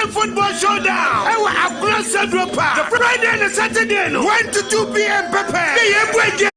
MTN Football Showdown. And we're across Central Park. The Friday and the Saturday, 1 to 2 p.m. Pepe.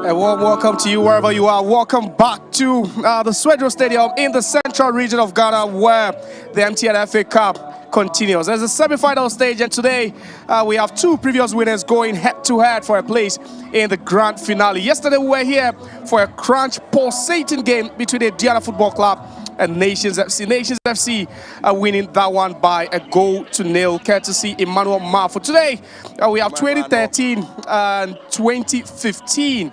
A warm welcome to you wherever you are. Welcome back to the Swedro Stadium in the central region of Ghana, where the MTN FA Cup continues. There's a semi-final stage, and today we have two previous winners going head-to-head for a place in the grand finale. Yesterday we were here for a crunch pulsating game between the Medeama Football Club and Nations FC. Nations FC winning that one by a 1-0, courtesy Emmanuel Marfo. Today we have 2013 and 2015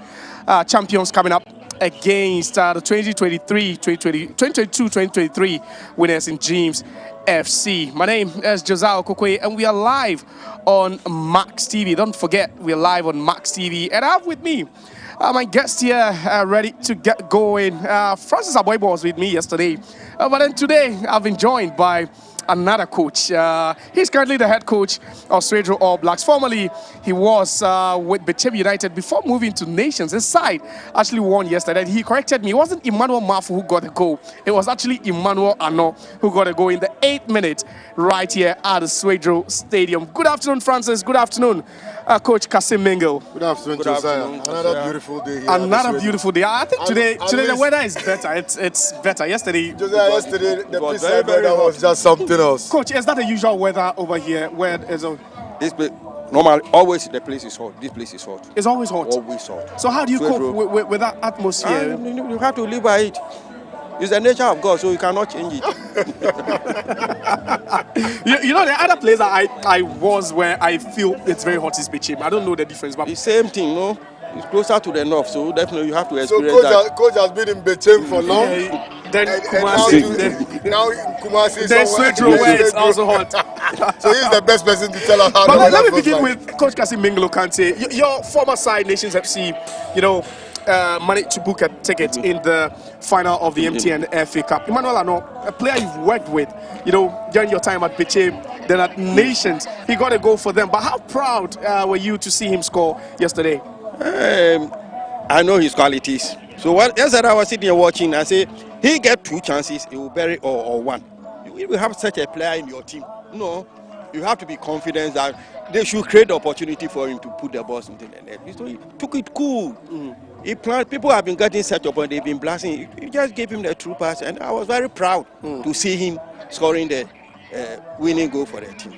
champions coming up against the 2022-2023 winners in James FC. My name is Josiah Okokwe, and we are live on Max TV. Don't forget, we're live on Max TV, and I have with me my guest here ready to get going. Francis Aboibo was with me yesterday, but then today I've been joined by another coach. He's currently the head coach of Swedro All Blacks. Formerly, he was with Medeama United before moving to Nations. His side actually won yesterday. He corrected me. It wasn't Emmanuel Marfo who got the goal. It was actually Emmanuel Ano who got a goal in the 8th minute right here at the Swedro Stadium. Good afternoon, Francis. Good afternoon, Coach Kasim Mingle. Good afternoon, Josiah. Another beautiful day here. Another beautiful day. I think today the weather is better. It's better. Yesterday, Josiah, yesterday the precise weather was just something else. Coach, is that the usual weather over here? Where is this place? Normally, always the place is hot. This place is hot. It's always hot. Always hot. So how do you cope with that atmosphere? You have to live by it. It's the nature of God, so you cannot change it. you know, the other place that I was where I feel it's very hot is Medeama. I don't know the difference, but the same thing, no? It's closer to the north, so definitely you have to experience that. Coach has been in Medeama for long. Then Kumasi. Now Kumasi. Then Swedro, where it's also hot. So he's the best person to tell us how. But let me begin with Coach Kasim Minglo Kante. Your former side, Nations FC, managed to book a ticket in the final of the MTN FA Cup. Emmanuel Ano, a player you've worked with, during your time at Medeama, then at Nations, he got a goal for them. But how proud were you to see him score yesterday? I know his qualities. So yesterday I was sitting here watching, I say, he get 2 chances, he will bury or 1. You will have such a player in your team. No, you have to be confident that they should create the opportunity for him to put the balls into the net. So he took it cool. He planned, people have been getting set up and they've been blasting. He just gave him the true pass, and I was very proud to see him scoring the winning goal for the team.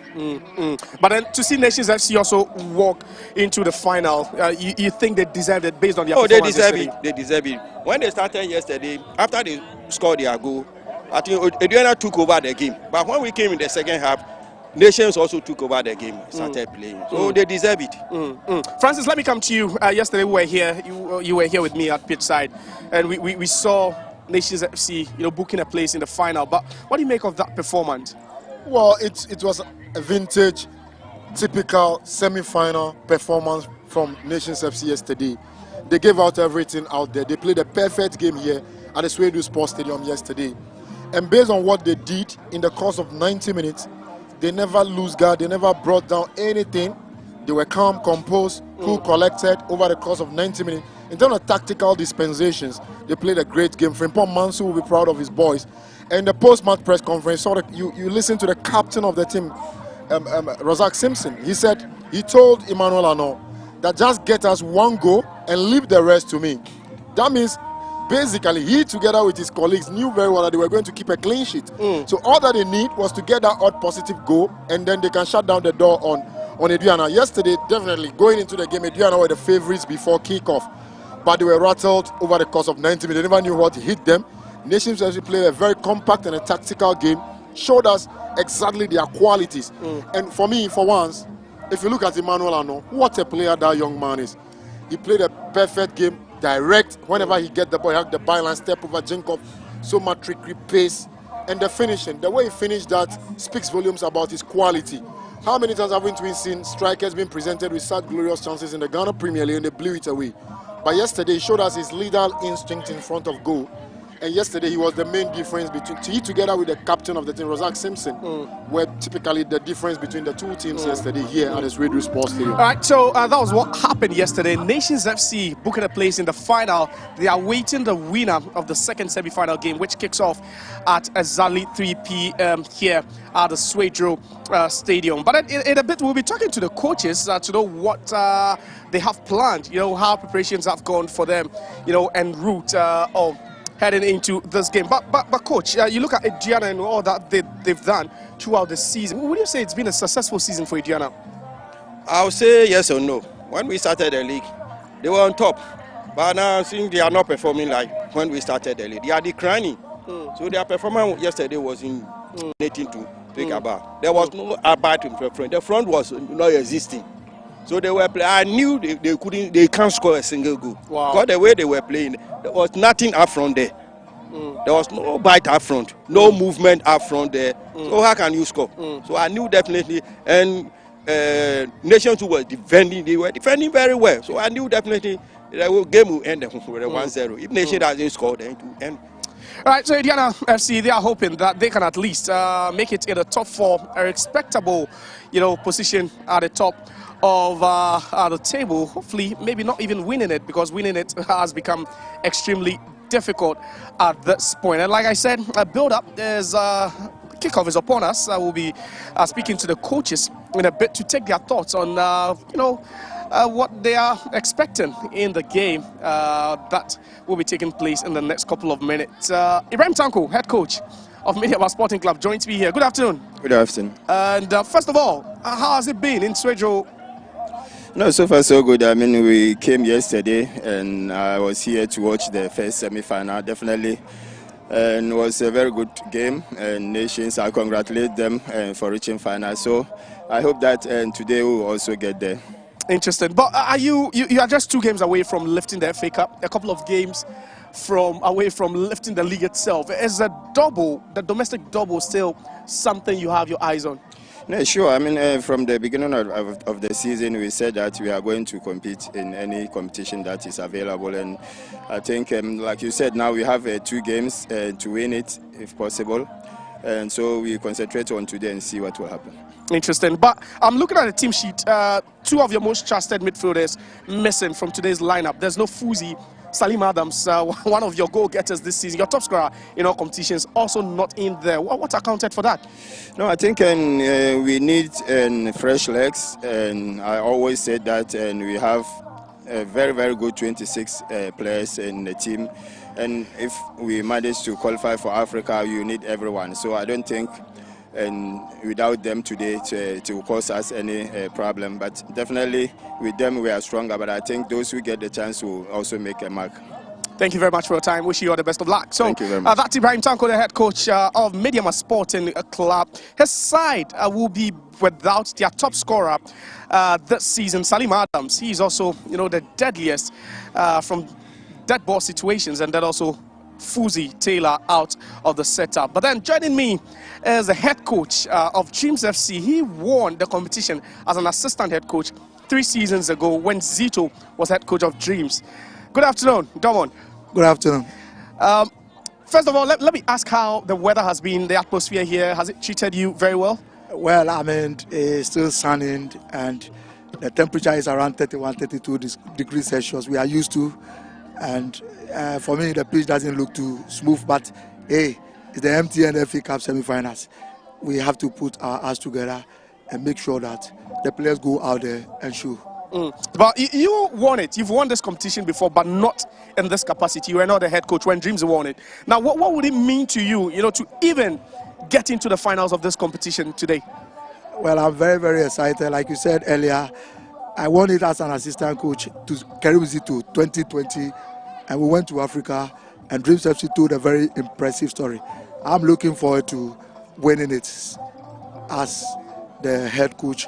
But then to see Nations FC also walk into the final, you think they deserve it based on their performance yesterday? They deserve it. When they started yesterday, after they scored their goal, I think Medeama took over the game. But when we came in the second half, Nations also took over the game, started playing. So they deserve it. Francis, let me come to you. Yesterday we were here. You were here with me at pitch side, and we saw Nations FC, booking a place in the final. But what do you make of that performance? Well, it was a vintage typical semi-final performance from Nations FC yesterday. They gave out everything out there. They played a perfect game here at the Swedu Sports Stadium yesterday. And based on what they did in the course of 90 minutes, they never lose guard. They never brought down anything. They were calm, composed, cool, collected over the course of 90 minutes. In terms of tactical dispensations, they played a great game. Frimpong Mansu will be proud of his boys. And the post-match press conference, you listen to the captain of the team, Razak Simpson. He told Emmanuel Ano that just get us one goal and leave the rest to me. That means basically he, together with his colleagues, knew very well that they were going to keep a clean sheet. So all that they need was to get that odd positive goal, and then they can shut down the door on Aduana. Yesterday, definitely going into the game, Aduana were the favorites before kickoff, but they were rattled over the course of 90 minutes. They never knew what hit them. Nations actually played a very compact and a tactical game, showed us exactly their qualities. And for me, for once, if you look at Emmanuel Ano, what a player that young man is. He played a perfect game, direct. Whenever he get the ball, he had the byline, step over Jacob, so much trickery, pace, and the finishing. The way he finished that speaks volumes about his quality. How many times haven't we seen strikers being presented with such glorious chances in the Ghana Premier League and they blew it away? But yesterday he showed us his leader instinct in front of goal. And yesterday he was the main difference between he together with the captain of the team, Razak Simpson, were typically the difference between the two teams yesterday here at the Swedu Sports Stadium. All right, so that was what happened yesterday. Nations FC booking a place in the final. They are waiting the winner of the second semi-final game, which kicks off at exactly 3 p.m. here at the Swedu Stadium. But in a bit, we'll be talking to the coaches to know what they have planned, how preparations have gone for them, en route of heading into this game. But coach, you look at Aduana and all that they've done throughout the season. Would you say it's been a successful season for Aduana? I'll say yes or no. When we started the league, they were on top. But now I think they are not performing like when we started the league. They are declining. So their performance yesterday was in nothing to think about. There was no about in front. The front was not existing. So they were playing. I knew they can't score a single goal. Wow. Because the way they were playing, there was nothing up front there. There was no bite up front, no movement up front there. So how can you score? So I knew definitely, and Nations who were defending, they were defending very well. So I knew definitely the game will end with a 1-0. If Nation doesn't score, then it will end. All right, so Aduana FC, they are hoping that they can at least make it in the top 4, a respectable, position at the top of the table. Hopefully, maybe not even winning it, because winning it has become extremely difficult at this point. And like I said, a build-up is kickoff is upon us. I will be speaking to the coaches in a bit to take their thoughts on what they are expecting in the game that will be taking place in the next couple of minutes. Ibrahim Tanko, head coach of Medeama Sporting Club, joins me here. Good afternoon. Good afternoon. And first of all, how has it been in Swedu? No, so far so good. I mean, we came yesterday and I was here to watch the first semi-final, definitely. And it was a very good game. And Nations, I congratulate them for reaching final. So I hope that today we will also get there. Interesting. But you are just 2 games away from lifting the FA Cup, a couple of games away from lifting the league itself. Is the domestic double, still something you have your eyes on? No, sure. I mean, from the beginning of the season, we said that we are going to compete in any competition that is available. And I think, like you said, now we have 2 games to win it, if possible. And so we concentrate on today and see what will happen. Interesting. But I'm looking at the team sheet. 2 of your most trusted midfielders missing from today's lineup. There's no Fuzi. Salim Adams, one of your goal-getters this season, your top scorer in all competitions, also not in there. What accounted for that? No, I think we need fresh legs, and I always said that, and we have a very, very good 26 players in the team, and if we manage to qualify for Africa, you need everyone. So I don't think without them today to cause us any problem, but definitely with them we are stronger. But I think those who get the chance will also make a mark. Thank you very much for your time. Wish you all the best of luck. So thank you very much. That's Ibrahim Tanko, the head coach of Medeama Sporting Club. His side will be without their top scorer this season, Salim Adams. He is also, the deadliest from dead ball situations, and that also Fuzi Taylor out of the setup. But then joining me is the head coach of Dreams FC. He won the competition as an assistant head coach 3 seasons ago when Zito was head coach of Dreams. Good afternoon, Domon. Good afternoon. First of all, let me ask how the weather has been, the atmosphere here. Has it treated you very well? Well, I mean, it's still sunny and the temperature is around 31, 32 degrees Celsius. We are used to, and for me, the pitch doesn't look too smooth, but hey, it's the MTN FA Cup semi-finals. We have to put our ass together and make sure that the players go out there and show. But you won it. You've won this competition before, but not in this capacity. You were not the head coach when Dreams won it. Now, what would it mean to you, to even get into the finals of this competition today? Well, I'm very, very excited. Like you said earlier, I won it as an assistant coach to carry with it to 2020, and we went to Africa, and Dreams FC told a very impressive story. I'm looking forward to winning it as the head coach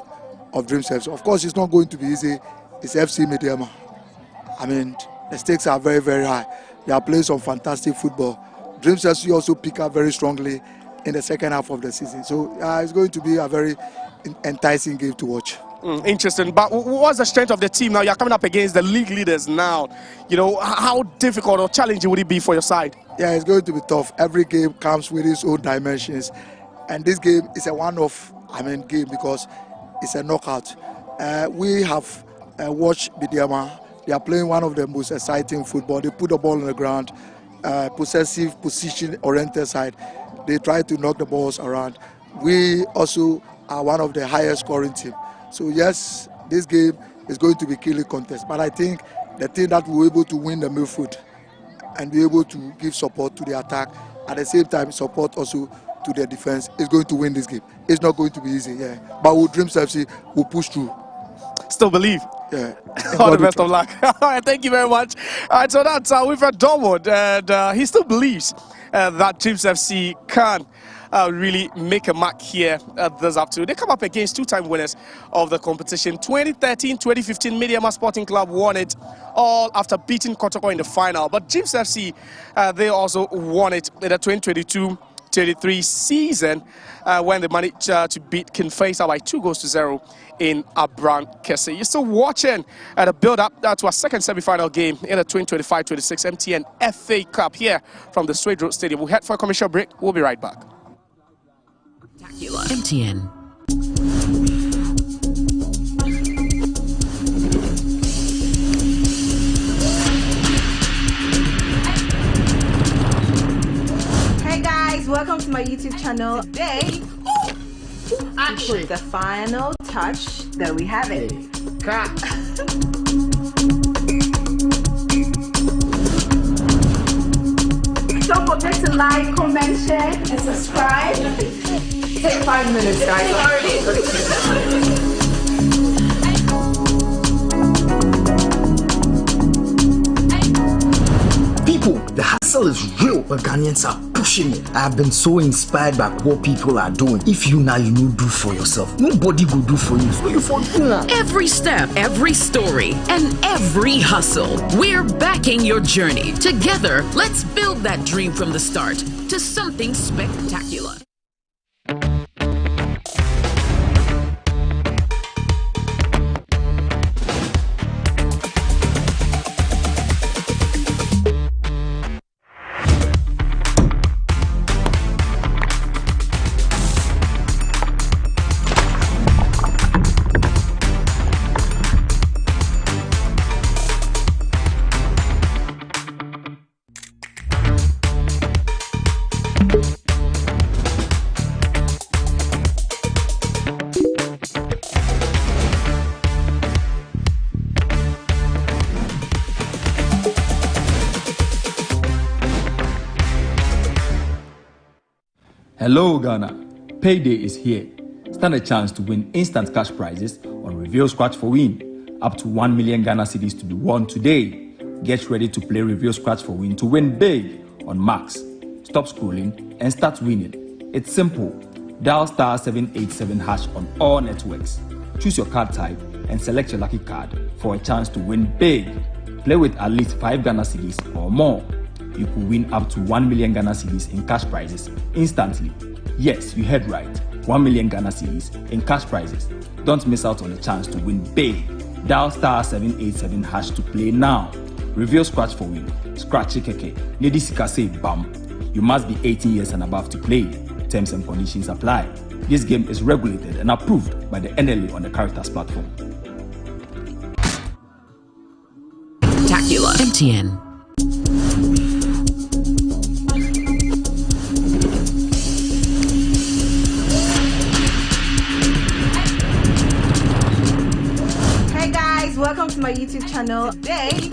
of Dreams FC. Of course, it's not going to be easy. It's FC Medeama. I mean, the stakes are very, very high. They are playing some fantastic football. Dreams FC also pick up very strongly in the second half of the season. So it's going to be a very enticing game to watch. Interesting. But what's the strength of the team now? You're coming up against the league leaders now. How difficult or challenging would it be for your side? Yeah, it's going to be tough. Every game comes with its own dimensions. And this game is a one-off, game because it's a knockout. We have watched Medeama. They are playing one of the most exciting football. They put the ball on the ground, possessive, position-oriented side. They try to knock the balls around. We also are one of the highest scoring teams. So yes, this game is going to be killing contest. But I think the team that will be able to win the midfield and be able to give support to the attack, at the same time support also to their defense, is going to win this game. It's not going to be easy, yeah. But with Dreams FC, we'll push through. Still believe? Yeah. All the best of luck. All right, thank you very much. All right, so that's Wilfred Dortmund, and he still believes that Dreams FC can really make a mark here this afternoon. They come up against 2-time winners of the competition. 2013, 2015, Medeama Sporting Club won it all after beating Kotoko in the final. But Dreams FC, they also won it in the 2022-23 season when they managed to beat Kinfaisa by 2-0 in Abran Kese. You're still watching the build-up to our second semi-final game in the 2025-26 MTN FA Cup here from the Suede Road Stadium. We'll head for a commercial break. We'll be right back. MTN. Hey guys, welcome to my YouTube channel. Today, actually, the final touch. There we have it. Don't forget to like, comment, share, and subscribe. Take 5 minutes, guys. People, the hustle is real, but Ghanaians are pushing it. I have been so inspired by what people are doing. If you now, do for yourself. Nobody will do for you. So you for do now. Every step, every story, and every hustle. We're backing your journey. Together, let's build that dream from the start to something spectacular. Hello Ghana, payday is here. Stand a chance to win instant cash prizes on Reveal Scratch for Win. Up to 1 million Ghana cedis to be won today. Get ready to play Reveal Scratch for Win to win big on Max. Stop scrolling and start winning. It's simple. Dial *787# on all networks. Choose your card type and select your lucky card for a chance to win big. Play with at least 5 Ghana cedis or more. you could win up to 1 million Ghana cedis in cash prizes instantly. Yes, you heard right. 1 million Ghana cedis in cash prizes. Don't miss out on the chance to win big. Dial *787# to play now. Reveal scratch for win. Scratch keke. Nedi sika say bam. You must be 18 years and above to play. Terms and conditions apply. This game is regulated and approved by the NLA on the Caritas platform. Spectacular. MTN. Hey guys, welcome to my YouTube channel. Today,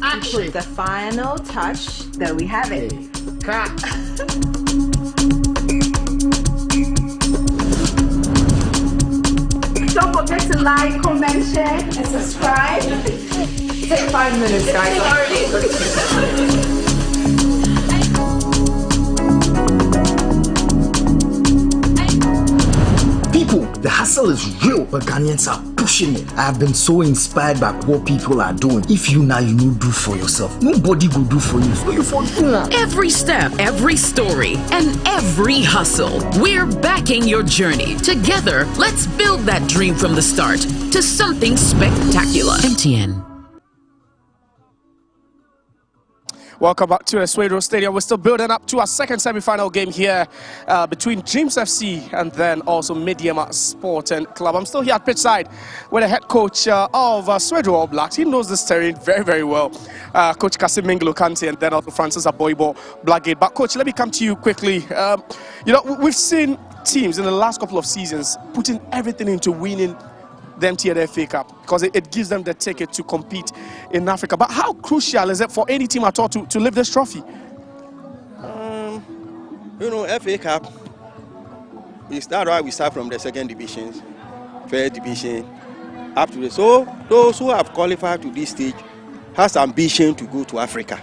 actually, the final touch. There we have it. Don't forget to like, comment, share, and subscribe. Take 5 minutes, guys. People, the hustle is real, but Ghanaians are pushing it. I have been so inspired by what people are doing. If you now you know do for yourself, nobody will do for you. So you for do that. Every step, every story, and every hustle. We're backing your journey. Together, let's build that dream from the start to something spectacular. MTN. Welcome back to Eswedro Stadium. We're still building up to our second semi-final game here between Dreams FC and then also Medeama Sport and Club. I'm still here at pitchside with the head coach of Eswedro All Blacks. He knows this terrain very, very well. Coach Kasim Minglo Kante and then also Francis Aboibo Blackgate. But coach, let me come to you quickly. You know, we've seen teams in the last couple of seasons putting everything into winning the MTN FA Cup because it gives them the ticket to compete in Africa. But how crucial is it for any team at all to lift this trophy? You know, FA Cup, we start from the second divisions, third division, up to the... So those who have qualified to this stage has ambition to go to Africa.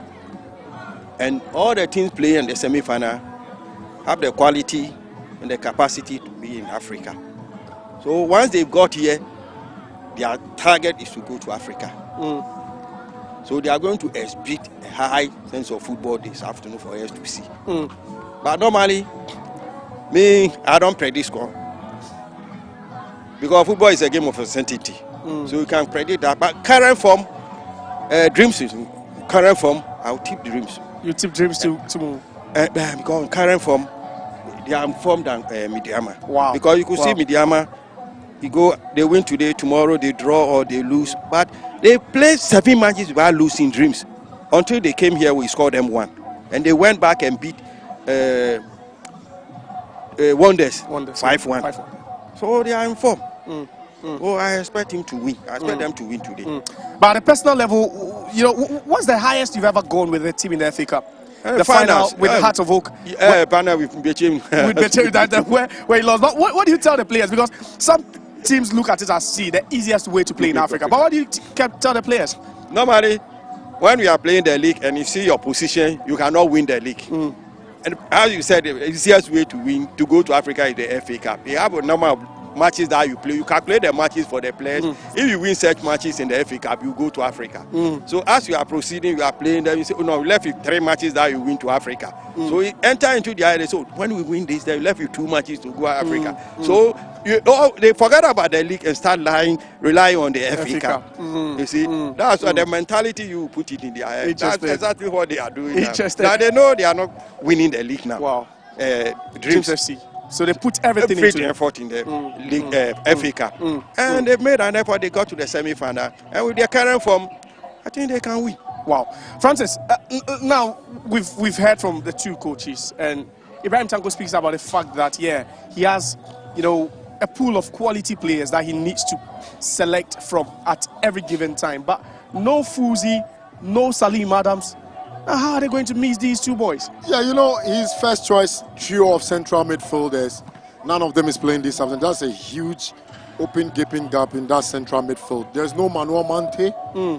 And all the teams playing in the semi-final have the quality and the capacity to be in Africa. So once they've got here, their target is to go to Africa. So they are going to expect a high sense of football this afternoon for us to see. But normally, I don't predict score. Because football is a game of uncertainty. So you can predict that. But current form, Dreams, current form, I'll tip Dreams. You tip Dreams to move? Because current form, they are informed than Medeama. Wow. Because you could see Medeama, they win today, tomorrow they draw or they lose. But they played 7 matches without losing Dreams. Until they came here, we scored them 1. And they went back and beat Wonders 5-1. So they are in form. Oh, I expect him to win. I expect them to win today. But at a personal level, you know, what's the highest you've ever gone with a team in the FA Cup? The final with Heart of Oak. Final with Beijing. With Beijing, where he lost. But what do you tell the players? Because some teams look at it as the easiest way to play in Africa. But what do you tell the players? Normally, when we are playing the league and you see your position, you cannot win the league. And as you said, the easiest way to go to Africa is the FA Cup. You have a number of matches that you play. You calculate the matches for the players. If you win such matches in the FA Cup, you go to Africa. So as you are proceeding, you are playing them, you say, oh no, we left with 3 matches that you win to Africa. So you enter into the idea, so when we win this, then we left with 2 matches to go to Africa. So they forget about the league and start relying on the FA Cup. You see, that's why the mentality you put it in the eye. That's exactly what they are doing now. Now they know they are not winning the league now. Wow. Dreams FC. So they put everything into effort in the league, FA Cup. And they've made an effort. They got to the semi-final. And with their current form, I think they can win. Wow. Francis, now we've heard from the 2 coaches. And Ibrahim Tanko speaks about the fact that, he has, you know, a pool of quality players that he needs to select from at every given time. But no Fuzi, no Salim Adams. How are they going to miss these 2 boys? Yeah, you know, his first choice trio of central midfielders, none of them is playing this afternoon. That's a huge open gaping gap in that central midfield. There's no Manuel Mante,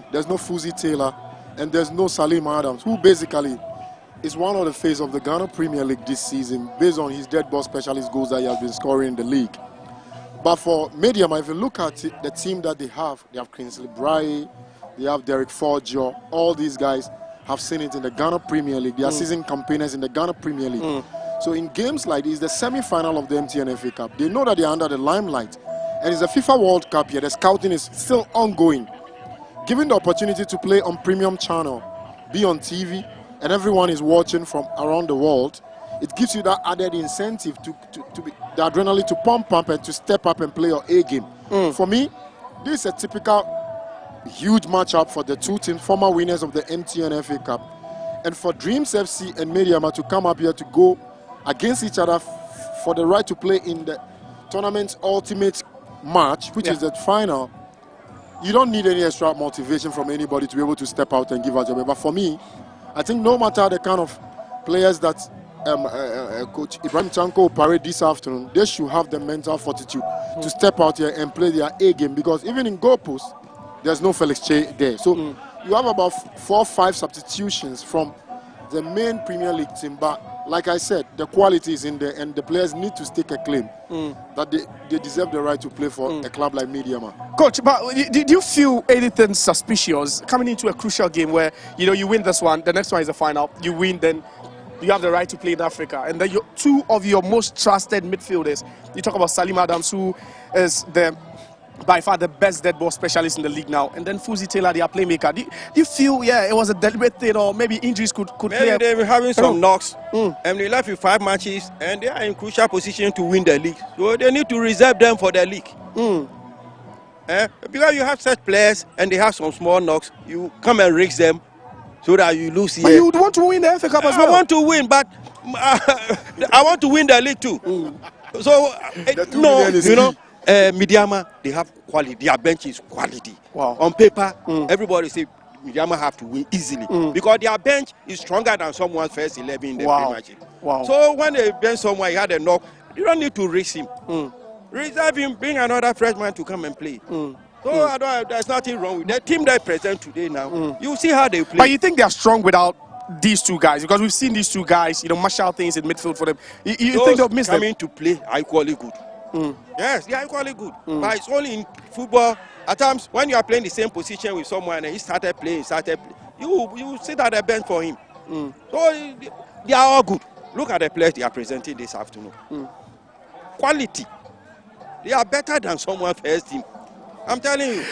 there's no Fuzi Taylor, and there's no Salim Adams, who basically is one of the face of the Ghana Premier League this season based on his dead ball specialist goals that he has been scoring in the league. But for Medeama, if you look at it, the team that they have Kingsley Brahe, they have Derek Forger, all these guys have seen it in the Ghana Premier League. They are season campaigners in the Ghana Premier League. So in games like this, the semi-final of the MTN FA Cup, they know that they are under the limelight. And it's a FIFA World Cup here. The scouting is still ongoing. Given the opportunity to play on premium channel, be on TV, and everyone is watching from around the world, it gives you that added incentive to be the adrenaline to pump and to step up and play your A game. For me, this is a typical huge matchup for the two teams, former winners of the MTN FA Cup, and for Dreams FC and Medeama to come up here to go against each other for the right to play in the tournament's ultimate match, which is the final. You don't need any extra motivation from anybody to be able to step out and give out your best. But for me, I think no matter the kind of players that Coach Ibrahim Chanko will parade this afternoon, they should have the mental fortitude to step out here and play their A game, because even in goal post, there's no Felix Che there. So you have about 4 or 5 substitutions from the main Premier League team. But like I said, the quality is in there, and the players need to stake a claim that they deserve the right to play for a club like Medeama. Coach, but did you feel anything suspicious coming into a crucial game where, you win this one, the next one is the final, you win, then you have the right to play in Africa, and then two of your most trusted midfielders, you talk about Salim Adams, who is by far the best dead ball specialist in the league now, and then Fuzi Taylor, their playmaker. Do you feel, it was a deliberate thing, or maybe injuries could maybe play? They were having some knocks, and they left with 5 matches, and they are in crucial position to win the league. So they need to reserve them for the league. Because you have such players, and they have some small knocks, you come and risk them so that you lose here. But you would want to win the FA Cup as well. I want to win, but I want to win the league too. So, Medeama, they have quality. Their bench is quality. Wow. On paper, everybody say Medeama have to win easily because their bench is stronger than someone's first 11 in the Premiership. Wow. So when they bench someone, he had a knock, you don't need to risk him. Reserve him, bring another freshman to come and play. So there's nothing wrong with the team they present today now. You see how they play. But you think they're strong without these two guys? Because we've seen these two guys, marshal things in midfield for them. You think they'll miss them? Coming to play are equally good. Yes, they are equally good. But it's only in football. At times, when you are playing the same position with someone and he started playing, you sit at the bench for him. So they are all good. Look at the players they are presenting this afternoon. Quality. They are better than someone's first team. I'm telling you.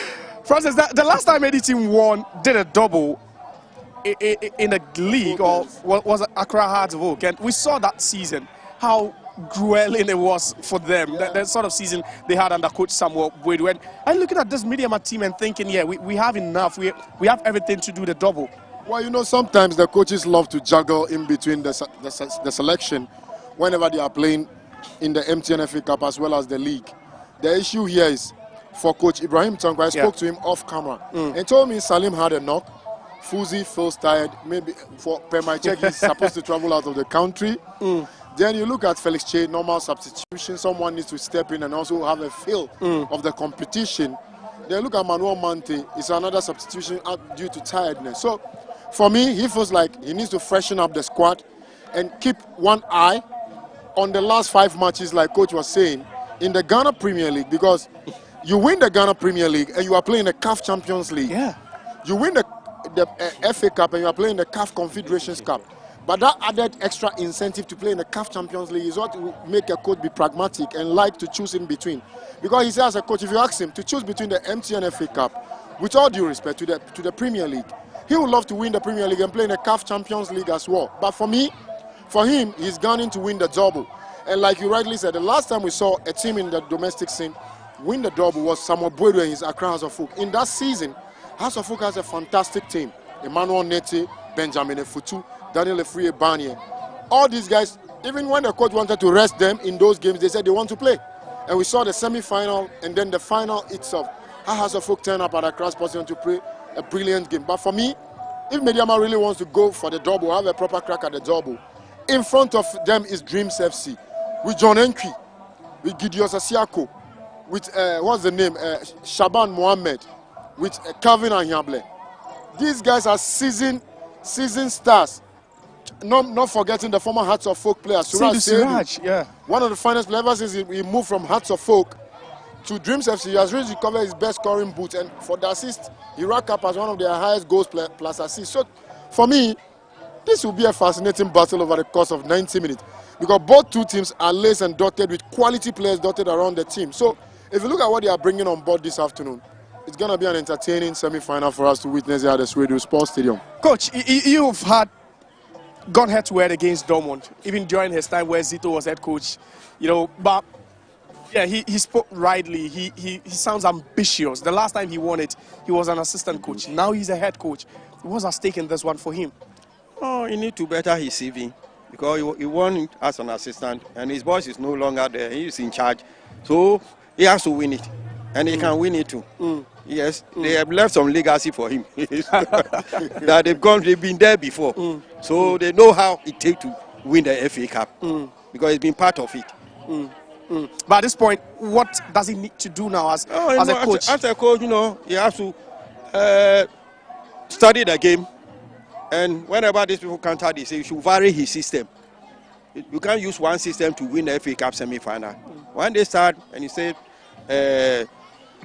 Francis, the last time any team did a double in a league, or was Accra Hearts of Oak, and we saw that season how grueling it was for them, the sort of season they had under Coach Samuel Boyd. And I'm looking at this Medeama team and thinking, we have enough, we have everything to do the double. Well, sometimes the coaches love to juggle in between the selection whenever they are playing in the MTN FA Cup as well as the league. The issue here is for Coach Ibrahim Tanko. I spoke to him off camera and told me Salim had a knock. Fuzi feels tired. Maybe per my check, he's supposed to travel out of the country. Then you look at Felix Che, normal substitution. Someone needs to step in and also have a feel of the competition. Then look at Manuel Mante. It's another substitution due to tiredness. So for me, he feels like he needs to freshen up the squad and keep one eye on the last 5 matches, like Coach was saying, in the Ghana Premier League, because you win the Ghana Premier League and you are playing the CAF Champions League. Yeah. You win the FA Cup and you are playing the CAF Confederations Cup. But that added extra incentive to play in the CAF Champions League is what will make a coach be pragmatic and like to choose in between. Because he says, as a coach, if you ask him to choose between the MTN FA Cup, with all due respect to the Premier League, he would love to win the Premier League and play in the CAF Champions League as well. But for him, he's gone in to win the double. And like you rightly said, the last time we saw a team in the domestic scene win the double was Samuel Boyd and his Accra House of Oak. In that season, House of Oak has a fantastic team. Emmanuel Nete, Benjamin Efutu, Daniel Efrie Barnier. All these guys, even when the coach wanted to rest them in those games, they said they want to play. And we saw the semi-final and then the final itself. House of Oak turned up at Accra Sports to play a brilliant game. But for me, if Medeama really wants to go for the double, have a proper crack at the double, in front of them is Dreams FC, with John Enkwi, with Gideon Asiako, with, what's the name, Shaban Mohammed, with Calvin Anyable. These guys are seasoned stars. Not forgetting the former Hearts of Folk player, Suraj, one of the finest players ever since he moved from Hearts of Folk to Dreams FC. He has really recovered his best scoring boots, and for the assist, he racked up as one of their highest goals plus assists. So for me, this will be a fascinating battle over the course of 90 minutes because both two teams are laced and dotted with quality players dotted around the team. So if you look at what they are bringing on board this afternoon, it's going to be an entertaining semi-final for us to witness here at the Radio Sports Stadium. Coach, you've gone head-to-head against Dortmund, even during his time where Zito was head coach. But yeah, he spoke rightly. He sounds ambitious. The last time he won it, he was an assistant coach. Now he's a head coach. What's at stake in this one for him? Oh, he needs to better his CV because he won as an assistant and his boss is no longer there. He is in charge. So he has to win it. And he can win it too. Yes, they have left some legacy for him. That they've been there before. So they know how it takes to win the FA Cup because he's been part of it. But at this point, what does he need to do now as a coach? As a coach, he has to study the game. And whenever these people counter, they say you should vary his system. You can't use one system to win the FA Cup semi-final. When they start and you say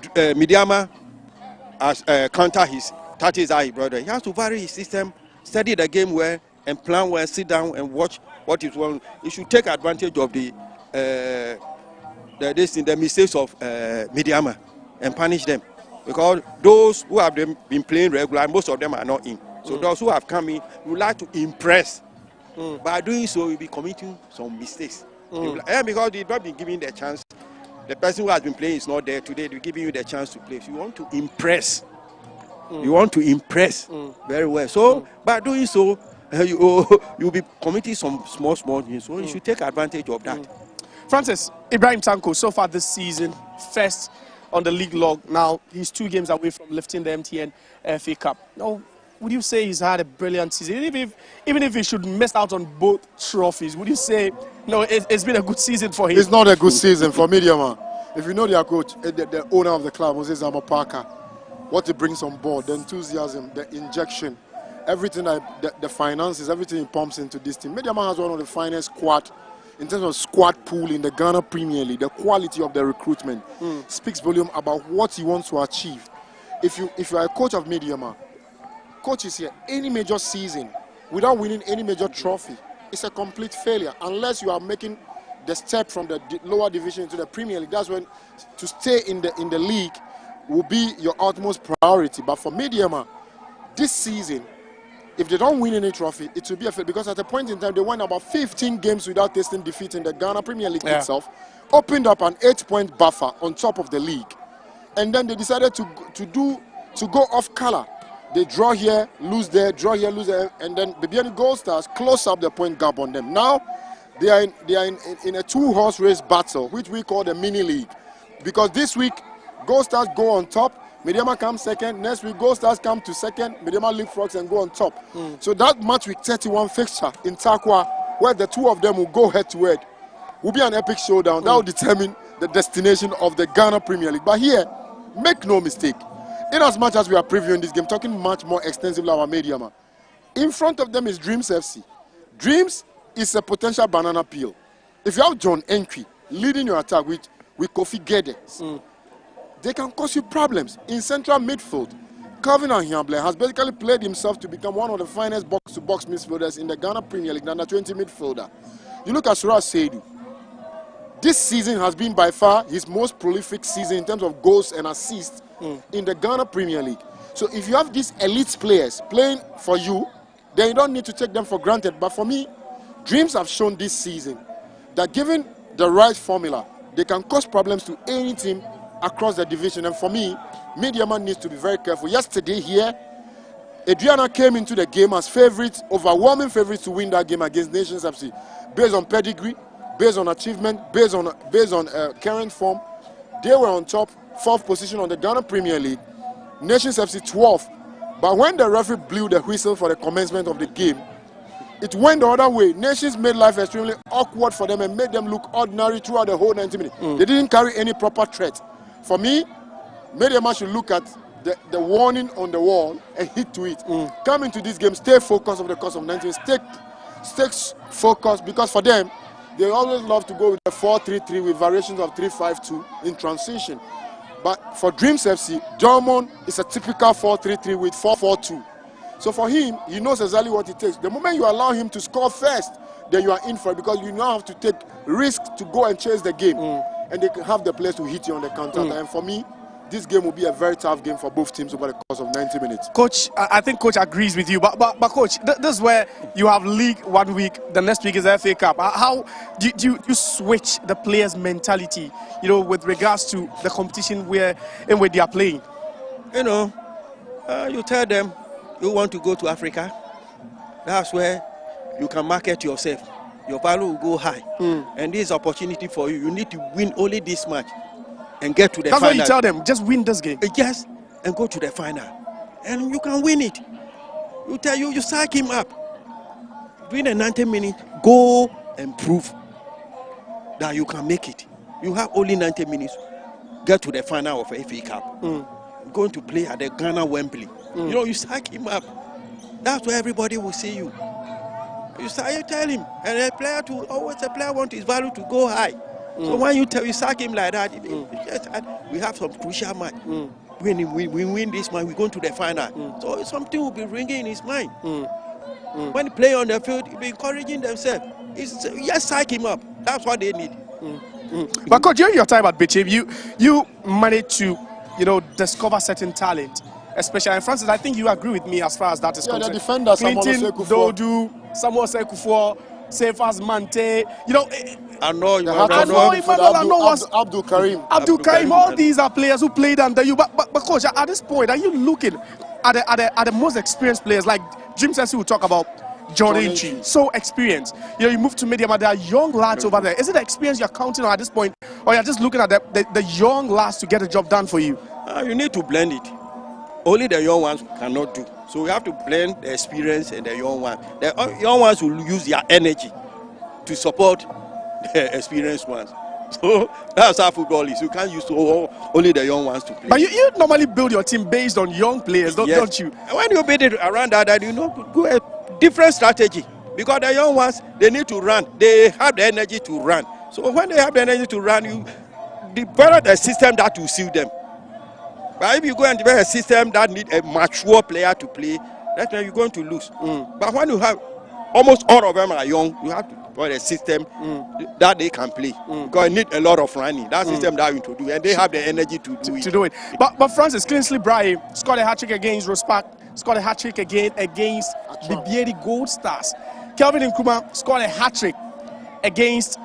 Medeama as counter his Tati's brother, he has to vary his system, study the game well, and plan well, sit down and watch what is wrong. He should take advantage of the mistakes of Medeama and punish them. Because those who have been playing regular, most of them are not in. So those who have come in would like to impress. By doing so, you'll be committing some mistakes. And because you've not been given the chance, the person who has been playing is not there today, they're giving you the chance to play. So you want to impress. You want to impress very well. So by doing so, you'll be committing some small things. So you should take advantage of that. Francis, Ibrahim Tanko, so far this season, first on the league log. Now, he's 2 games away from lifting the MTN FA Cup. Now, would you say he's had a brilliant season? Even if he should miss out on both trophies, would you say, no, it's been a good season for him? It's not a good season for Medeama. If you know their coach, the owner of the club, Moses Parker, what he brings on board, the enthusiasm, the injection, everything, the finances, everything he pumps into this team. Medeama has one of the finest squad in terms of squad pool in the Ghana Premier League. The quality of the recruitment speaks volume about what he wants to achieve. If you are a coach of Medeama, coaches here, any major season without winning any major trophy, it's a complete failure unless you are making the step from the lower division into the Premier League. That's when to stay in the league will be your utmost priority. But for Medeama, this season, if they don't win any trophy, it will be a failure because at a point in time they won about 15 games without tasting defeat in the Ghana Premier League itself, opened up an 8-point buffer on top of the league, and then they decided to go off color. They draw here, lose there, draw here, lose there, and then Bibiani Gold Stars close up the point gap on them. Now, they are in a 2-horse race battle, which we call the mini league. Because this week, Gold Stars go on top, Medeama comes second. Next week, Gold Stars come to second, Medeama leapfrogs and go on top. So that match week 31 fixture in Takwa, where the two of them will go head-to-head, will be an epic showdown. That will determine the destination of the Ghana Premier League. But here, make no mistake, in as much as we are previewing this game, talking much more extensively about Medeama, in front of them is Dreams FC. Dreams is a potential banana peel. If you have John Enki leading your attack with Kofi Guedes, they can cause you problems. In central midfield, Calvin Ahiamble has basically played himself to become one of the finest box-to-box midfielders in the Ghana Premier League, under 20 midfielder. You look at Suraj Seidu. This season has been by far his most prolific season in terms of goals and assists in the Ghana Premier League. So if you have these elite players playing for you, then you don't need to take them for granted. But for me, Dreams have shown this season that given the right formula, they can cause problems to any team across the division. And for me, Medeama needs to be very careful. Yesterday here, Adriana came into the game as favorites, overwhelming favorites to win that game against Nations FC, based on pedigree, based on achievement, based on current form. They were on top, 4th position on the Ghana Premier League. Nations FC 12th. But when the referee blew the whistle for the commencement of the game, it went the other way. Nations made life extremely awkward for them and made them look ordinary throughout the whole 90 minutes. They didn't carry any proper threat. For me, Medeama should look at the warning on the wall and hit to it. Come into this game, stay focused over the course of 90 minutes. Stay focused, because for them, they always love to go with the 4-3-3 with variations of 3-5-2 in transition. But for Dreams FC, Dortmund is a typical 4-3-3 with 4-4-2. So for him, he knows exactly what it takes. The moment you allow him to score first, then you are in for it, because you now have to take risks to go and chase the game. And they can have the players to hit you on the counter. And for me, this game will be a very tough game for both teams over the course of 90 minutes. Coach, I think Coach agrees with you. But Coach, this is where you have league 1 week, the next week is the FA Cup. How do you switch the players' mentality, with regards to the competition in which they are playing? You tell them you want to go to Africa. That's where you can market yourself. Your value will go high. And this is opportunity for you. You need to win only this match and get to the final. That's what you tell them. Just win this game. Yes, and go to the final. And you can win it. You sack him up. During the 90 minutes, go and prove that you can make it. You have only 90 minutes. Get to the final of FA Cup. Going to play at the Ghana Wembley. You sack him up. That's where everybody will see you. You tell him, and a player wants his value to go high. So when you sack him like that, we have some crucial match. When we win this match, we go to the final. So something will be ringing in his mind. When they play on the field, he'll be encouraging themselves. Just sack him up. That's what they need. But Coach, during your time at Bichim, you managed to discover certain talent. Especially in Francis, I think you agree with me as far as that is concerned. The defender, Clinton, Dodu, Samuel Sekufuor, Sefas Mante, Abdul Karim. Abdul Karim, all these are players who played under you. But Coach, at this point, are you looking at the most experienced players like Jim Sessi will talk about? John Inchi, so experienced. You move to Medeama, there are young lads over there. Is it the experience you're counting on at this point, or you're just looking at the young lads to get the job done for you? You need to blend it. Only the young ones cannot do. So we have to blend the experience and the young ones. The young ones will use their energy to support the experienced ones. So that's how football is. You can't use only the young ones to play. But you normally build your team based on young players, don't you? When you build it around that, go a different strategy. Because the young ones, they need to run. They have the energy to run. So when they have the energy to run, you develop a system that will suit them. But if you go and develop a system that needs a mature player to play, that's when you're going to lose. But when you have almost all of them are young, you have to put a system that they can play. Because you need a lot of running. That system that you to do, and they have the energy to do it. But Francis, Kingsley Bry scored a hat-trick against Rospak, scored a hat-trick again against the Biedi Gold Stars. Kelvin Nkrumah scored a hat-trick against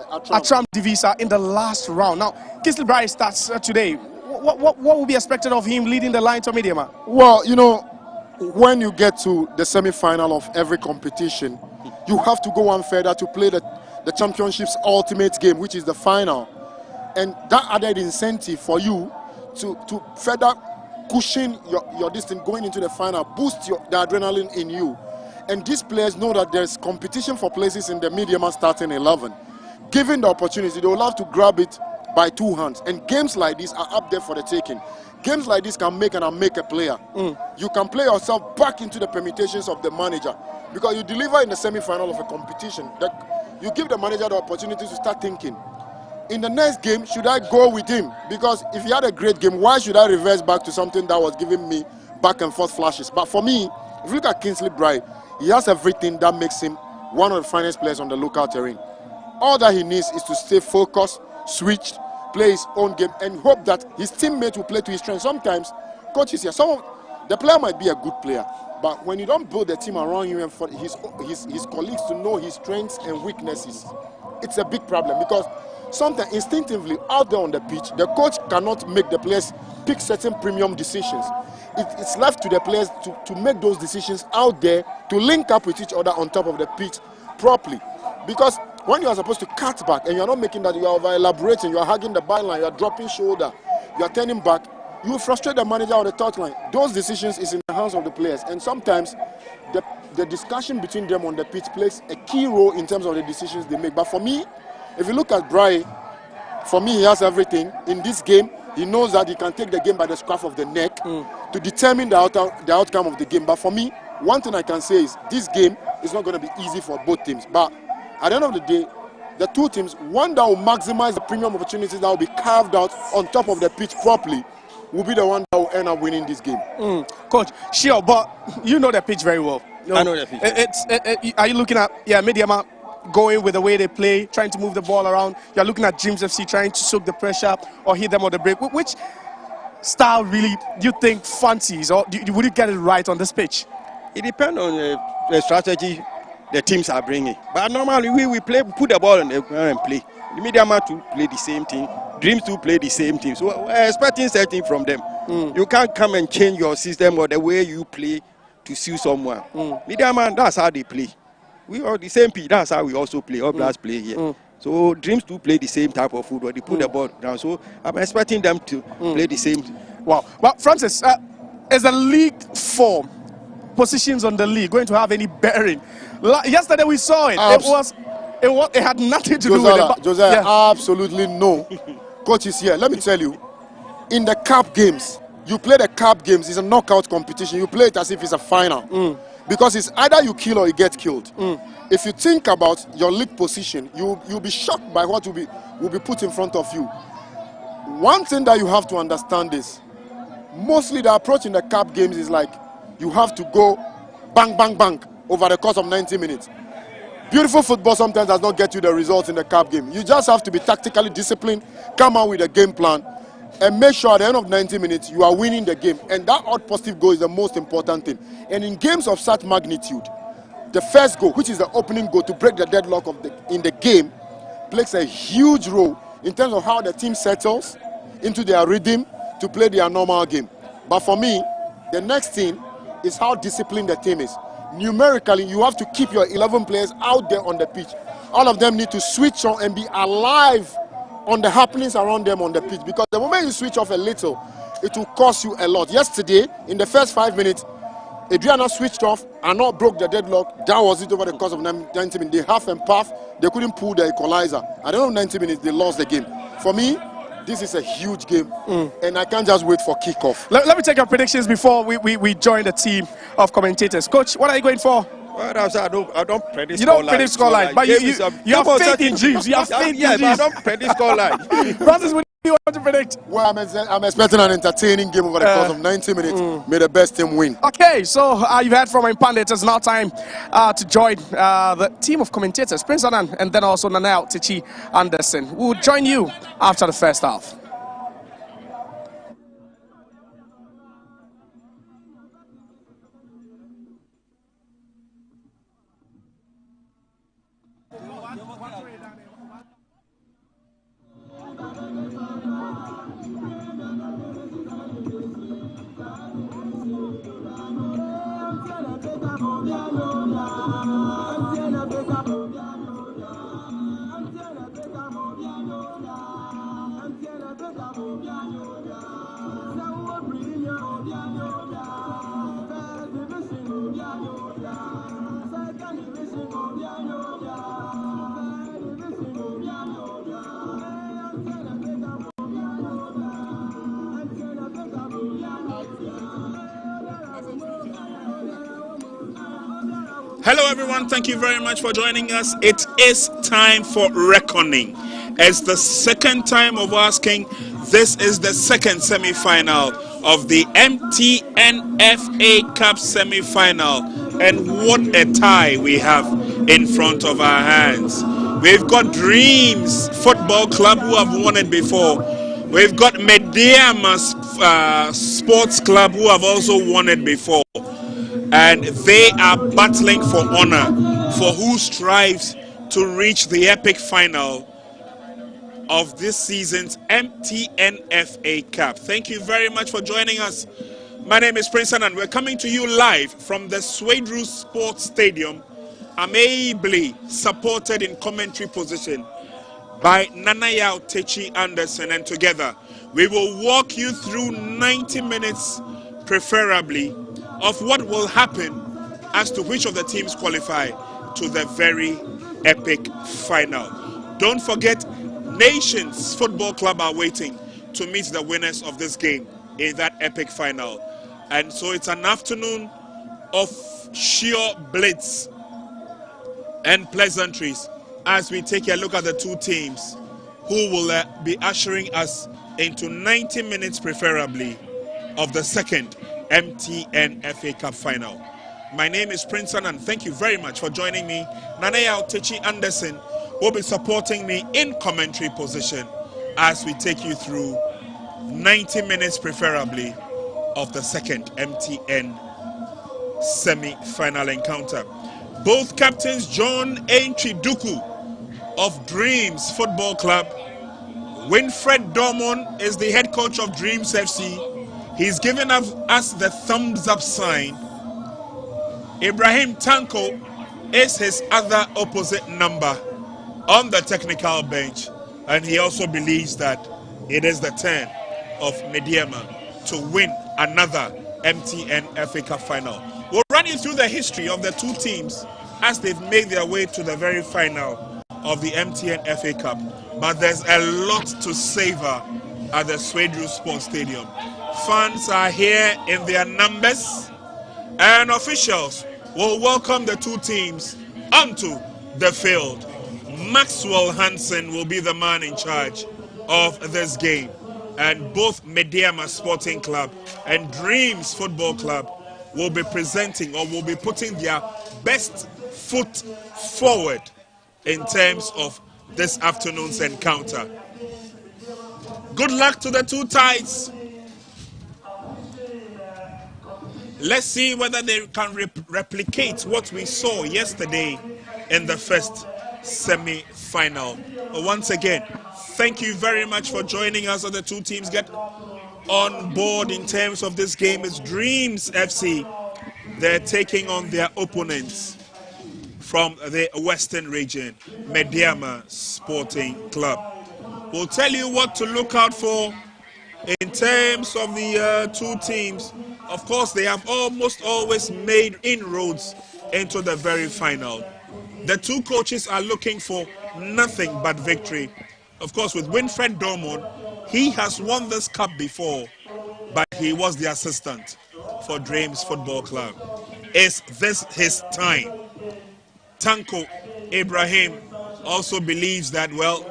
Atram Divisa in the last round. Now, Kingsley Bry starts today. What will be expected of him leading the line to Medeama? Well, when you get to the semi-final of every competition, you have to go one further to play the championship's ultimate game, which is the final. And that added incentive for you to further cushion your distance going into the final, boost the adrenaline in you. And these players know that there's competition for places in the Medeama starting 11. Given the opportunity, they will have to grab it by two hands. And games like this are up there for the taking. Games like this can make and unmake a player. You can play yourself back into the permutations of the manager, because you deliver in the semi-final of a competition. That you give the manager the opportunity to start thinking, in the next game, should I go with him? Because if he had a great game, why should I reverse back to something that was giving me back and forth flashes? But for me, if you look at Kingsley Bry, he has everything that makes him one of the finest players on the local terrain. All that he needs is to stay focused, switched, play his own game, and hope that his teammate will play to his strength. Sometimes, coaches here, the player might be a good player, but when you don't build the team around you and for his colleagues to know his strengths and weaknesses, it's a big problem. Because sometimes instinctively out there on the pitch, the coach cannot make the players pick certain premium decisions. It's left to the players to make those decisions out there, to link up with each other on top of the pitch properly. Because when you are supposed to cut back and you are not making that, you are over elaborating, you are hugging the byline, you are dropping shoulder, you are turning back, you will frustrate the manager on the touchline. Those decisions is in the hands of the players, and sometimes the discussion between them on the pitch plays a key role in terms of the decisions they make. But for me, if you look at Bry, for me he has everything. In this game, he knows that he can take the game by the scruff of the neck to determine the outcome of the game. But for me, one thing I can say is this game is not going to be easy for both teams. But at the end of the day, the two teams, one that will maximize the premium opportunities that will be carved out on top of the pitch properly, will be the one that will end up winning this game. Coach, sure, but you know the pitch very well. I know the pitch. Are you looking at Medeama going with the way they play, trying to move the ball around? You're looking at Dreams FC trying to soak the pressure or hit them on the break. Which style really do you think fancies, or would you get it right on this pitch? It depends on the strategy the teams are bringing. But normally we play, put the ball on the ground and play. The Medeama to play the same thing. Dreams to play the same thing. So we're expecting something from them. You can't come and change your system or the way you play to suit someone. Medeama, that's how they play. We are the same pitch. That's how we also play. All players play here. So Dreams to play the same type of football. They put the ball down. So I'm expecting them to play the same. Wow. Well, Francis, is the league form, positions on the league, going to have any bearing? Yesterday we saw it. It had nothing to do with it. Josiah, absolutely no. Coach is here. Let me tell you, in the cup games, you play the cup games. It's a knockout competition. You play it as if it's a final. Because it's either you kill or you get killed. If you think about your league position, you'll be shocked by what will be put in front of you. One thing that you have to understand is, mostly the approach in the cup games is like, you have to go bang, bang, bang over the course of 90 minutes. Beautiful football sometimes does not get you the results in the cup game. You just have to be tactically disciplined, come out with a game plan, and make sure at the end of 90 minutes you are winning the game. And that odd positive goal is the most important thing. And in games of such magnitude, the first goal, which is the opening goal to break the deadlock in the game, plays a huge role in terms of how the team settles into their rhythm to play their normal game. But for me, the next thing is how disciplined the team is. Numerically, you have to keep your 11 players out there on the pitch. All of them need to switch on and be alive on the happenings around them on the pitch, because the moment you switch off a little, it will cost you a lot. Yesterday, in the first 5 minutes, Adriana switched off and not broke the deadlock. That was it over the course of 90 minutes. They half and puff. They couldn't pull the equalizer. At the end of 90 minutes, they lost the game. For me, this is a huge game, and I can't just wait for kickoff. Let me take your predictions before we join the team of commentators. Coach, what are you going for? Well, I don't predict. You don't predict scoreline, but you have faith in Dreams. You have faith in Dreams. But I don't predict scoreline. Francis, what do you want to predict? Well, I'm expecting an entertaining game over the course of 90 minutes. May the best team win. Okay, so you've heard from my pundits. It's now time to join the team of commentators, Prince Anan, and then also Nanel Tichi Anderson. We'll join you after the first half. Hello everyone, thank you very much for joining us. It is time for reckoning. It's the second time of asking. This is the second semi-final of the MTN FA Cup semi-final. And what a tie we have in front of our hands. We've got Dreams Football Club who have won it before. We've got Medeama Sports Club who have also won it before. And they are battling for honor, for who strives to reach the epic final of this season's MTN FA Cup. Thank you very much for joining us. My name is Prince Anan. We're coming to you live from the Swedru Sports Stadium, amably supported in commentary position by Nanayao Techi Anderson, and together we will walk you through 90 minutes, preferably, of what will happen as to which of the teams qualify to the very epic final. Don't forget, Nations Football Club are waiting to meet the winners of this game in that epic final. And so it's an afternoon of sheer blitz and pleasantries as we take a look at the two teams who will be ushering us into 90 minutes preferably of the second MTN FA Cup final. My name is Prince and thank you very much for joining me. Nanaya Techi Anderson will be supporting me in commentary position as we take you through 90 minutes preferably of the second MTN semi-final encounter. Both captains John Aintree Duku of Dreams Football Club. Winfred Dormon is the head coach of Dreams FC. He's given us the thumbs up sign. Ibrahim Tanko is his other opposite number on the technical bench, and he also believes that it is the turn of Medeama to win another MTN FA Cup final. We'll run you through the history of the two teams as they've made their way to the very final of the MTN FA Cup. But there's a lot to savor at the Swedru Sports Stadium. Fans are here in their numbers, and officials will welcome the two teams onto the field. Maxwell Hansen will be the man in charge of this game, and both Medeama Sporting Club and Dreams Football Club will be presenting or will be putting their best foot forward in terms of this afternoon's encounter. Good luck to the two sides. Let's see whether they can replicate what we saw yesterday in the first semi-final. Once again, thank you very much for joining us as the two teams get on board in terms of this game. It's Dreams FC. They're taking on their opponents from the Western region, Medeama Sporting Club. We'll tell you what to look out for in terms of the two teams. Of course, they have almost always made inroads into the very final. The two coaches are looking for nothing but victory. Of course, with Winfred Dormon, he has won this cup before, but he was the assistant for Dreams Football Club. Is this his time? Tanko Ibrahim also believes that, well,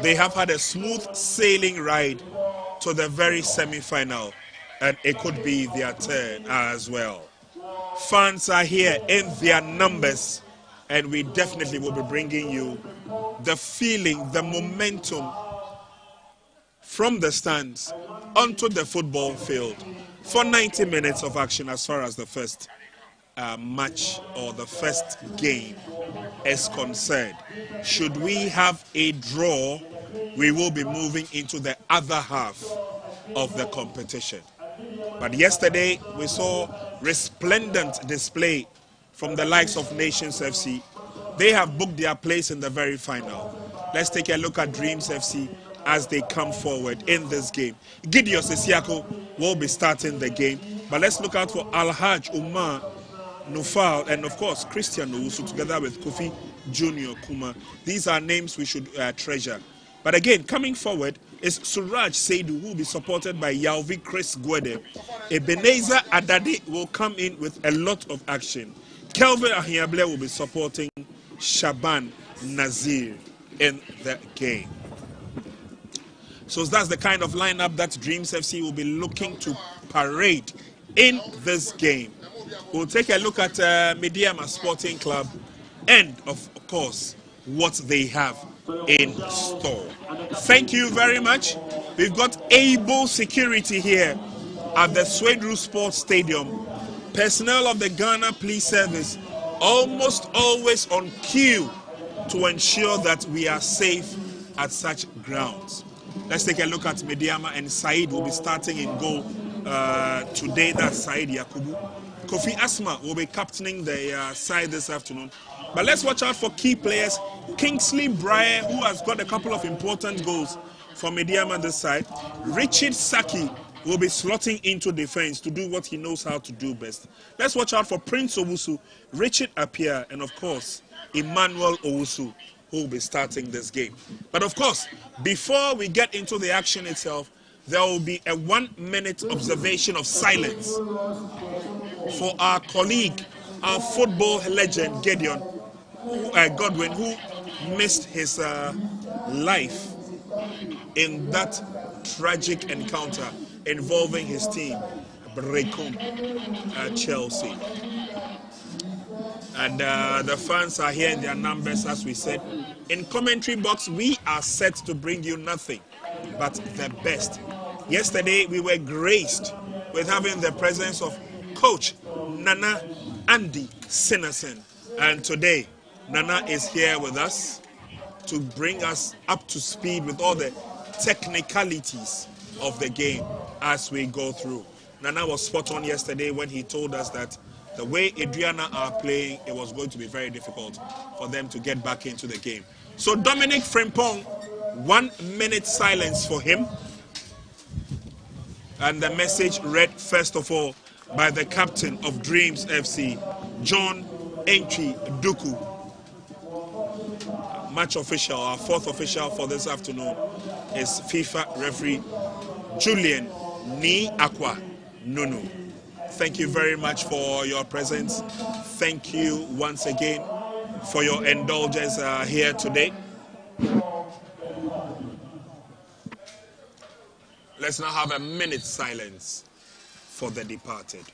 they have had a smooth sailing ride to the very semi-final, and it could be their turn as well. Fans are here in their numbers, and we definitely will be bringing you the feeling, the momentum from the stands onto the football field for 90 minutes of action as far as the first match or the first game is concerned. Should we have a draw, we will be moving into the other half of the competition. But yesterday we saw resplendent display from the likes of Nations FC. They have booked their place in the very final. Let's take a look at Dreams FC as they come forward in this game. Gideon Sesiako will be starting the game, but let's look out for Alhaj Umar Nufal and of course Christian Owusu together with Kofi Junior Kuma. These are names we should treasure. But again, coming forward is Suraj Seidu, who will be supported by Yalvi Chris Gwede. Ebenezer Adade will come in with a lot of action. Kelvin Ahiable will be supporting Shaban Nazir in the game. So that's the kind of lineup that Dreams FC will be looking to parade in this game. We'll take a look at Medeama Sporting Club and, of course, what they have in store. Thank you very much. We've got able security here at the Swedru Sports Stadium. Personnel of the Ghana Police Service almost always on cue to ensure that we are safe at such grounds. Let's take a look at Medeama, and Said will be starting in goal today. That's Said Yakubu. Kofi Asma will be captaining the side this afternoon. But let's watch out for key players. Kingsley Breyer, who has got a couple of important goals for Medeama this side. Richard Saki will be slotting into defense to do what he knows how to do best. Let's watch out for Prince Owusu, Richard Appiah, and of course, Emmanuel Owusu, who will be starting this game. But of course, before we get into the action itself, there will be a 1-minute observation of silence for our colleague, our football legend, Godwin, who missed his life in that tragic encounter involving his team, Brecum Chelsea. And the fans are here in their numbers, as we said. In commentary box, we are set to bring you nothing but the best. Yesterday, we were graced with having the presence of Coach Nana Andy Sinnerson. And today, Nana is here with us to bring us up to speed with all the technicalities of the game as we go through. Nana was spot on yesterday when he told us that the way Adriana are playing, it was going to be very difficult for them to get back into the game. So Dominic Frimpong, 1 minute silence for him. And the message read first of all by the captain of Dreams FC, John Entry Duku. Match official, our fourth official for this afternoon is FIFA referee Julian Ni Aqua Nunu. Thank you very much for your presence. Thank you once again for your indulgence here today. Let's now have a minute silence for the departed.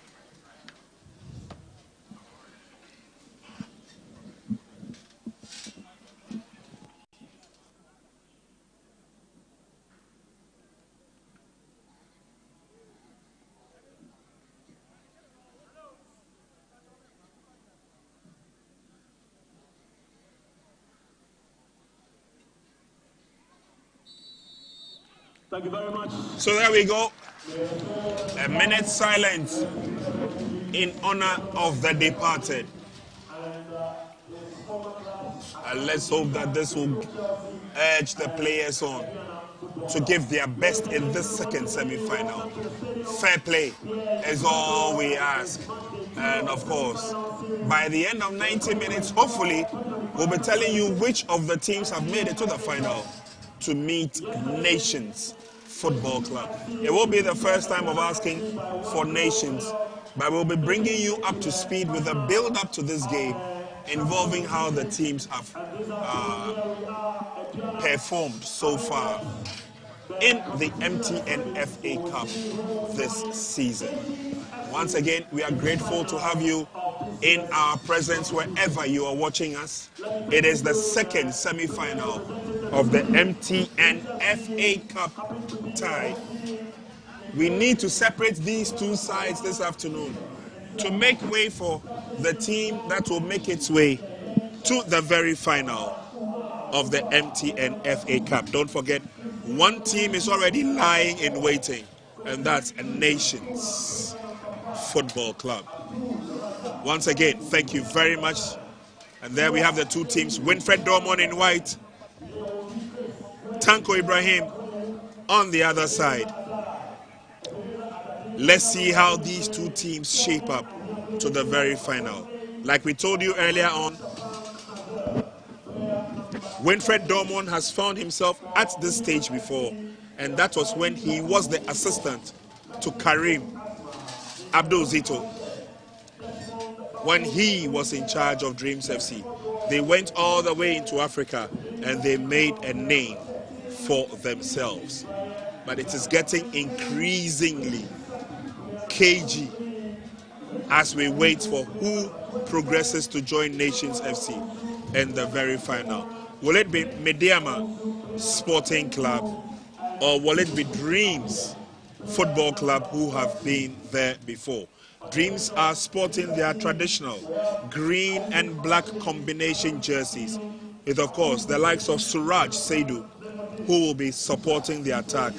Thank you very much. So there we go. A minute silence in honor of the departed. And let's hope that this will urge the players on to give their best in this second semi-final. Fair play is all we ask. And of course, by the end of 90 minutes, hopefully, we'll be telling you which of the teams have made it to the final to meet Nations Football Club. It will be the first time of asking for Nations, but we'll be bringing you up to speed with a build-up to this game involving how the teams have performed so far in the MTN FA Cup this season. Once again, we are grateful to have you in our presence wherever you are watching us. It is the second semi-final of the MTN FA Cup tie. We need to separate these two sides this afternoon to make way for the team that will make its way to the very final of the MTN FA Cup. Don't forget, one team is already lying in waiting, and that's a Nations Football Club. Once again, thank you very much. And there we have the two teams, Winfred Dormon in white, Tanko Ibrahim on the other side. Let's see how these two teams shape up to the very final. Like we told you earlier on, Winfred Dormon has found himself at this stage before, and that was when he was the assistant to Karim Abdul Zito. When he was in charge of Dreams FC, they went all the way into Africa and they made a name for themselves. But it is getting increasingly cagey as we wait for who progresses to join Nations FC in the very final. Will it be Medeama Sporting Club, or will it be Dreams Football Club who have been there before? Dreams are sporting their traditional green and black combination jerseys, with of course the likes of Suraj Saidu, who will be supporting the attack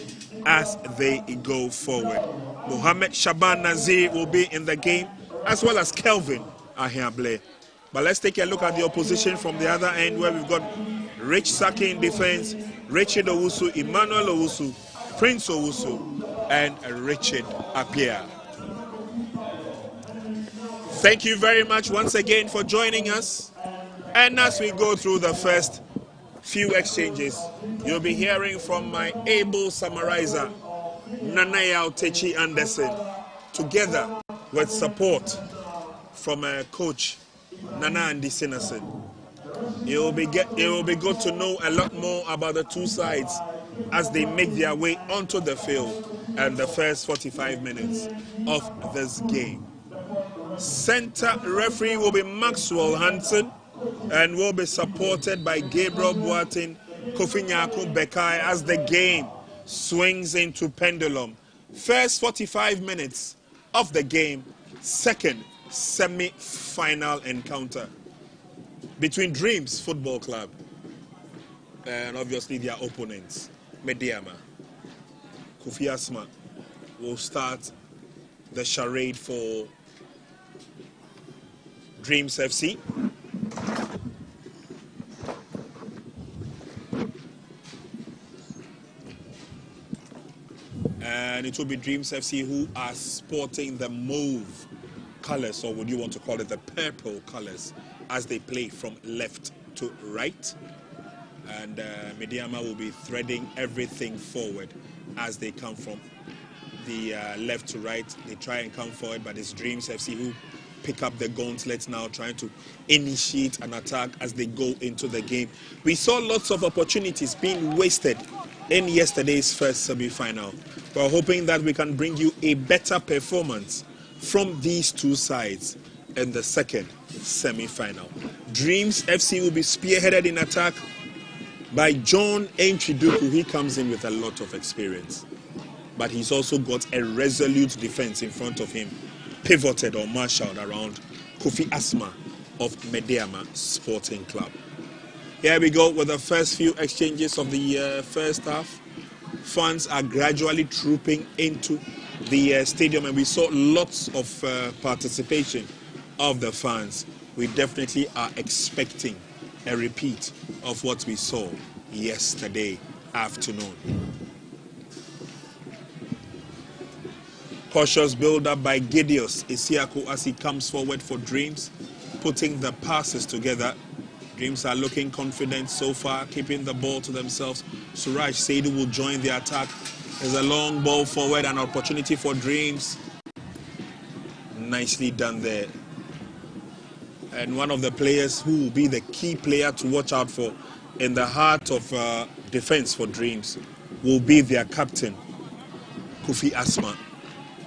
as they go forward. Mohamed Shaban Nazir will be in the game, as well as Kelvin Ahiable. But let's take a look at the opposition from the other end, where we've got Rich Saki in defense, Richard Owusu, Emmanuel Owusu, Prince Owusu, and Richard Appiah. Thank you very much once again for joining us. And as we go through the first few exchanges, you'll be hearing from my able summarizer, Nanaya Otechi Anderson, together with support from Coach Nana Andy Sinnerson. It will be good to know a lot more about the two sides as they make their way onto the field and the first 45 minutes of this game. Center referee will be Maxwell Hansen and will be supported by Gabriel Boateng, Kofi Nyaku Bekai as the game swings into pendulum. First 45 minutes of the game, second semi-final encounter between Dreams Football Club and obviously their opponents, Medeama. Kofi Asma will start the charade for Dreams FC. And it will be Dreams FC who are sporting the mauve colors, or would you want to call it the purple colors, as they play from left to right. And Medeama will be threading everything forward as they come from the left to right. They try and come forward, but it's Dreams FC who pick up the gauntlet now, trying to initiate an attack as they go into the game. We saw lots of opportunities being wasted in yesterday's first semi-final. We're hoping that we can bring you a better performance from these two sides in the second semi-final. Dreams FC will be spearheaded in attack by John Enchiduku. He comes in with a lot of experience, but he's also got a resolute defense in front of him, pivoted or marshaled around Kofi Asma of Medeama Sporting Club. Here we go with the first few exchanges of the first half. Fans are gradually trooping into the stadium, and we saw lots of participation of the fans. We definitely are expecting a repeat of what we saw yesterday afternoon. Cautious build-up by Gideos Isiaku as he comes forward for Dreams, putting the passes together. Dreams are looking confident so far, keeping the ball to themselves. Suraj Seidu will join the attack. There's a long ball forward, an opportunity for Dreams. Nicely done there. And one of the players who will be the key player to watch out for in the heart of defense for Dreams will be their captain, Kofi Asma.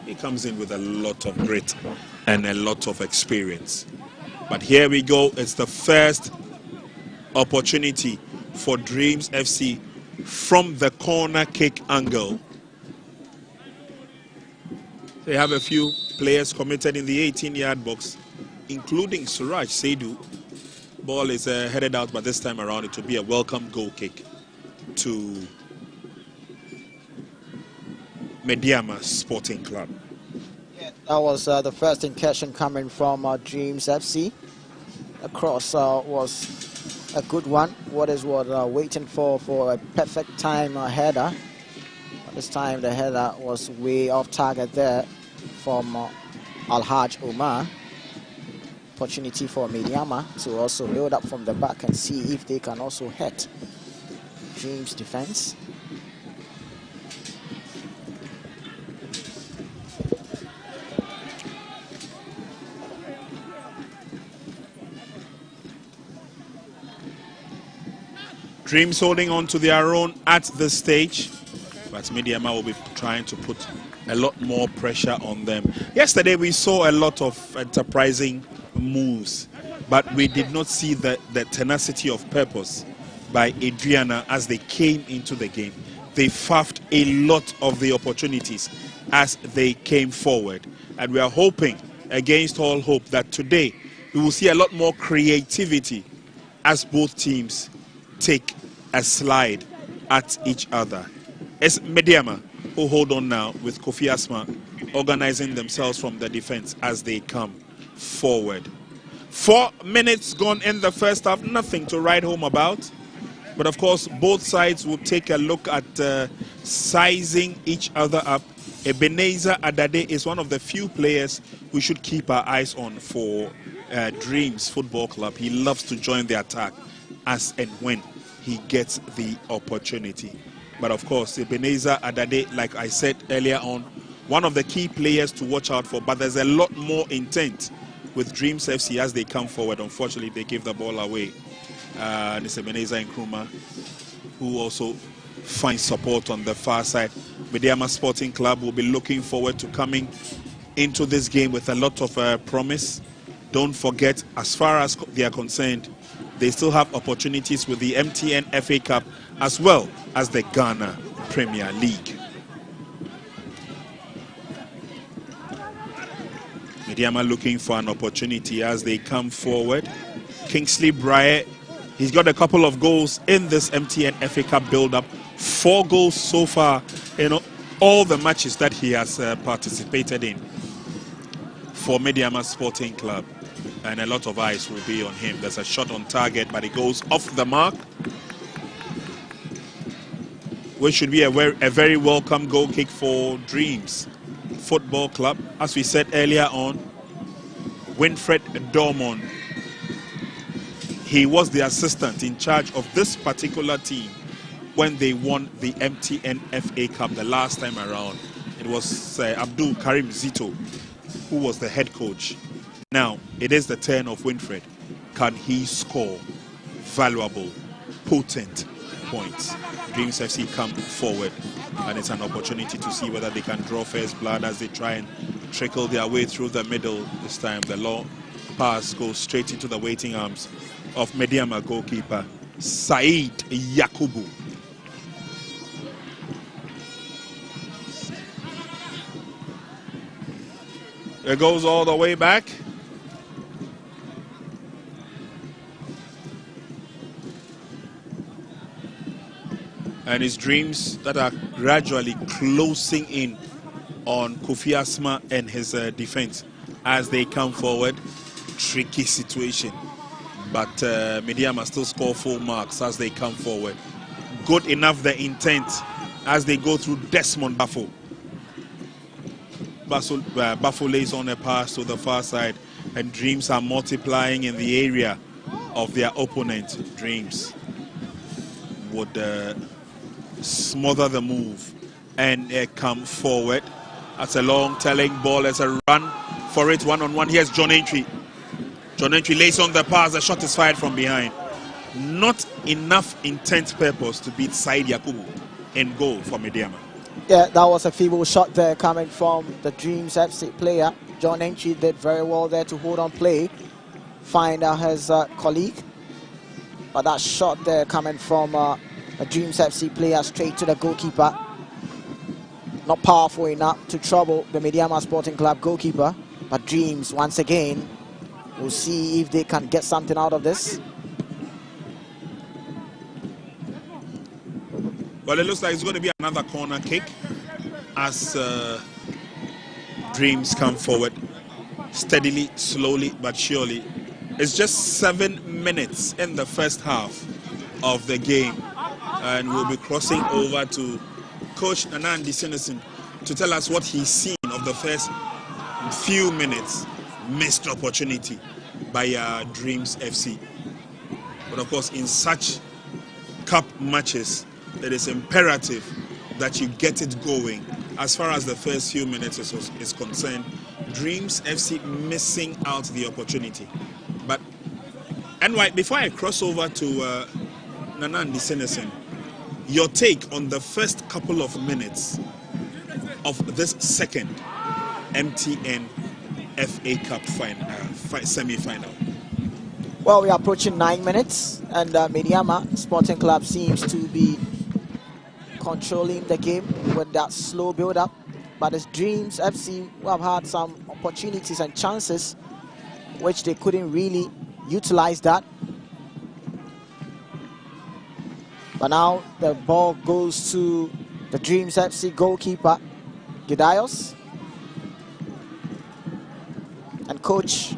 He comes in with a lot of grit and a lot of experience. But here we go. It's the first opportunity for Dreams FC from the corner kick angle. They have a few players committed in the 18-yard box, including Suraj Seidu. Ball is headed out, but this time around it will be a welcome goal kick to Medeama Sporting Club. Yeah, that was the first incursion coming from Dreams FC. The cross was a good one. What is waiting for a perfect time header. This time the header was way off target there from Alhaj Omar. Opportunity for Medeama to also build up from the back and see if they can also hit Dreams defense. Dreams holding on to their own at this stage, but Medeama will be trying to put a lot more pressure on them. Yesterday we saw a lot of enterprising moves, but we did not see the tenacity of purpose by Adriana as they came into the game. They faffed a lot of the opportunities as they came forward, and we are hoping against all hope that today we will see a lot more creativity as both teams take a slide at each other. It's Medeama who hold on now with Kofi Asma organizing themselves from the defense as they come forward. 4 minutes gone in the first half, nothing to write home about. But of course, both sides will take a look at sizing each other up. Ebenezer Adade is one of the few players we should keep our eyes on for Dreams Football Club. He loves to join the attack as and when he gets the opportunity. But of course, Ebenezer Adade, like I said earlier on, one of the key players to watch out for. But there's a lot more intent with Dreams FC as they come forward. Unfortunately, they gave the ball away. It's Ebenezer Nkrumah, who also find support on the far side. Medeama Sporting Club will be looking forward to coming into this game with a lot of promise. Don't forget, as far as they are concerned, they still have opportunities with the MTN FA Cup as well as the Ghana Premier League. Medeama looking for an opportunity as they come forward. Kingsley Brier, he's got a couple of goals in this MTN FA Cup build-up. 4 goals so far in all the matches that he has participated in for Medeama Sporting Club. And a lot of eyes will be on him. There's a shot on target, but it goes off the mark, which should be a very welcome goal kick for Dreams Football Club. As we said earlier on, Winfred Dormon, he was the assistant in charge of this particular team when they won the MTN FA Cup the last time around. It was Abdul Karim Zito who was the head coach. Now it is the turn of Winfred. Can he score valuable, potent points? Dreams FC come forward, and it's an opportunity to see whether they can draw first blood as they try and trickle their way through the middle. This time the long pass goes straight into the waiting arms of Medeama goalkeeper Said Yakubu. It goes all the way back. And it's Dreams that are gradually closing in on Kofi Asma and his defense as they come forward. Tricky situation, but Medeama still score full marks as they come forward. Good enough the intent as they go through Desmond Bafo. Bafo lays on a pass to the far side, and Dreams are multiplying in the area of their opponent. Dreams would smother the move and come forward. That's a long telling ball. As a run for it, one-on-one. Here's John Entry. John Entry lays on the pass. The shot is fired from behind. Not enough intent purpose to beat Said Yakubu in goal for Medeama. Yeah, that was a feeble shot there coming from the Dreams FC player. John Entry did very well there to hold on play, find his colleague. But that shot there coming from a Dreams FC player straight to the goalkeeper. Not powerful enough to trouble the Medeama Sporting Club goalkeeper. But Dreams, once again, we'll see if they can get something out of this. Well, it looks like it's going to be another corner kick as Dreams come forward steadily, slowly, but surely. It's just 7 minutes in the first half of the game, and we'll be crossing over to Coach Anandi Sinison to tell us what he's seen of the first few minutes. Missed opportunity by Dreams FC. But of course, in such cup matches, it is imperative that you get it going. As far as the first few minutes is concerned, Dreams FC missing out the opportunity. But anyway, before I cross over to Nanandi Senesen, your take on the first couple of minutes of this second MTN FA Cup semi-final? Well, we are approaching 9 minutes, and Medeama Sporting Club seems to be controlling the game with that slow build-up. But it's Dreams FC who have had some opportunities and chances which they couldn't really utilize that. But now the ball goes to the Dreams FC goalkeeper, Gidaios. And coach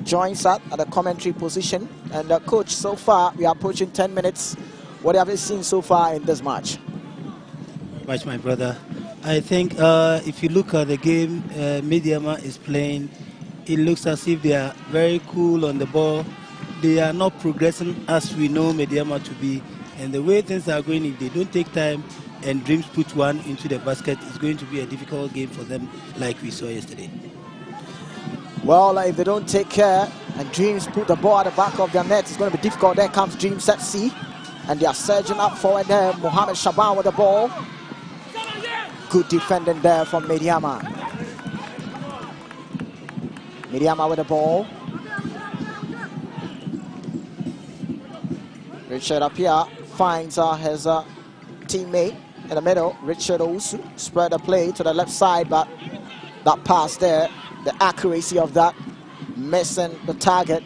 joins us at the commentary position. And coach, so far we are approaching 10 minutes. What have you seen so far in this match? Much, my brother. I think if you look at the game Medeama is playing, it looks as if they are very cool on the ball. They are not progressing as we know Medeama to be. And the way things are going, if they don't take time and Dreams put one into the basket, it's going to be a difficult game for them like we saw yesterday. Well, if they don't take care and Dreams put the ball at the back of their net, it's going to be difficult. There comes Dreams FC. And they are surging up forward there. Mohamed Shaban with the ball. Good defending there from Medeama. Medeama with the ball. Richard Apia finds his teammate in the middle. Richard Owusu spread the play to the left side, but that pass there, the accuracy of that, missing the target.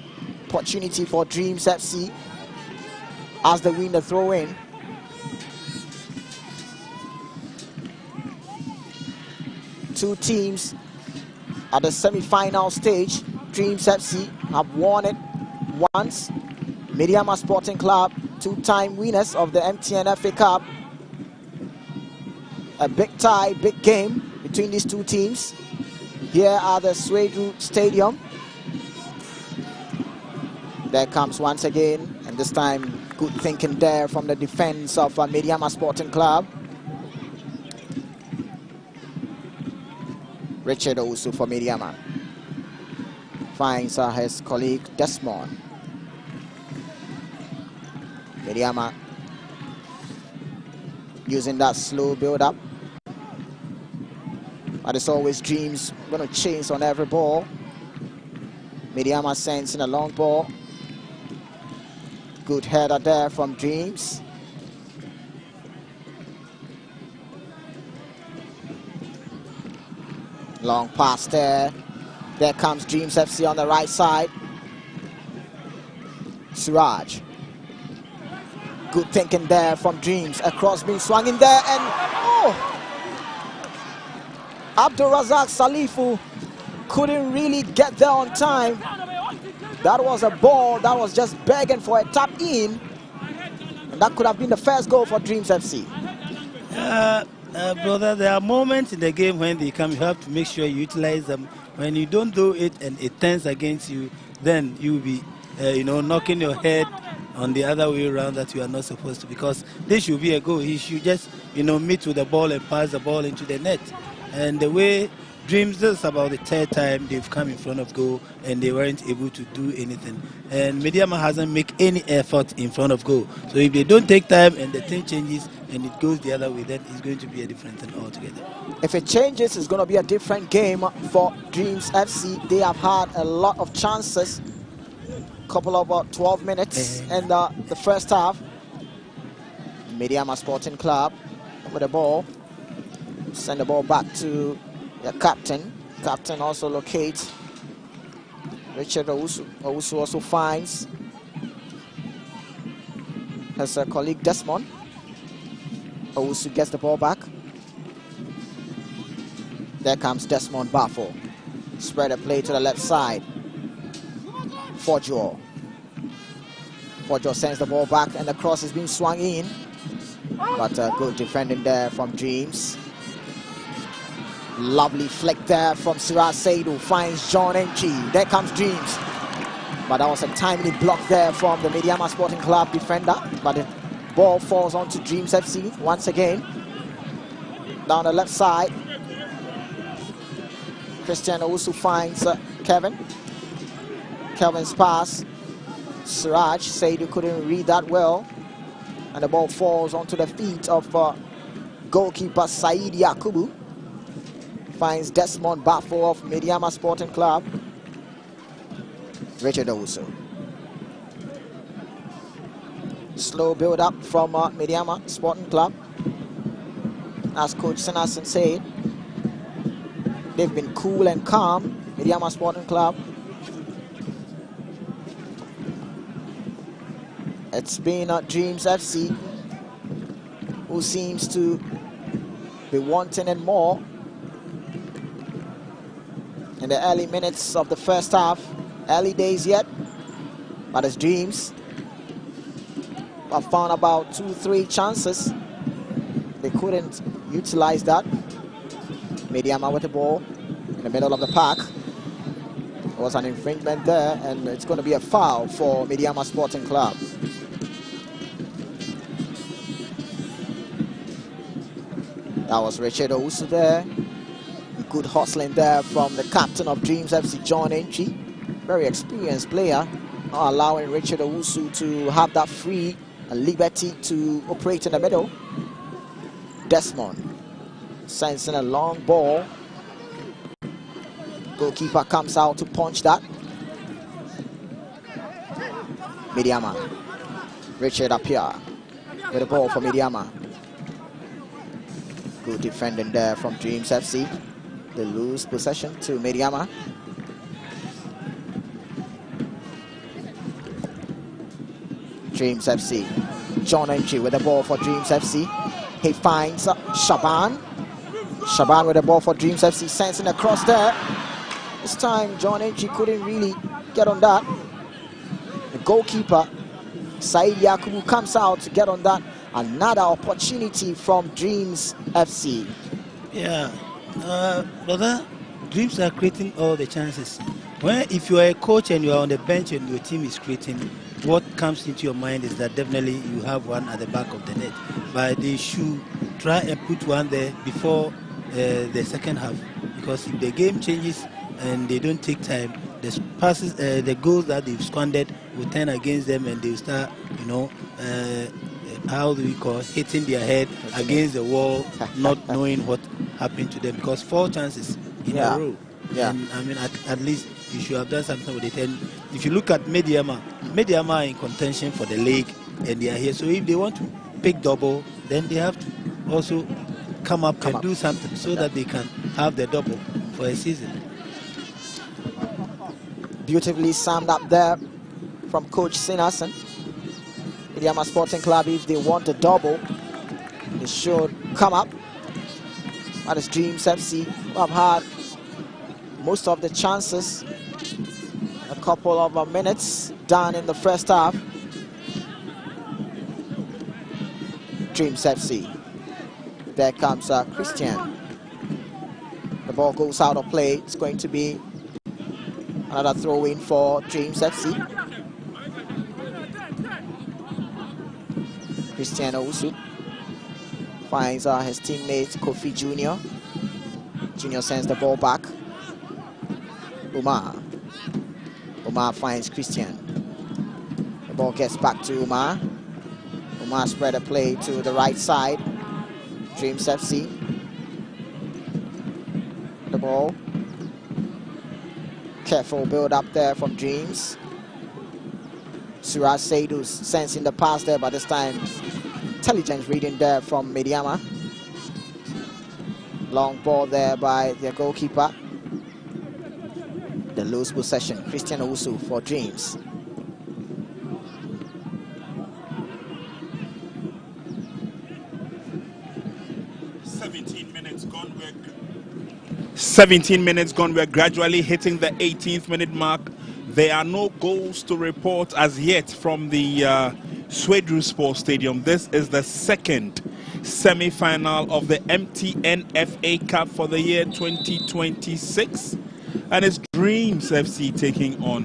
Opportunity for Dreams FC as they win the throw-in. Two teams at the semi-final stage. Dreams FC have won it once. Medeama Sporting Club, two-time winners of the MTN FA Cup. A big tie, big game between these two teams. Here at the Swedru Stadium. There comes once again, and this time good thinking there from the defense of Medeama Sporting Club. Richard Owusu for Medeama. Finds his colleague Desmond. Medeama using that slow build-up. But it's always Dreams going to chase on every ball. Medeama sends in a long ball. Good header there from Dreams. Long pass there. There comes Dreams FC on the right side. Siraj. Good thinking there from Dreams. A cross being swung in there, and Abdulrazak Salifu couldn't really get there on time. That was a ball that was just begging for a tap in, and that could have been the first goal for Dreams FC. Brother, there are moments in the game when they come, you have to make sure you utilize them. When you don't do it and it turns against you, then you'll be, knocking your head on the other way around that you are not supposed to, because this should be a goal. He should just, meet with the ball and pass the ball into the net. And the way Dreams, this is about the third time they've come in front of goal and they weren't able to do anything. And Medeama hasn't made any effort in front of goal. So if they don't take time and the thing changes and it goes the other way, then it's going to be a different thing altogether. If it changes, it's going to be a different game for Dreams FC. They have had a lot of chances. Couple of 12 minutes in the first half. Medeama Sporting Club with the ball. Send the ball back to the captain. Captain also locates Richard Owusu. Owusu also finds his colleague Desmond. Owusu gets the ball back. There comes Desmond Bafo. Spread a play to the left side. Fojo sends the ball back, and the cross is being swung in. But good defending there from Dreams. Lovely flick there from Siraj Saidu. Finds John Enchi. There comes Dreams. But that was a timely block there from the Medeama Sporting Club defender. But the ball falls onto Dreams FC once again. Down the left side. Christian Owusu finds Kevin. Kevin's pass. Siraj Saidu couldn't read that well. And the ball falls onto the feet of goalkeeper Said Yakubu. Finds Desmond Bafo of Medeama Sporting Club. Richard Owusu. Slow build up from Medeama Sporting Club. As Coach Sinason said, they've been cool and calm, Medeama Sporting Club. It's been Dreams FC who seems to be wanting and more. In the early minutes of the first half, early days yet, but it's Dreams. I found about 2-3 chances. They couldn't utilize that. Medeama with the ball in the middle of the park. There was an infringement there, and it's going to be a foul for Medeama Sporting Club. That was Richard Owusu there. Good hustling there from the captain of Dreams FC, John Enchi. Very experienced player, not allowing Richard Owusu to have that free a liberty to operate in the middle. Desmond sends in a long ball. Goalkeeper comes out to punch that. Medeama. Richard Appiah with the ball for Medeama. Good defending there from Dreams FC. They lose possession to Medeama. Dreams FC. John Entry with the ball for Dreams FC. He finds Shaban. Shaban with the ball for Dreams FC. Sends in a cross there. This time John Entry couldn't really get on that. The goalkeeper Said Yakubu comes out to get on that. Another opportunity from Dreams FC. Yeah, brother, Dreams are creating all the chances. Well, if you are a coach and you are on the bench and your team is creating, what comes into your mind is that definitely you have one at the back of the net. But they should try and put one there before the second half. Because if the game changes and they don't take time, the passes, the goals that they've squandered will turn against them, and they'll start, you know, how do we call it, hitting their head against the wall, not knowing what happened to them. Because 4 chances in a row. Yeah. And I mean, at least you should have done something with it. And if you look at Medeama are in contention for the league, and they are here. So if they want to pick double, then they have to also come up and do something so that they can have the double for a season. Beautifully summed up there from Coach Sinason. Medeama Sporting Club, if they want a double, they should come up. That is Dreams FC, who have had most of the chances. A couple of minutes done in the first half. Dreams FC. There comes Christian. The ball goes out of play. It's going to be another throw in for Dreams FC. Christian Owusu finds his teammate Kofi Jr. Jr. sends the ball back. Umar finds Christian. The ball gets back to Umar. Umar spread a play to the right side. Dreams FC. The ball. Careful build up there from Dreams. Suraj Seydou sensing the pass there, but this time intelligent reading there from Medeama. Long ball there by their goalkeeper. The loose possession. Christian Owusu for Dreams. Seventeen minutes gone. We're gradually hitting the 18th minute mark. There are no goals to report as yet from the Swedru Sports Stadium. This is the second semi-final of the MTN FA Cup for the year 2026. And it's Dreams FC taking on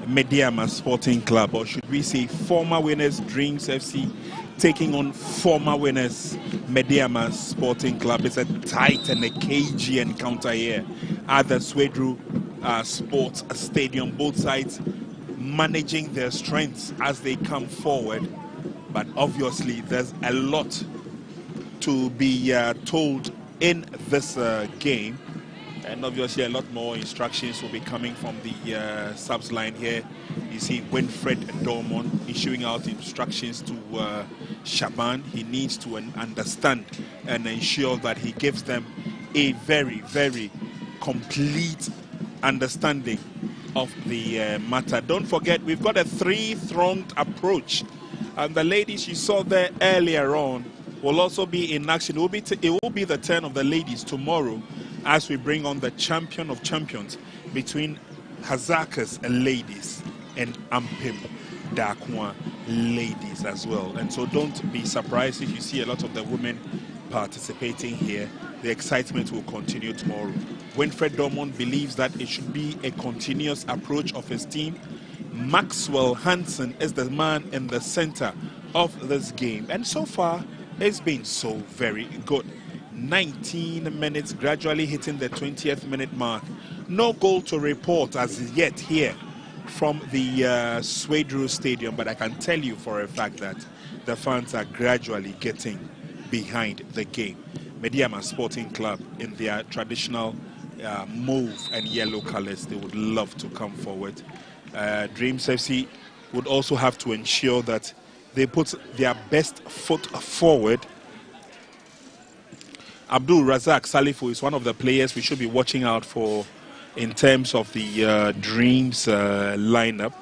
Medeama Sporting Club, or should we say former winners Dreams FC taking on former winners Medeama Sporting Club. It's a tight and a cagey encounter here at the Swedru Sports Stadium. Both sides managing their strengths as they come forward, but obviously there's a lot to be told in this game, and obviously a lot more instructions will be coming from the subs line here. You see Winfred Dormon issuing out instructions to Shaban. He needs to understand and ensure that he gives them a very, very complete understanding of the matter. Don't forget, we've got a 3-thronged approach, and the ladies you saw there earlier on will also be in action. It will be the turn of the ladies tomorrow as we bring on the champion of champions between Hazakas ladies and Ampim Dakwa ladies as well. And so don't be surprised if you see a lot of the women participating here. The excitement will continue tomorrow. Winfred Dormon believes that it should be a continuous approach of his team. Maxwell Hansen is the man in the center of this game, and so far it's been so very good. 19 minutes, gradually hitting the 20th minute mark. No goal to report as yet here from the Swedru Stadium, but I can tell you for a fact that the fans are gradually getting behind the game. Medeama Sporting Club, in their traditional mauve and yellow colors, they would love to come forward. Dreams FC would also have to ensure that they put their best foot forward. Abdul Razak Salifu is one of the players we should be watching out for in terms of the Dreams lineup.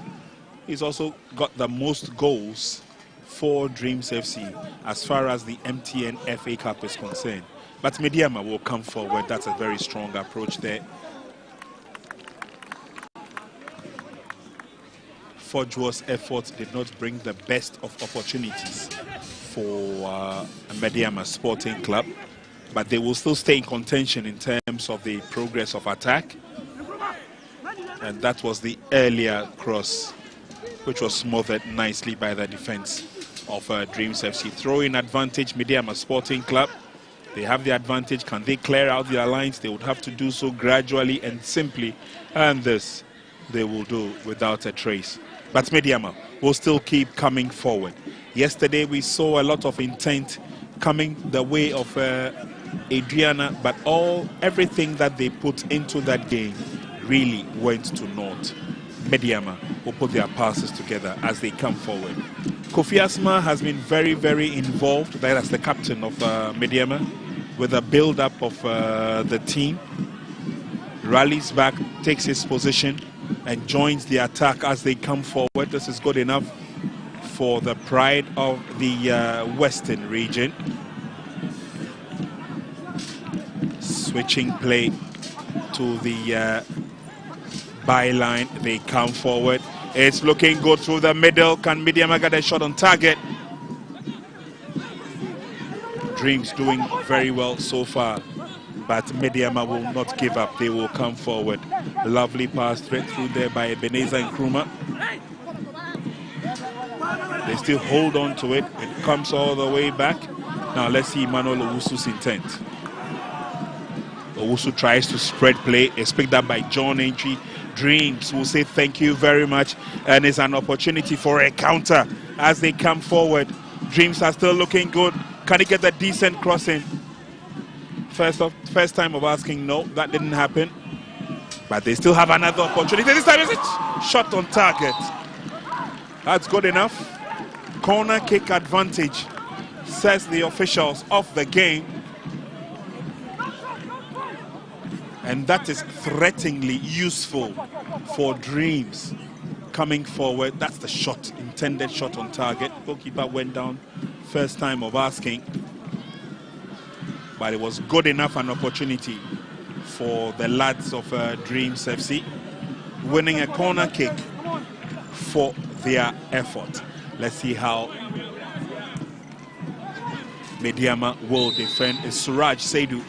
He's also got the most goals for Dreams FC as far as the MTN FA Cup is concerned. But Medeama will come forward. That's a very strong approach there. Forgeworth's efforts did not bring the best of opportunities for Medeama Sporting Club, but they will still stay in contention in terms of the progress of attack. And that was the earlier cross, which was smothered nicely by the defense of Dreams FC. Throw-in advantage, Medeama Sporting Club. They have the advantage. Can they clear out their lines? They would have to do so gradually and simply, and this they will do without a trace. But Medeama will still keep coming forward. Yesterday we saw a lot of intent coming the way of Adriana, but everything that they put into that game really went to naught. Medeama will put their passes together as they come forward. Kofi Asma has been very, very involved, that as the captain of Medeama, with the build-up of the team. Rallies back, takes his position, and joins the attack as they come forward. This is good enough for the pride of the Western region. Switching play to the byline. They come forward. It's looking good through the middle. Can Medeama get a shot on target? Dreams doing very well so far, but Medeama will not give up. They will come forward. Lovely pass straight through there by Ebenezer and Nkrumah. They still hold on to it. It comes all the way back. Now let's see Emmanuel Owusu's intent. Owusu tries to spread play. It's picked up by John Entry. Dreams will say thank you very much, and it's an opportunity for a counter as they come forward. Dreams are still looking good. Can he get a decent crossing? First time of asking, no, that didn't happen. But they still have another opportunity. This time is it shot on target. That's good enough. Corner kick advantage, says the officials of the game. And that is threateningly useful for Dreams coming forward. That's the shot, intended shot on target. Goalkeeper went down first time of asking. But it was good enough an opportunity for the lads of Dreams FC, winning a corner kick for their effort. Let's see how Medeama will defend. It's Suraj Saidu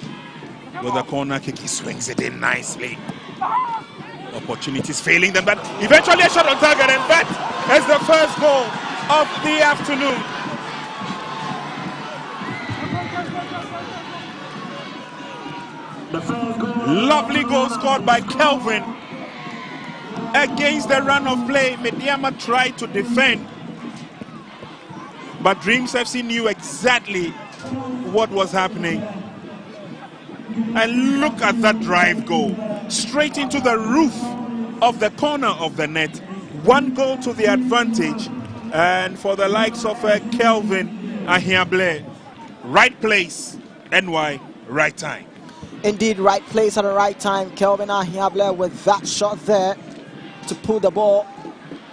with a corner kick. He swings it in nicely. Opportunities failing them, but eventually a shot on target, and that is the first goal of the afternoon. Lovely goal scored by Kelvin against the run of play. Medeama tried to defend, but Dreams FC knew exactly what was happening. And look at that drive goal, straight into the roof of the corner of the net. One goal to the advantage, and for the likes of Kelvin Ahiable, right place, NY, right time. Indeed, right place at the right time. Kelvin Ahiable with that shot there to pull the ball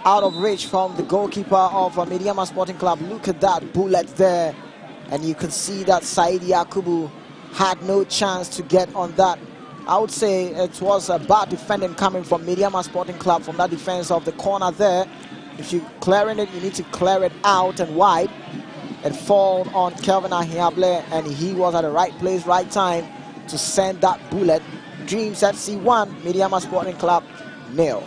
out of reach from the goalkeeper of Medeama Sporting Club. Look at that bullet there, and you can see that Saidi Yakubu had no chance to get on that. I would say it was a bad defending coming from Medeama Sporting Club from that defense of the corner there. If you're clearing it, you need to clear it out and wide. It fall on Kelvin Ahiable, and he was at the right place, right time to send that bullet. Dreams FC 1, Medeama Sporting Club 0.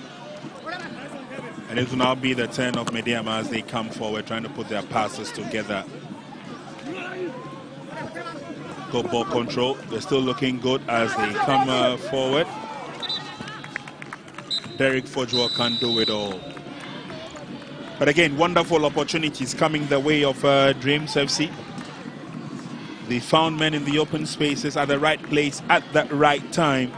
And it will now be the turn of Medeama as they come forward, trying to put their passes together. Good ball control. They're still looking good as they come forward. Derek Fojua can do it all. But again, wonderful opportunities coming the way of Dreams FC. They found men in the open spaces at the right place at the right time.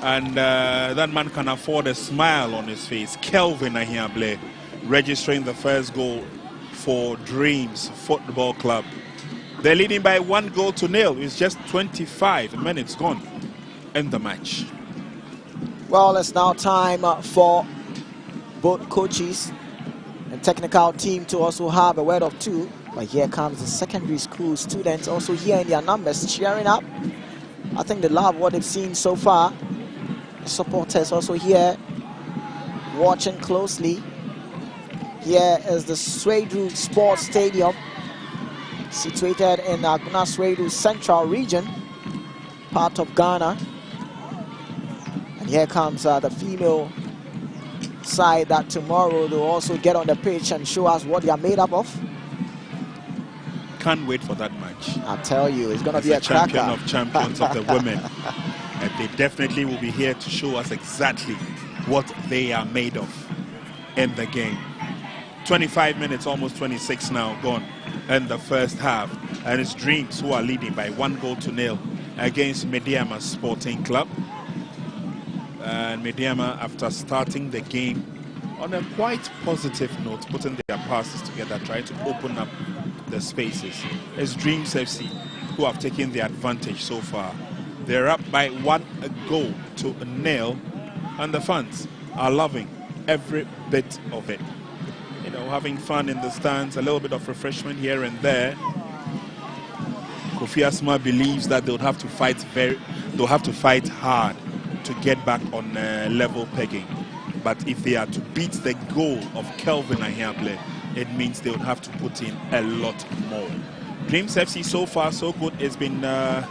And that man can afford a smile on his face. Kelvin Ahiable registering the first goal for Dreams Football Club. They're leading by 1-0. It's just 25 minutes gone in the match. Well, it's now time for both coaches and technical team to also have a word of two. But here comes the secondary school students also here in their numbers cheering up. I think they love what they've seen so far. The supporters also here watching closely. Here is the Swedru Sports Stadium, situated in Aguna Swedru Central Region, part of Ghana. And here comes the female side that tomorrow they'll also get on the pitch and show us what they are made up of. Can't wait for that match. I tell you, it's going to be a cracker. Champion of champions of the women. And they definitely will be here to show us exactly what they are made of in the game. 25 minutes, almost 26 now gone in the first half. And it's Dreams who are leading by 1-0 against Medeama Sporting Club. And Medeama, after starting the game on a quite positive note, putting their passes together, trying to open up the spaces. It's Dreams FC who have taken the advantage so far. They're up by 1-0, and the fans are loving every bit of it. You know, having fun in the stands, a little bit of refreshment here and there. Kofi Asma believes that they'll have to fight hard to get back on level pegging. But if they are to beat the goal of Kelvin Ahiable, it means they would have to put in a lot more. Dreams FC so far so good. It's been a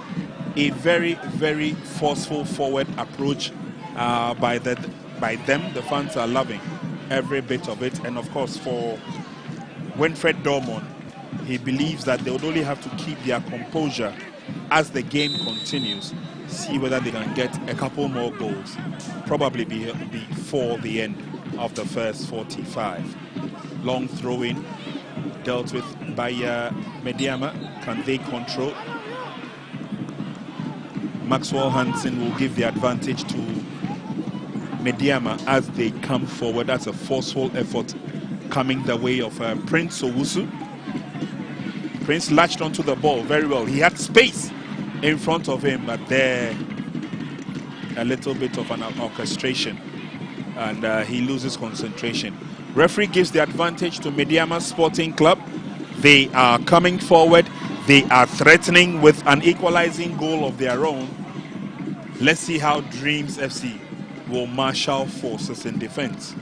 very, very forceful forward approach by them. The fans are loving every bit of it. And of course, for Winfred Dormon, he believes that they would only have to keep their composure as the game continues, see whether they can get a couple more goals, probably before the end of the first 45. Long throw-in dealt with by Medeama. Can they control? Maxwell Hansen will give the advantage to Medeama as they come forward. That's a forceful effort coming the way of Prince Owusu. Prince latched onto the ball very well. He had space in front of him, but there a little bit of an orchestration, and he loses concentration. Referee gives the advantage to Medeama Sporting Club. They are coming forward. They are threatening with an equalizing goal of their own. Let's see how Dreams FC will marshal forces in defense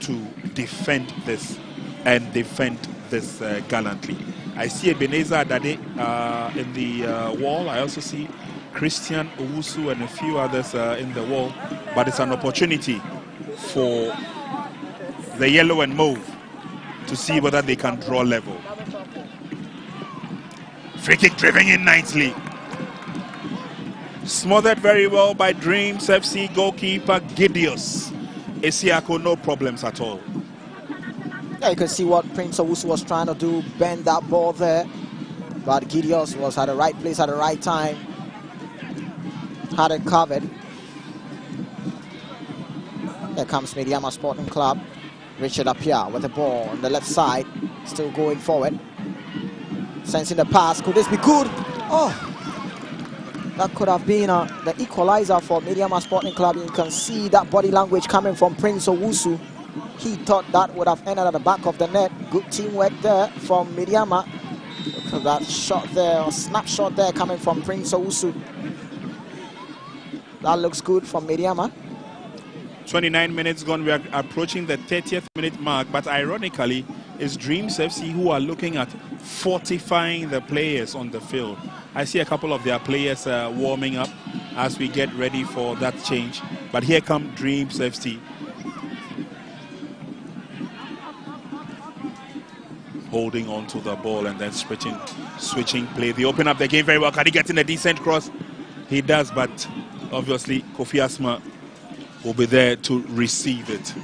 to defend this and defend this gallantly. I see Ebenezer Adade in the wall. I also see Christian Owusu and a few others in the wall. But it's an opportunity for the yellow and mauve to see whether they can draw level. Free kick driven in nicely. Smothered very well by Dreams FC goalkeeper Gideos Esiako. No problems at all. Yeah, you can see what Prince Owusu was trying to do, bend that ball there. But Gideos was at the right place at the right time. Had it covered. Here comes Medeama Sporting Club. Richard Apia with the ball on the left side. Still going forward. Sensing the pass. Could this be good? Oh! That could have been the equalizer for Medeama Sporting Club. You can see that body language coming from Prince Owusu. He thought that would have ended at the back of the net. Good teamwork there from Medeama. Look at that shot there, or snapshot there coming from Prince Owusu. That looks good from Medeama. 29 minutes gone. We are approaching the 30th minute mark, but ironically, it's Dreams FC who are looking at fortifying the players on the field. I see a couple of their players warming up as we get ready for that change. But here come Dreams FC. Holding on to the ball and then switching play. They open up the game very well. Can he get in a decent cross? He does, but obviously Kofi Asma will be there to receive it.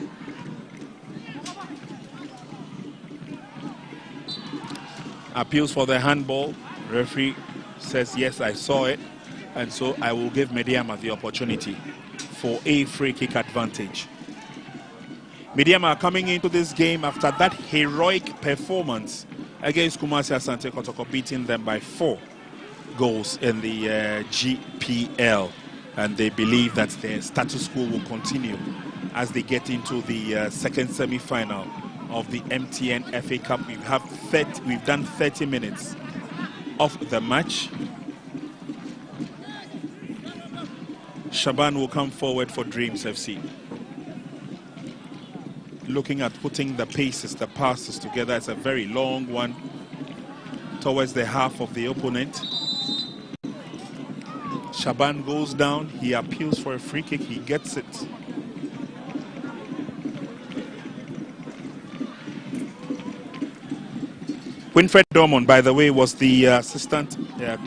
Appeals for the handball. Referee says, yes, I saw it, and so I will give Medeama the opportunity for a free kick advantage. Medeama coming into this game after that heroic performance against Kumasi Asante Kotoko, beating them by 4 goals in the GPL, and they believe that the status quo will continue as they get into the second semi-final of the MTN FA Cup. We've done 30 minutes of the match. Shaban will come forward for Dreams FC. Looking at putting the passes together. It's a very long one towards the half of the opponent. Shaban goes down, he appeals for a free kick, he gets it. Winfred Dormon, by the way, was the assistant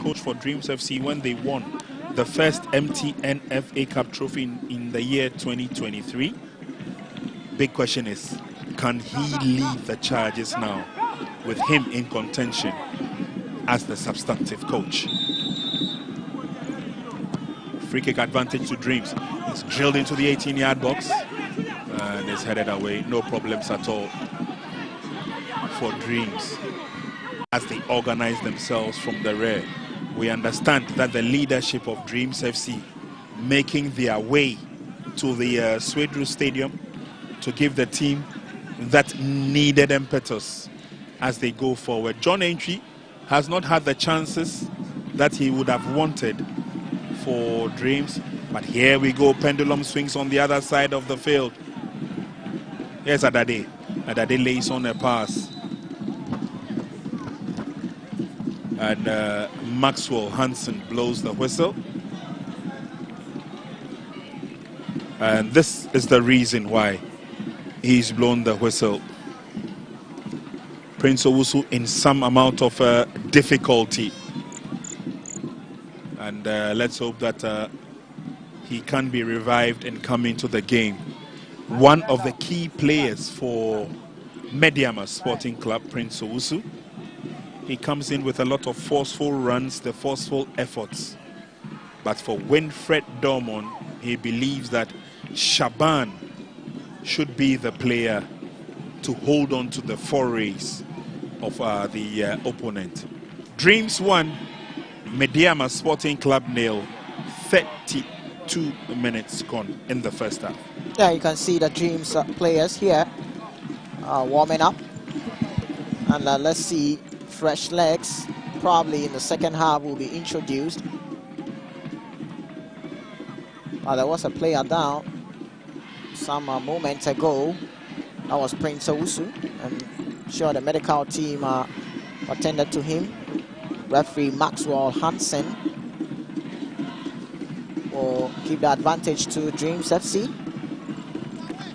coach for Dreams FC when they won the first MTN FA Cup trophy in the year 2023. Big question is, can he lead the charges now with him in contention as the substantive coach? Free kick advantage to Dreams. It's drilled into the 18-yard box and it's headed away. No problems at all for Dreams as they organize themselves from the rear. We understand that the leadership of Dreams FC making their way to the Swedru Stadium to give the team that needed impetus as they go forward. John Entry has not had the chances that he would have wanted for Dreams, but here we go. Pendulum swings on the other side of the field. Here's Adade. Adade lays on a pass. And Maxwell Hansen blows the whistle. And this is the reason why he's blown the whistle. Prince Owusu in some amount of difficulty. And let's hope that he can be revived and come into the game. One of the key players for Medeama Sporting Club, Prince Owusu. He comes in with a lot of forceful runs, the forceful efforts. But for Winfred Dormon, he believes that Shaban should be the player to hold on to the forays of the opponent. Dreams 1, Medeama Sporting Club 0, 32 minutes gone in the first half. Yeah, you can see the Dreams players here warming up. And let's see, fresh legs probably in the second half will be introduced. There was a player down some moments ago. That was Prince Owusu. I'm sure the medical team attended to him. Referee Maxwell Hansen will give the advantage to Dreams FC.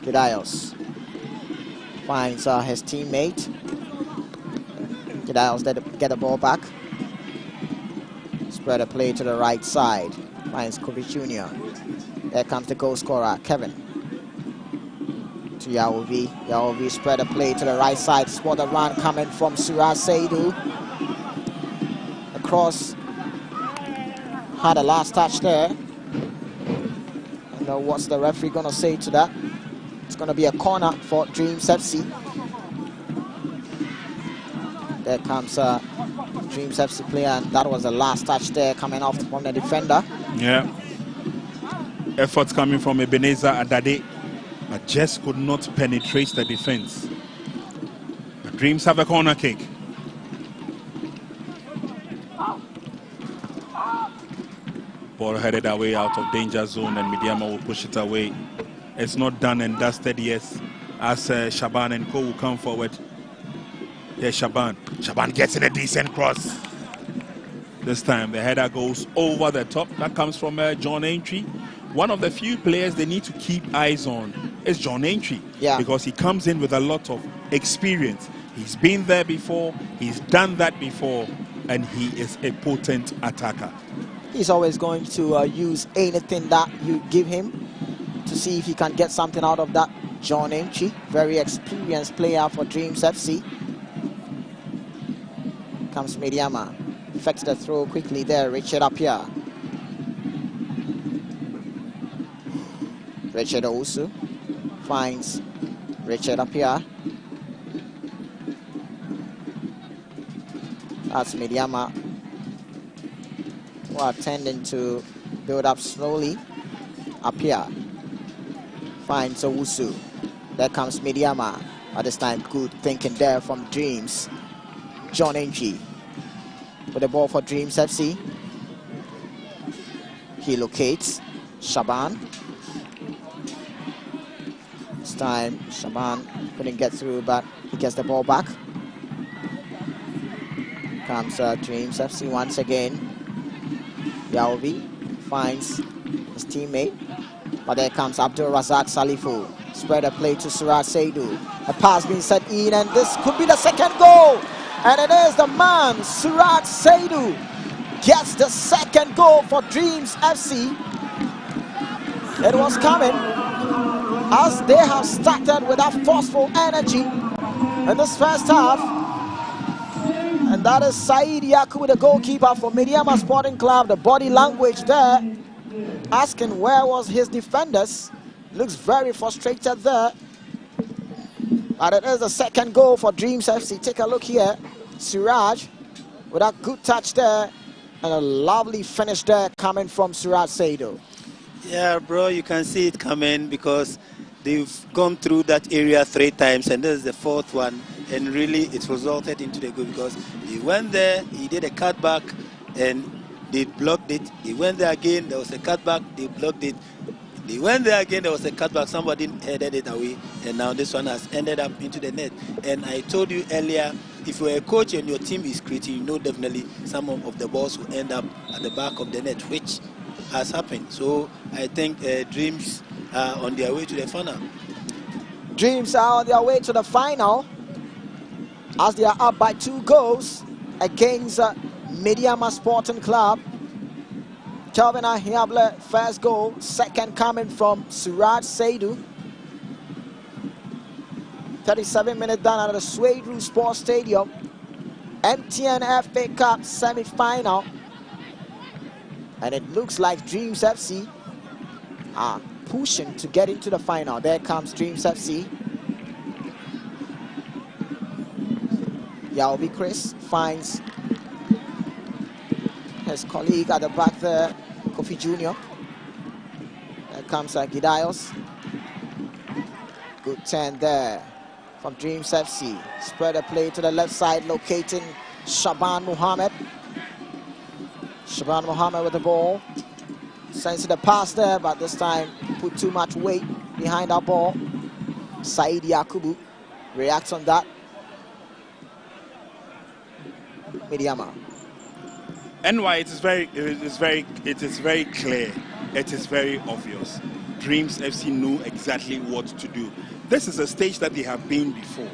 Gidaios finds his teammate. Gidaios get the ball back. Spread a play to the right side. Finds Kobe Jr. There comes the goal scorer, Kevin. To Yaovi. Yaovi spread a play to the right side. Spot the run coming from Suraj Seidu. Across. Had a last touch there. And what's the referee going to say to that? It's going to be a corner for Dreams FC. There comes Dreams FC player, and that was the last touch there coming off from the defender. Yeah. Efforts coming from Ebenezer Adade, but just could not penetrate the defense. The Dreams have a corner kick. Ball headed away out of danger zone, and Medeama will push it away. It's not done and dusted yet, as Shaban and Co will come forward. Here's Shaban. Shaban gets in a decent cross. This time the header goes over the top. That comes from John Entry. One of the few players they need to keep eyes on is John Entry. Yeah. Because he comes in with a lot of experience. He's been there before, he's done that before, and he is a potent attacker. He's always going to use anything that you give him. to see if he can get something out of that. John Enchi, very experienced player for Dreams FC. Comes Medeama. Effects the throw quickly there. Richard Appiah. Richard Owusu finds Richard Appiah. That's Medeama, who are tending to build up slowly. Appiah finds Owusu. There comes Medeama. At this time, good thinking there from Dreams. John Enchi with the ball for Dreams FC. He locates Shaban. This time, Shaban couldn't get through, but he gets the ball back. Comes Dreams FC once again. Yaobi finds his teammate, but there comes Abdul Razak Salifu. Spread a play to Suraj Saidu. A pass being set in, and this could be the second goal. And it is the man, Suraj Saidu, gets the second goal for Dreams FC. It was coming as they have started with that forceful energy in this first half. And that is Said Yakubu, the goalkeeper for Medeama Sporting Club. The body language there, asking where was his defenders. Looks very frustrated there. And it is the second goal for Dreams FC. Take a look here. Suraj with a good touch there. And a lovely finish there coming from Suraj Saidu. Yeah, bro, you can see it coming because they've gone through that area 3 times, and this is the 4th one. And really, it resulted into the goal because he went there, he did a cutback, and they blocked it. He went there again, there was a cutback, they blocked it. They went there again, there was a cutback, somebody headed it away, and now this one has ended up into the net. And I told you earlier, if you're a coach and your team is creating, you know definitely some of the balls will end up at the back of the net, which has happened. So I think Dreams are on their way to the final. Dreams are on their way to the final as they are up by 2 goals against Medeama Sporting Club. Kelvin Ahiable, first goal, second coming from Suraj Saidu. 37 minutes done at the Swedru Sports Stadium. MTN FA Cup semi-final. And it looks like Dreams FC are pushing to get into the final. There comes Dreams FC. Yaobi Chris finds his colleague at the back there, Kofi Jr. There comes Gidayos. Good turn there from Dreams FC. Spread a play to the left side, locating Shaban Mohammed. Shaban Mohammed with the ball. Sends the pass there, but this time put too much weight behind our ball. Said Yakubu reacts on that. Medeama. NY, it is very clear. It is very obvious. Dreams FC knew exactly what to do. This is a stage that they have been before.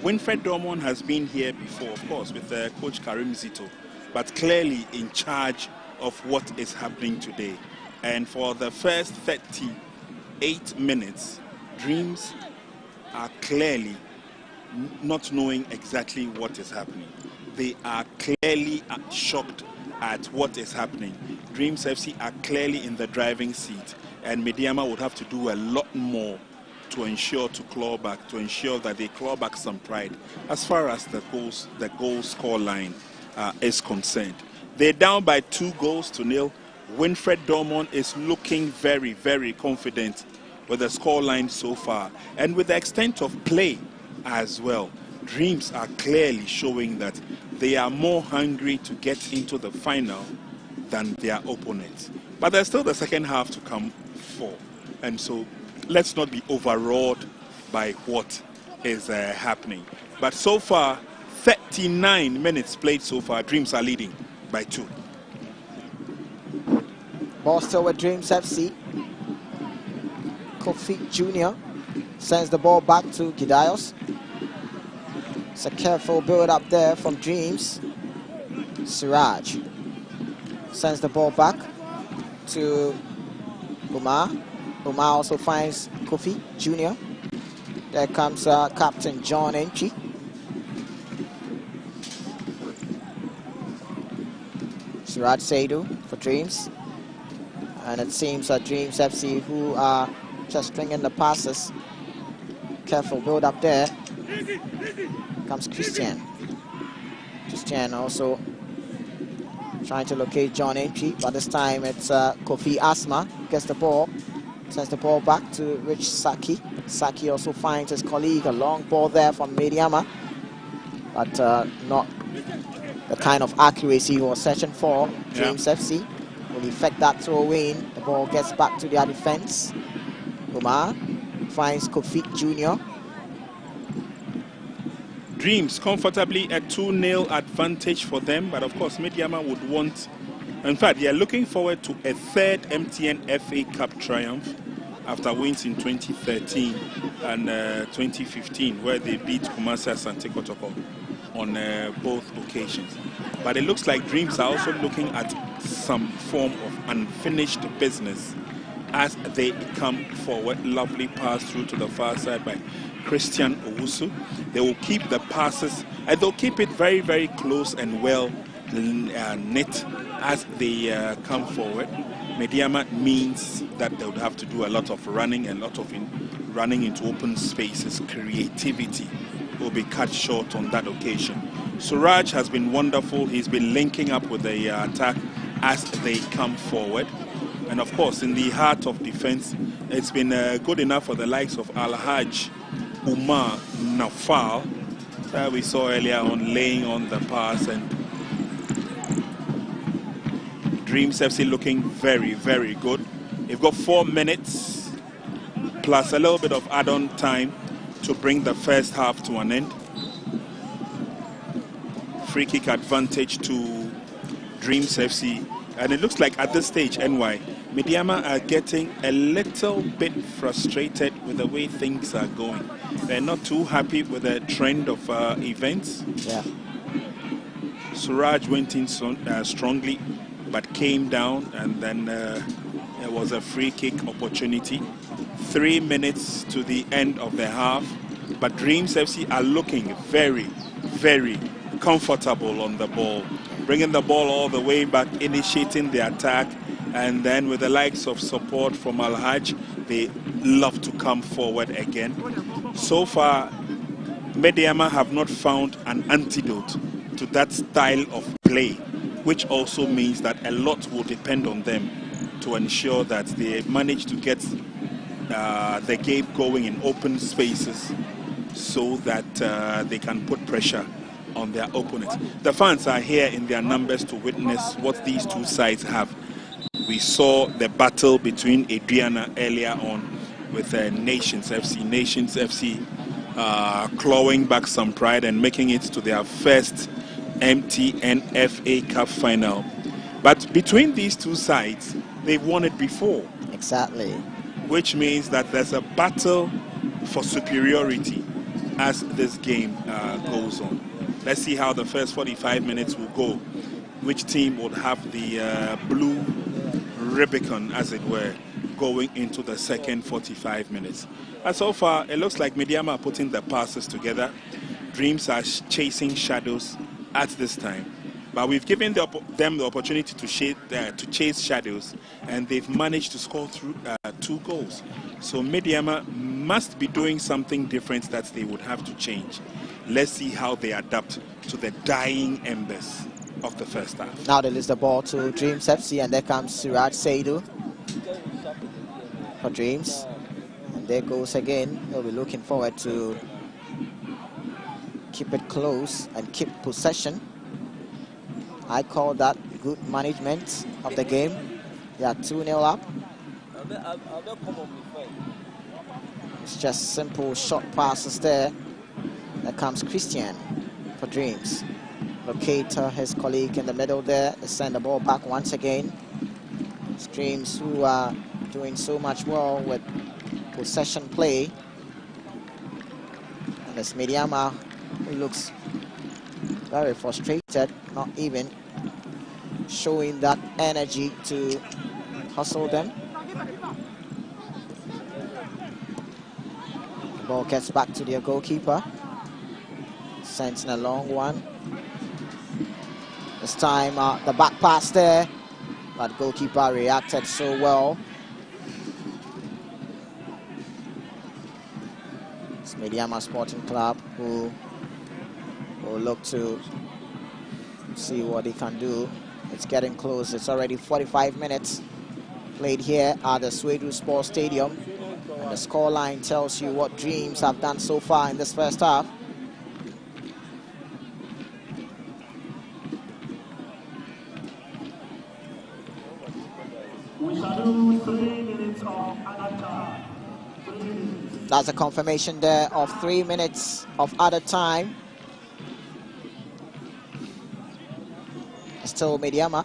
Winfred Dormon has been here before, of course, with Coach Karim Zito, but clearly in charge of what is happening today. And for the first 38 minutes, Dreams are clearly not knowing exactly what is happening. They are clearly shocked at what is happening. Dreams FC are clearly in the driving seat, and Medeama would have to do a lot more to claw back, to ensure that they claw back some pride as far as the goal score line is concerned. They're down by 2-0. Winfred Dormon is looking very, very confident with the score line so far, and with the extent of play as well. Dreams are clearly showing that they are more hungry to get into the final than their opponents. But there's still the second half to come for. And so let's not be overawed by what is happening. But so far, 39 minutes played so far, Dreams are leading by 2. Ball still with Dreams FC. Kofi Jr. sends the ball back to Gidayos. It's a careful build up there from Dreams. Siraj sends the ball back to Umar. Umar also finds Kofi Jr. There comes Captain John Entry. Suraj Saidu for Dreams. And it seems that Dreams FC, who are just stringing the passes. Careful build up there. Comes Christian. Christian also trying to locate John Entry, but this time it's Kofi Asma gets the ball, sends the ball back to Rich Saki. Saki also finds his colleague, a long ball there from Medeama, but not the kind of accuracy he was searching for. Dreams FC will effect that throw in. The ball gets back to their defense. Umar finds Kofi Jr. Dreams comfortably a 2-0 advantage for them, but of course Medeama would want, in fact they are looking forward to a third MTN FA Cup triumph after wins in 2013 and 2015, where they beat Kumasi Asante Kotoko on both occasions. But it looks like Dreams are also looking at some form of unfinished business as they come forward. Lovely pass through to the far side by Christian Owusu. They will keep the passes and they'll keep it very, very close and well knit as they come forward. Medeama means that they would have to do a lot of running, a lot of running into open spaces. Creativity will be cut short on that occasion. Suraj has been wonderful. He's been linking up with the attack as they come forward. And of course, in the heart of defense, it's been good enough for the likes of Al-Haj Umar Nafal, we saw earlier on, laying on the pass, and Dreams FC looking very, very good. They've got 4 minutes plus a little bit of add-on time to bring the first half to an end. Free kick advantage to Dreams FC, and it looks like at this stage, NY, Medeama are getting a little bit frustrated with the way things are going. They're not too happy with the trend of events. Yeah. Suraj went in strongly, but came down, and then there was a free kick opportunity. 3 minutes to the end of the half, but Dreams FC are looking very, very comfortable on the ball, bringing the ball all the way back, initiating the attack. And then with the likes of support from Al-Haj, they love to come forward again. So far, Medeama have not found an antidote to that style of play, which also means that a lot will depend on them to ensure that they manage to get the game going in open spaces so that they can put pressure on their opponents. The fans are here in their numbers to witness what these two sides have. We saw the battle between Adriana earlier on with Nations FC. Nations FC clawing back some pride and making it to their first MTN FA Cup final. But between these two sides, they've won it before. Exactly. Which means that there's a battle for superiority as this game goes on. Let's see how the first 45 minutes will go. Which team would have the blue Rubicon, as it were, going into the second 45 minutes. And so far, it looks like Medeama are putting the passes together. Dreams are chasing shadows at this time. But we've given them the opportunity to chase shadows, and they've managed to score through 2 goals. So Medeama must be doing something different that they would have to change. Let's see how they adapt to the dying embers of the first half. Now they lose the ball to Dreams FC, and there comes Suraj Saidu for Dreams. And there goes again. He'll be looking forward to keep it close and keep possession. I call that good management of the game. They are 2-0 up. It's just simple short passes there. There comes Christian for Dreams. Locate his colleague in the middle there. They send the ball back once again. It's Dreams who are doing so much well with possession play. And it's Medeama who looks very frustrated, not even showing that energy to hustle them. ball gets back to their goalkeeper. Sends in a long one. This time the back pass there, but goalkeeper reacted so well. It's Medeama Sporting Club who will look to see what he can do. It's getting close. It's already 45 minutes played here at the Sweden Sports Stadium. And the scoreline tells you what Dreams have done so far in this first half. We shall do 3 minutes of added time. That's a confirmation there of 3 minutes of added time. Still Medeama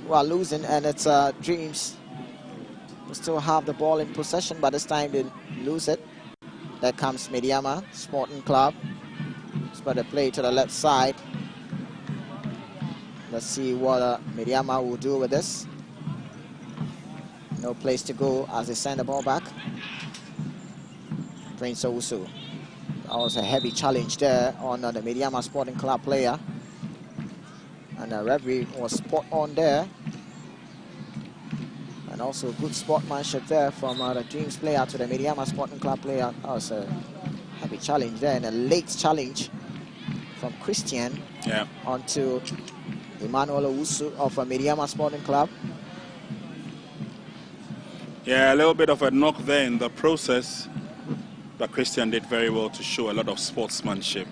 who are losing, and it's Dreams who still have the ball in possession, but this time they lose it. There comes Medeama Sporting Club. Spread the play to the left side. Let's see what Medeama will do with this. No place to go as they send the ball back. Prince Owusu. That was a heavy challenge there on the Medeama Sporting Club player. And the referee was spot on there. And also good sportsmanship there from the Dreams player to the Medeama Sporting Club player. That was a heavy challenge there, and a late challenge from Christian onto Emmanuel Owusu of Medeama Sporting Club. Yeah, a little bit of a knock there in the process, but Christian did very well to show a lot of sportsmanship.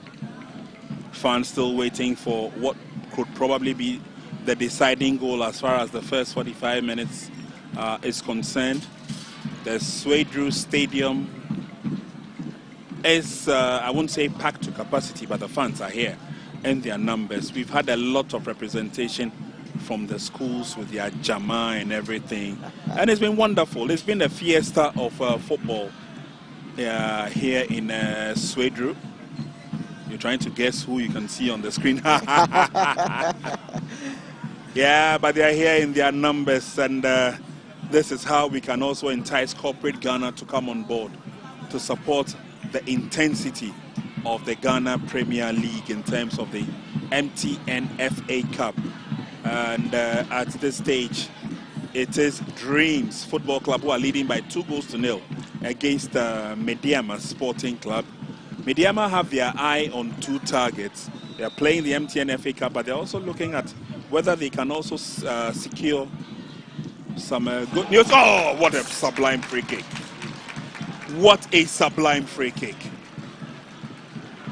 Fans still waiting for what could probably be the deciding goal as far as the first 45 minutes is concerned. The Swedru Stadium is, I won't say packed to capacity, but the fans are here in their numbers. We've had a lot of representation from the schools with their jama and everything, and it's been wonderful. It's been a fiesta of football here in Swedru. You're trying to guess who you can see on the screen. Yeah, but they are here in their numbers, and this is how we can also entice corporate Ghana to come on board to support the intensity of the Ghana Premier League in terms of the MTN FA Cup. And at this stage, it is Dreams Football Club who are leading by 2-0 against Medeama Sporting Club. Medeama have their eye on 2 targets. They are playing the MTN FA Cup, but they're also looking at whether they can also secure some good news. Oh, what a sublime free kick. What a sublime free kick.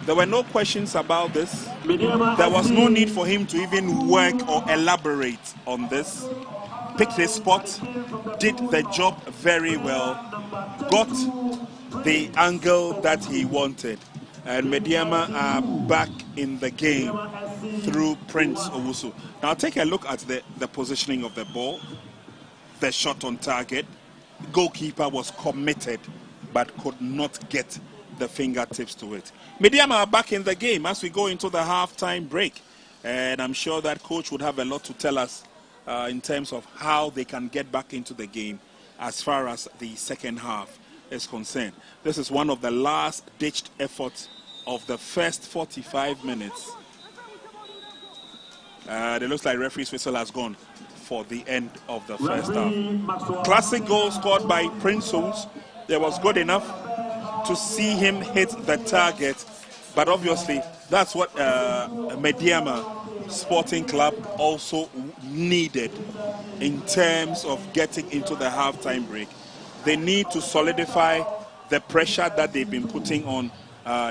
There were no questions about this. There was no need for him to even work or elaborate on this. Picked his spot, did the job very well, got the angle that he wanted. And Medeama are back in the game through Prince Owusu. Now take a look at the positioning of the ball, the shot on target. Goalkeeper was committed but could not get the fingertips to it. Medeama are back in the game as we go into the half-time break. And I'm sure that coach would have a lot to tell us in terms of how they can get back into the game as far as the second half is concerned. This is one of the last-ditched efforts of the first 45 minutes. It looks like referee's whistle has gone for the end of the first half. Classic goal scored by Prince Owusu. It was good enough to see him hit the target, but obviously that's what Medeama Sporting Club also needed in terms of getting into the halftime break. They need to solidify the pressure that they've been putting on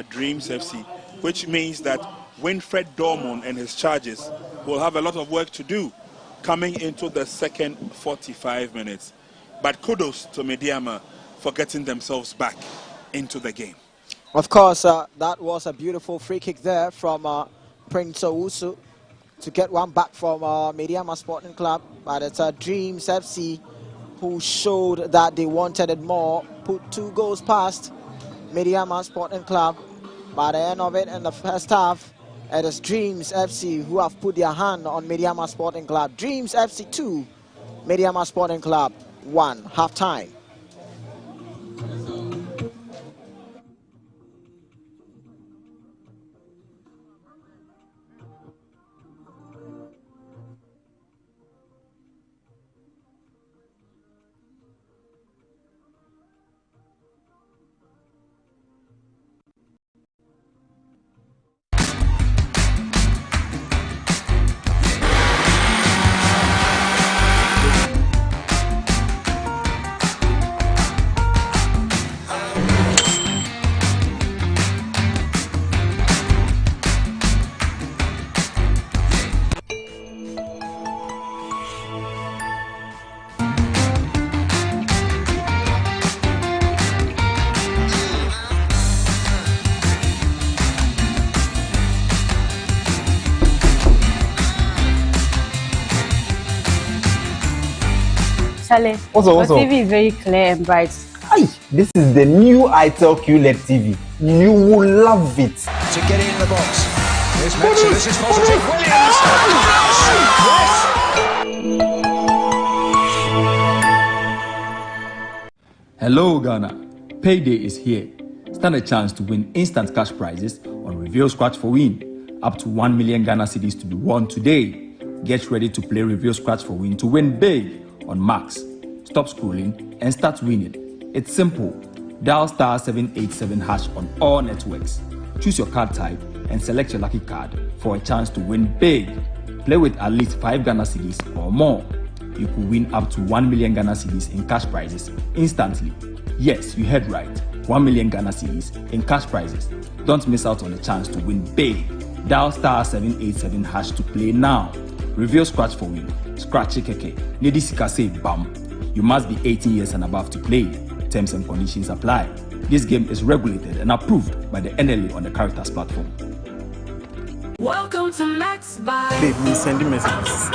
Dreams FC, which means that Winfred Dormon and his charges will have a lot of work to do coming into the second 45 minutes. But kudos to Medeama for getting themselves back into the game. Of course, that was a beautiful free kick there from Prince Owusu to get one back from Medeama Sporting Club. But it's Dreams FC who showed that they wanted it more, put 2 goals past Medeama Sporting Club. By the end of it, in the first half, it is Dreams FC who have put their hand on Medeama Sporting Club. Dreams FC 2, Medeama Sporting Club 1, half time. Charlie, what's up? TV is very clear and bright. Aye, this is the new itel QLED TV. You will love it. To get in the box. Here's Maxi. This is positive. Williams. Hello, Ghana. Payday is here. Stand a chance to win instant cash prizes on Reveal Scratch for Win. Up to 1 million Ghana cedis to be won today. Get ready to play Reveal Scratch for Win to win big on Max. Stop scrolling and start winning. It's simple. Dial *787# on all networks. Choose your card type and select your lucky card for a chance to win big. Play with at least 5 Ghana cedis or more. You could win up to 1 million Ghana cedis in cash prizes instantly. Yes, you heard right. 1 million Ghana cedis in cash prizes. Don't miss out on the chance to win big. Dial *787# to play now. Reveal Scratch for Win. Scratch keke. Nedi sika say bam. You must be 18 years and above to play. Terms and conditions apply. This game is regulated and approved by the NLA on the Caritas platform. Welcome to Max by. Babe, me sending messages.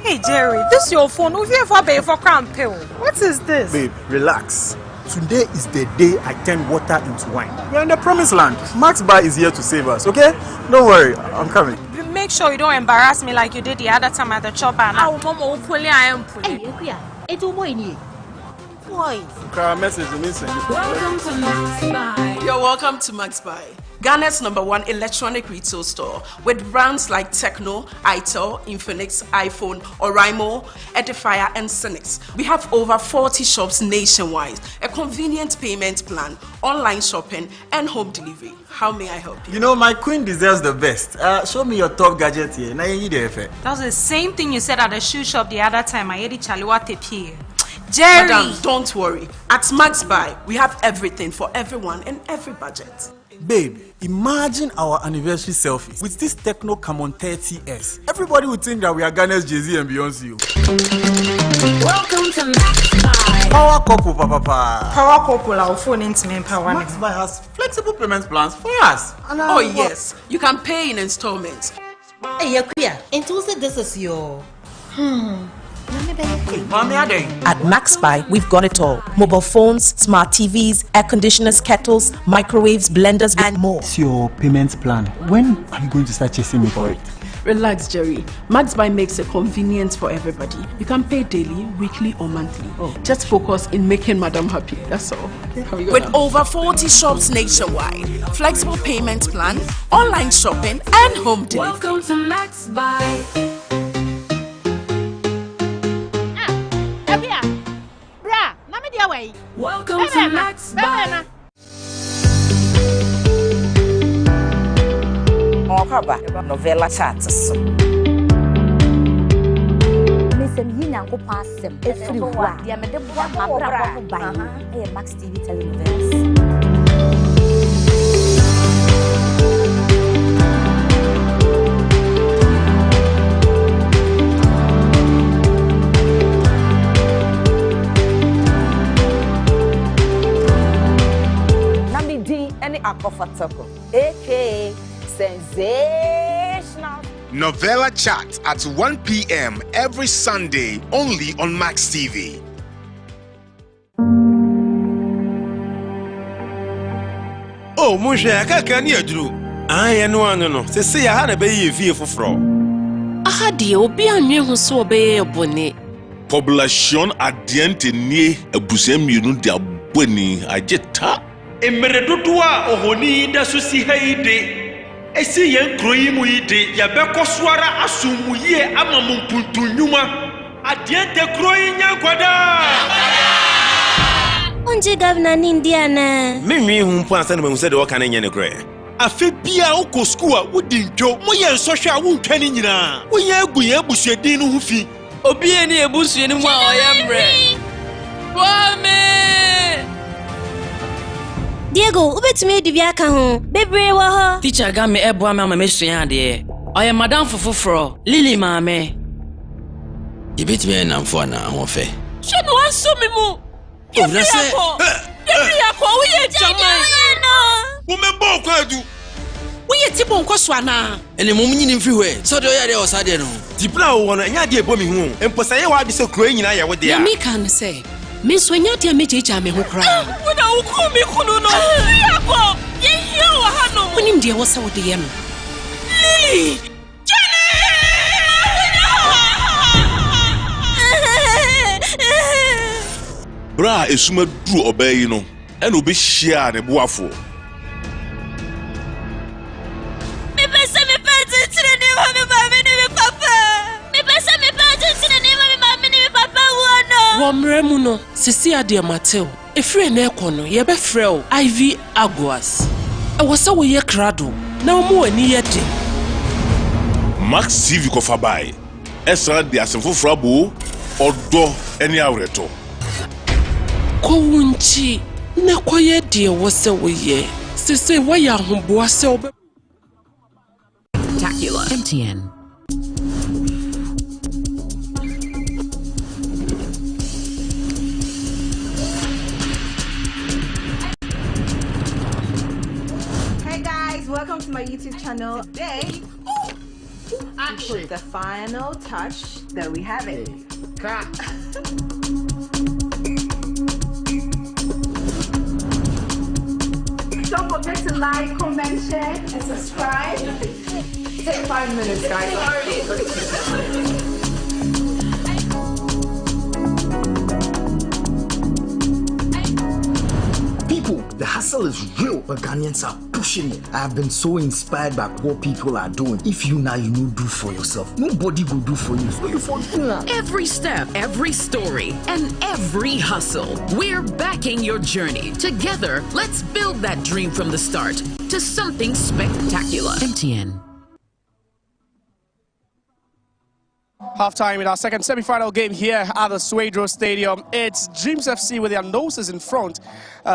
Hey Jerry, this is your phone. Who've you ever paid for crown pill? What is this? Babe, relax. Today is the day I turn water into wine. We're in the promised land. Max Bar is here to save us, okay? Don't worry, I'm coming. Make sure you don't embarrass me like you did the other time at the chopper. Now, Mama, hopefully I am pulling. It's a boy. Message Welcome to Max Buy. You're welcome to Max Buy, Ghana's #1 electronic retail store with brands like Techno, itel, Infinix, iPhone, Oraimo, Edifier, and Synix. We have over 40 shops nationwide, a convenient payment plan, online shopping, and home delivery. How may I help you? You know, my queen deserves the best. Show me your top gadget here. That's the same thing you said at the shoe shop the other time. I heard it Chaliwate P. Jerry! Madam, don't worry. At Max Buy, we have everything for everyone and every budget. Babe, imagine our anniversary selfie with this Techno Camon 30S. Everybody would think that we are Ghana's Jay-Z and Beyonce. Welcome to Max Buy. Power couple, papa. Power couple, our phone into me. Max Buy has flexible payment plans for us. Oh yes, you can pay in installments. Hey, Yakuya, and who said this is your? At Max Buy, we've got it all. Mobile phones, smart TVs, air conditioners, kettles, microwaves, blenders, and more. It's your payment plan. When are you going to start chasing me for it? Relax, Jerry. Max Buy makes it convenient for everybody. You can pay daily, weekly, or monthly. Just focus in making Madam happy. That's all. With over 40 shops nationwide, flexible payment plan, online shopping, and home delivery. Welcome to Max Buy. Welcome to Max Buy. Novella chats. Max TV telenovelas. aka sensational Novella Chat at 1 p.m. every Sunday only on Max TV. Oh, Musha, I can't hear you. I know. Say, I had a baby fear for fraud. Aha, dear, be a new who saw a bonnet. Population adiante ni ebusem yunu dia boni ajeta. Emeredodua ohoni da susi haide. Esi yen kroyi mu yide ya beko swara asumu ye amamumpuntu nyuma. Adiante kroyi nyankwada. Onje governor Indiana. Mimi humpo ansa no say de waka na nyane kre. Afe bia uko school a wodi ntwo mo ye nsohwe a wontwa ni nyina. Wo ye aguye abusuadin no hu fi. Obi eni ebusu eni mu a oyamre. Wame! Diego, ubetumi di bia ka ho. Bebre wo ho. Teacher ga me ebo ama mesua ade. Oya madam fofoforo, Lily maame. Ibetumi na mfo na ho fe. She no aso me mu. Obra se. Bebre yakọ wo ye jama. Wo me bo kwadu. We ye tipo nkoso ana. Ene mum nyini mfiri hwe. So de oyare o sade no. Di plan wo no nya de ebomi hu. Emposaye wa bi se kuro nyina ye wo de a. Ya me kan say. Me so nya de mejeja me ho kra. Wo na wo ku mi kunu no. Yako. Ye hia wa ha no. Wonim de wo se wo de ye no. Lily. Bra esuma duru obayi no ena obi hia ne boafo. Me pesa me pati tire ne ma me mama ne me papa. Me pesa me pati tire ne ma me mama ne me papa wono. Wo mre mu no sisi ade mateo. Efre na ekọ no ye be frɛ o IV Aguas. E wo se wo ye krado na wo mu ani ye de. Max TV ko fa bai. Esra de asenfo abo odo eni awreto. Kowunchi na koye de wo se wo ye. Sisi wo ya homboa se obe. Spectacular. MTN. Hey guys, welcome to my YouTube channel. Today, actually, the final touch. There we have it. Don't forget to like, comment, share, and subscribe. Take 5 minutes, guys. People, the hustle is real, but Ghanaians are pushing it. I have been so inspired by what people are doing. If you now you know do for yourself, nobody will do for you. So you for Every step, every story, and every hustle. We're backing your journey. Together, let's build that dream from the start to something spectacular. MTN. Halftime in our second semi-final game here at the Suedro Stadium. It's Dreams FC with their noses in front.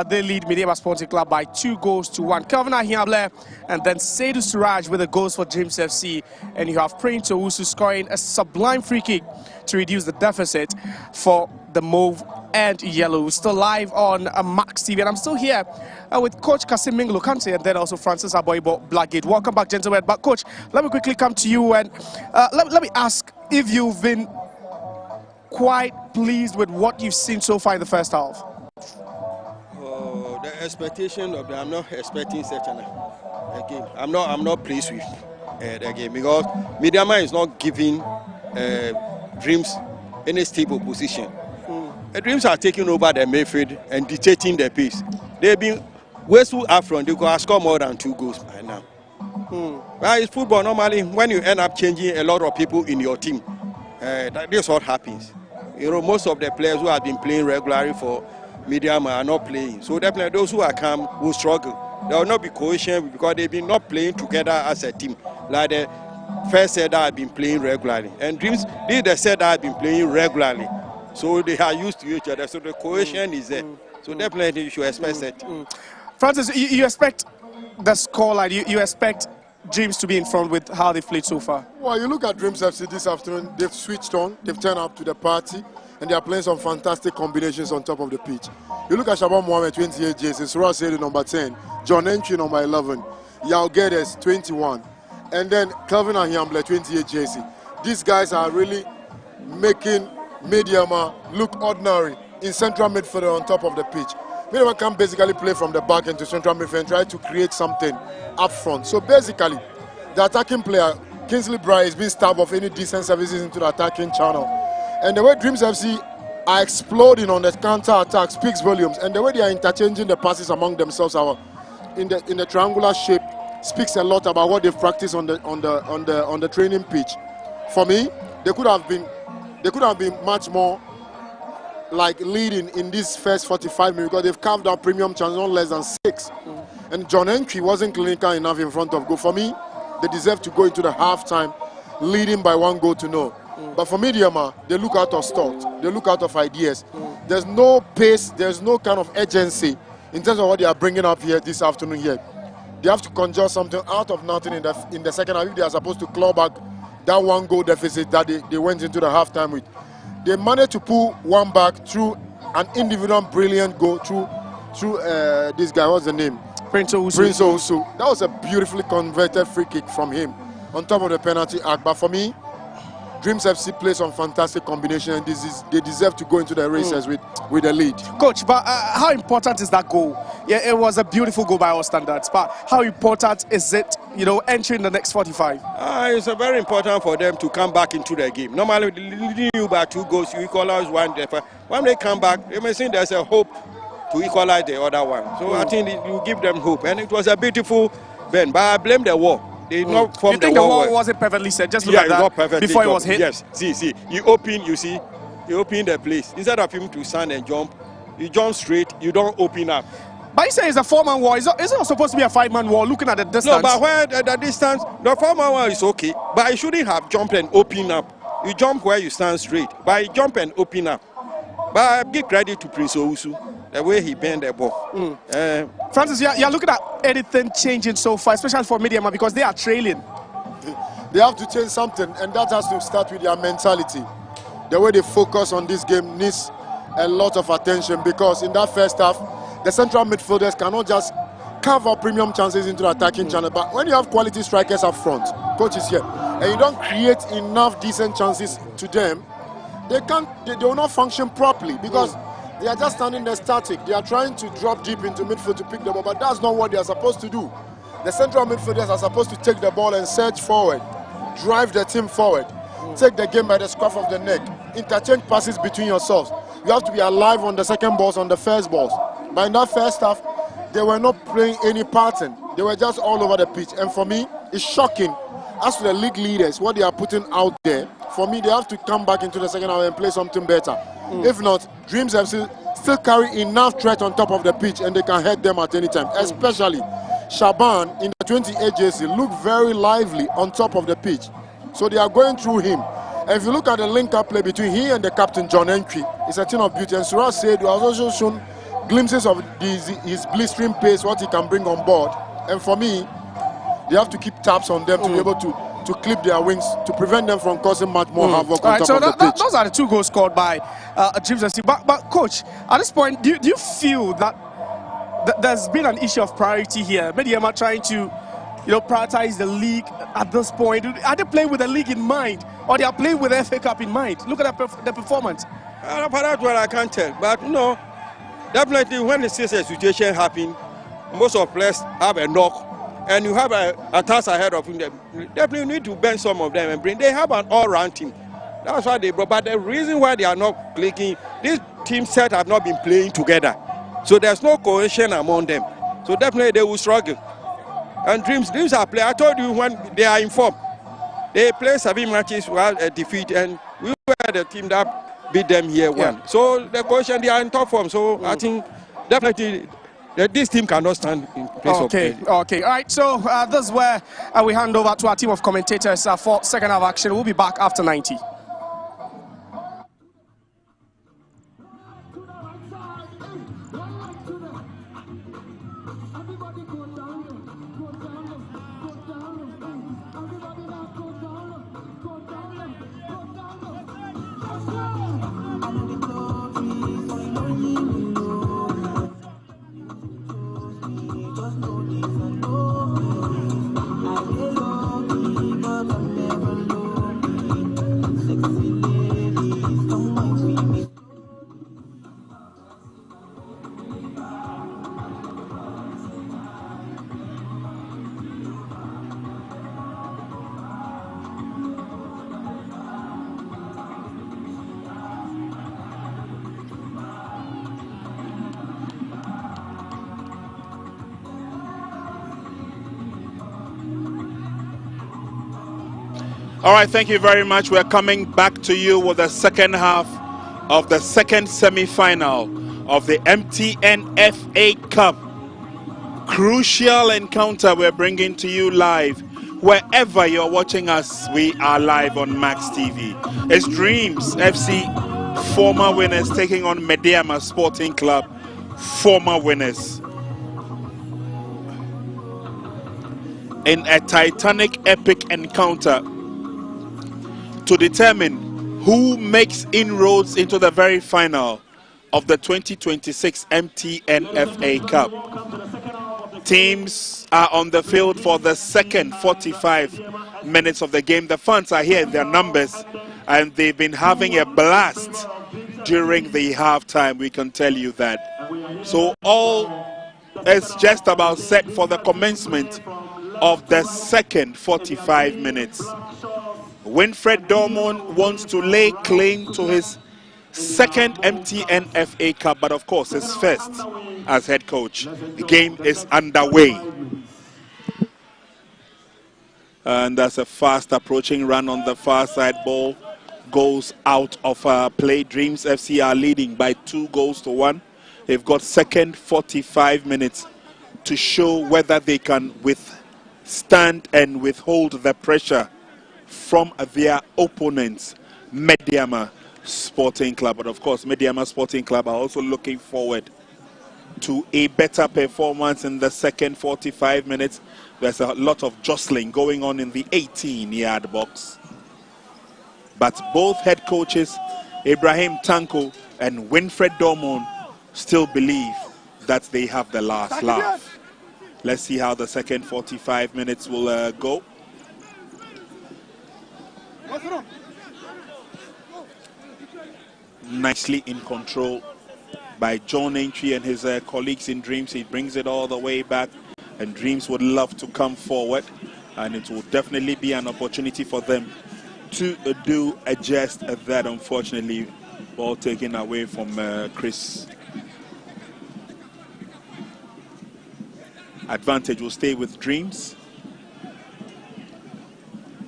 They lead Medeama Sporting Club by 2-1. Kelvin Ahiable and then Seydou Suraj with the goals for Dreams FC. And you have Prince Owusu scoring a sublime free kick to reduce the deficit for the Mauve and Yellow. Still live on Max TV. And I'm still here with Coach Kasim Minglo Kante and then also Francis Aboibo Blackgate. Welcome back, gentlemen. But Coach, let me quickly come to you and let me ask if you've been quite pleased with what you've seen so far in the first half. The expectation of I'm not expecting such a game. I'm not pleased with the game because Medeama is not giving Dreams any stable position. The Dreams are taking over the midfield and dictating the pace. They've been wasteful up front. They could have scored more than 2 goals by now. Well, it's football. Normally, when you end up changing a lot of people in your team, this is what happens. You know, most of the players who have been playing regularly for Medeama are not playing. So definitely those who are come will struggle. There will not be cohesion because they've been not playing together as a team. Like the first set that have been playing regularly. And Dreams, this is the set that have been playing regularly. So they are used to each other. So the cohesion is there. So definitely you should expect that. Francis, you expect the scoreline, you expect Dreams to be in front with how they've played so far? Well, you look at Dreams FC this afternoon, they've switched on, they've turned up to the party, and they are playing some fantastic combinations on top of the pitch. You look at Shabam Mohamed, 28 jerseys, Suraj Seydou, number 10, John Entry, number 11, Yao Guedes, 21, and then Kelvin Ahiamble, 28 jersey. These guys are really making Medeama look ordinary in central midfield on top of the pitch. Medeama can basically play from the back into central midfield and try to create something up front. So basically, the attacking player, Kingsley Bright, is being starved of any decent services into the attacking channel. And the way Dreams FC are exploding on the counter-attack speaks volumes. And the way they are interchanging the passes among themselves in the triangular shape speaks a lot about what they've practiced on the training pitch. For me, they could have been much more like leading in this first 45 minutes because they've carved out premium chance, not less than 6. And John Entry wasn't clinical enough in front of goal. For me, they deserve to go into the halftime leading by 1-0. But for Medeama, they look out of thought. They look out of ideas. There's no pace. There's no kind of urgency in terms of what they are bringing up here this afternoon here. They have to conjure something out of nothing in the second half if they are supposed to claw back that 1-goal deficit that they went into the halftime with. They managed to pull one back through an individual brilliant goal through this guy. What's the name? Prince Owusu. Prince Owusu. That was a beautifully converted free kick from him on top of the penalty act. But for me, Dreams FC plays some fantastic combination, and they deserve to go into the races with the lead. Coach, but how important is that goal? Yeah, it was a beautiful goal by our standards, but how important is it, entering the next 45? It's very important for them to come back into the game. Normally, leading you by 2 goals, you equalize one. When they come back, they may think there's a hope to equalize the other one. So I think you give them hope, and it was a beautiful bend. But I blame the wall. They not from you think the wall wasn't perfectly set? Just look at that not perfectly before it was hit. Yes, see, you open the place. Instead of him to stand and jump, you jump straight. You don't open up. But you say it's a 4-man wall. Is it not supposed to be a 5-man wall? Looking at the distance. No, but where the distance, the 4-man wall is okay. But you shouldn't have jumped and open up. You jump where you stand straight. But you jump and open up. But I give credit to Prince Owusu, the way he bent the ball. Francis, you're looking at anything changing so far, especially for Medeama, because they are trailing. They have to change something, and that has to start with their mentality. The way they focus on this game needs a lot of attention, because in that first half, the central midfielders cannot just carve out premium chances into the attacking channel. But when you have quality strikers up front, coach is here, and you don't create enough decent chances to them, they will not function properly, because they are just standing there static. They are trying to drop deep into midfield to pick the ball, but that's not what they are supposed to do. The central midfielders are supposed to take the ball and surge forward, drive the team forward, take the game by the scruff of the neck, interchange passes between yourselves. You have to be alive on the second balls, on the first balls. But in that first half, they were not playing any pattern. They were just all over the pitch. And for me, it's shocking. As to the league leaders, what they are putting out there, for me, they have to come back into the second half and play something better. If not, Dreams have still carry enough threat on top of the pitch, and they can hurt them at any time. Especially Shaban in the 28 jersey looked very lively on top of the pitch. So they are going through him. And if you look at the link-up play between he and the captain, John Entry, it's a thing of beauty. And Suraj said he has also shown glimpses of his blistering pace, what he can bring on board. And for me, they have to keep tabs on them to be able to clip their wings, to prevent them from causing much more havoc on top of the pitch. Those are the 2 goals scored by Dreams FC. But coach, at this point, do you feel that there's been an issue of priority here? Medeama trying to prioritize the league at this point. Are they playing with the league in mind, or they are playing with the FA Cup in mind? Look at the performance. That's what I can't tell. But definitely when the situation happens, most of players have a knock, and you have a task ahead of them. Definitely need to bend some of them and bring. They have an all-round team. That's why they brought. But the reason why they are not clicking, this team set have not been playing together. So there's no cohesion among them. So definitely they will struggle. And Dreams are playing. I told you when they are informed. They play 7 matches without a defeat, and we were the team that beat them here one. So the cohesion, they are in top form. So I think definitely this team cannot stand in place of play. Okay. All right. So this is where we hand over to our team of commentators for second half action. We'll be back after 90. All right, thank you very much. We're coming back to you with the second half of the second semi-final of the MTN FA Cup. Crucial encounter we're bringing to you live. Wherever you're watching us, we are live on Max TV. It's Dreams FC former winners taking on Medeama Sporting Club former winners. In a titanic epic encounter to determine who makes inroads into the very final of the 2026 MTN FA Cup. Teams are on the field for the second 45 minutes of the game. The fans are here in their numbers, and they've been having a blast during the halftime, we can tell you that. So all is just about set for the commencement of the second 45 minutes. Winfred Dormon wants to lay claim to his second MTN FA Cup, but of course his first as head coach. The game is underway. And that's a fast approaching run on the far side. Ball goes out of play. Dreams FC are leading by 2-1. They've got second 45 minutes to show whether they can withstand and withhold the pressure from their opponents, Medeama Sporting Club. But of course, Medeama Sporting Club are also looking forward to a better performance in the second 45 minutes. There's a lot of jostling going on in the 18-yard box. But both head coaches, Ibrahim Tanko and Winfred Dormon, still believe that they have the last laugh. Let's see how the second 45 minutes will go. Nicely in control by John Entry and his colleagues in Dreams. He brings it all the way back, and Dreams would love to come forward, and it will definitely be an opportunity for them to do just that. Unfortunately, ball taken away from Chris. Advantage will stay with Dreams.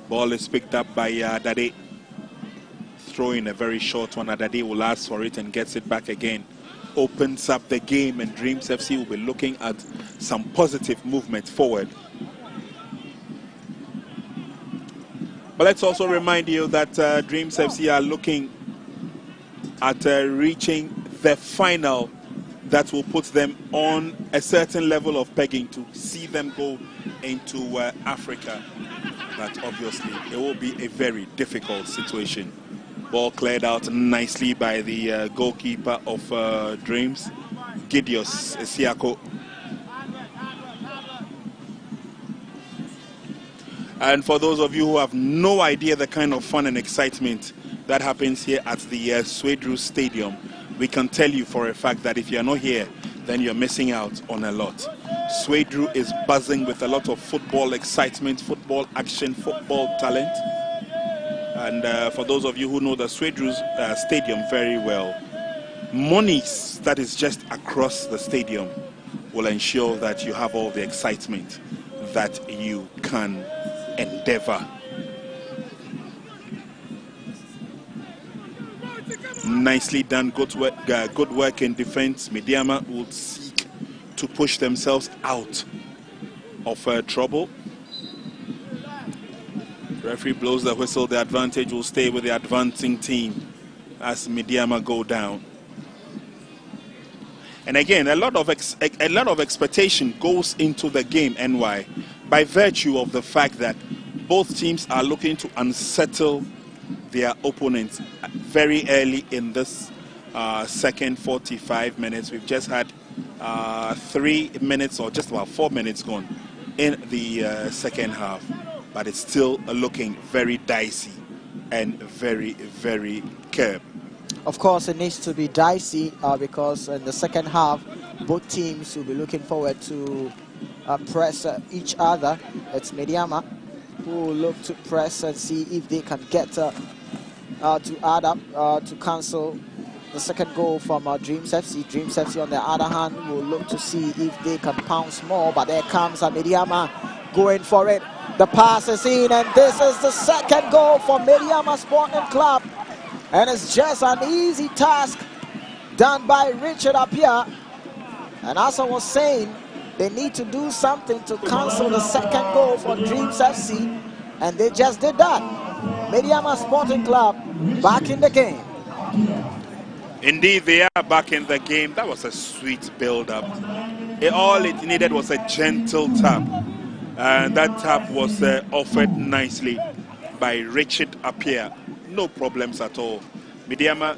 Ball is picked up by Adade. Throwing a very short one. Adade will ask for it and gets it back again. Opens up the game, and Dreams FC will be looking at some positive movement forward. But let's also remind you that Dreams FC are looking at reaching the final that will put them on a certain level of pegging to see them go into Africa. But obviously, it will be a very difficult situation. Ball cleared out nicely by the goalkeeper of Dreams, Gideos Siako. And for those of you who have no idea the kind of fun and excitement that happens here at the Swedru Stadium, we can tell you for a fact that if you're not here, then you're missing out on a lot. Swedru is buzzing with a lot of football excitement, football action, football talent. And for those of you who know the Swedru Stadium very well, monies that is just across the stadium will ensure that you have all the excitement that you can endeavor. Nicely done, good work in defense. Medeama will seek to push themselves out of trouble. The referee blows the whistle. The advantage will stay with the advancing team as Medeama go down. And again, a lot of expectation goes into the game, NY, by virtue of the fact that both teams are looking to unsettle their opponents very early in this second 45 minutes. We've just had 3 minutes or just about 4 minutes gone in the second half, but it's still looking very dicey and very, very curb. Of course, it needs to be dicey because in the second half, both teams will be looking forward to press each other. It's Medeama who will look to press and see if they can get to add up to cancel the second goal from Dreams FC. Dreams FC, on the other hand, will look to see if they can pounce more. But there comes Medeama going for it. The pass is in, and this is the second goal for Medeama Sporting Club. And it's just an easy task done by Richard Apia. And as I was saying, they need to do something to cancel the second goal for Dreams FC, and they just did that. Medeama Sporting Club back in the game. Indeed, they are back in the game. That was a sweet build-up. All it needed was a gentle tap, and that tap was offered nicely by Richard Apia. No problems at all. Medeama,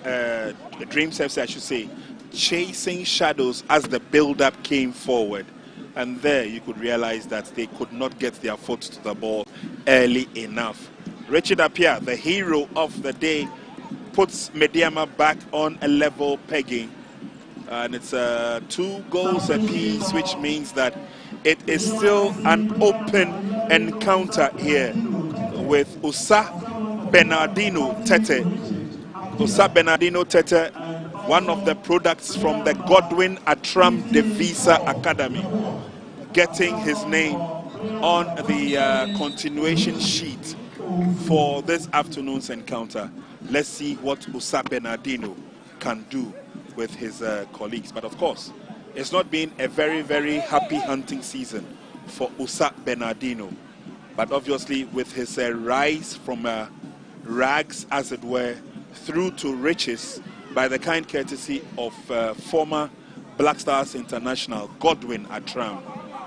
Dreams FC, I should say, chasing shadows as the build-up came forward. And there you could realize that they could not get their foot to the ball early enough. Richard Appiah, the hero of the day, puts Medeama back on a level pegging. And it's 2 goals apiece, which means that it is still an open encounter here with Usa Bernardino Tete. Usa Bernardino Tete, one of the products from the Godwin Atram Devisa Academy, getting his name on the continuation sheet for this afternoon's encounter. Let's see what Usa Bernardino can do with his colleagues. But of course, it's not been a very, very happy hunting season for Usa Bernardino. But obviously, with his rise from rags, as it were, through to riches, by the kind courtesy of former Black Stars International Godwin Atram,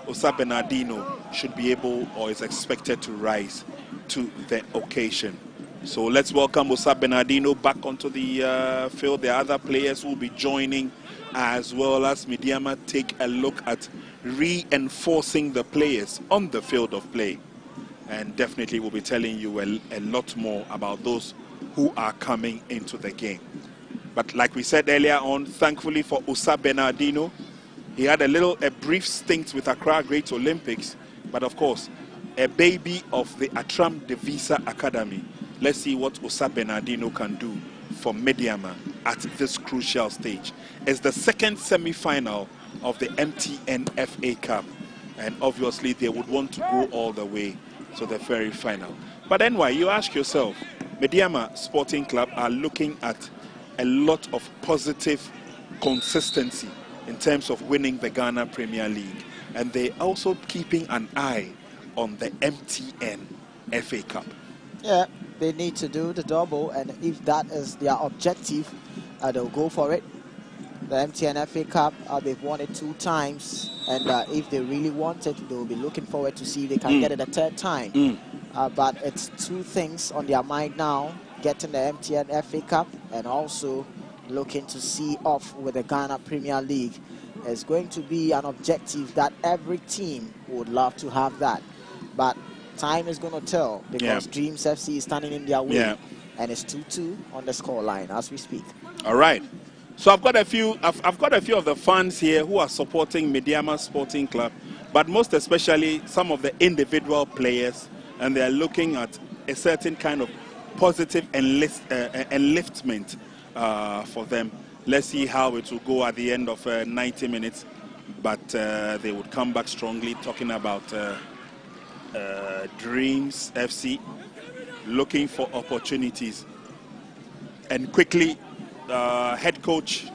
Usa Bernardino should be able, or is expected to rise to the occasion. So let's welcome Usa Bernardino back onto the field. There are other players who will be joining, as well as Medeama take a look at reinforcing the players on the field of play. And definitely we'll be telling you a lot more about those who are coming into the game. But like we said earlier on, thankfully for Usa Bernardino, he had a brief stint with Accra Great Olympics, but of course, a baby of the Atram Devisa Academy. Let's see what Usa Bernardino can do for Medeama at this crucial stage. It's the second semi-final of the MTN FA Cup, and obviously they would want to go all the way to the very final. But anyway, you ask yourself, Medeama Sporting Club are looking at a lot of positive consistency in terms of winning the Ghana Premier League, and they're also keeping an eye on the MTN FA Cup. Yeah, they need to do the double, and if that is their objective, they'll go for it. The MTN FA Cup, they've won it 2 times, and if they really want it, they'll be looking forward to see if they can get it a 3rd time. But it's 2 things on their mind now: getting the MTN FA Cup and also looking to see off with the Ghana Premier League. It's going to be an objective that every team would love to have that, but time is going to tell, because Dreams FC is standing in their way, and it's 2-2 on the scoreline as we speak. All right. So I've got a few of the fans here who are supporting Medeama Sporting Club, but most especially some of the individual players, and they are looking at a certain kind of positive enliftment for them. Let's see how it will go at the end of 90 minutes, but they would come back strongly, talking about Dreams FC looking for opportunities. And quickly, head coach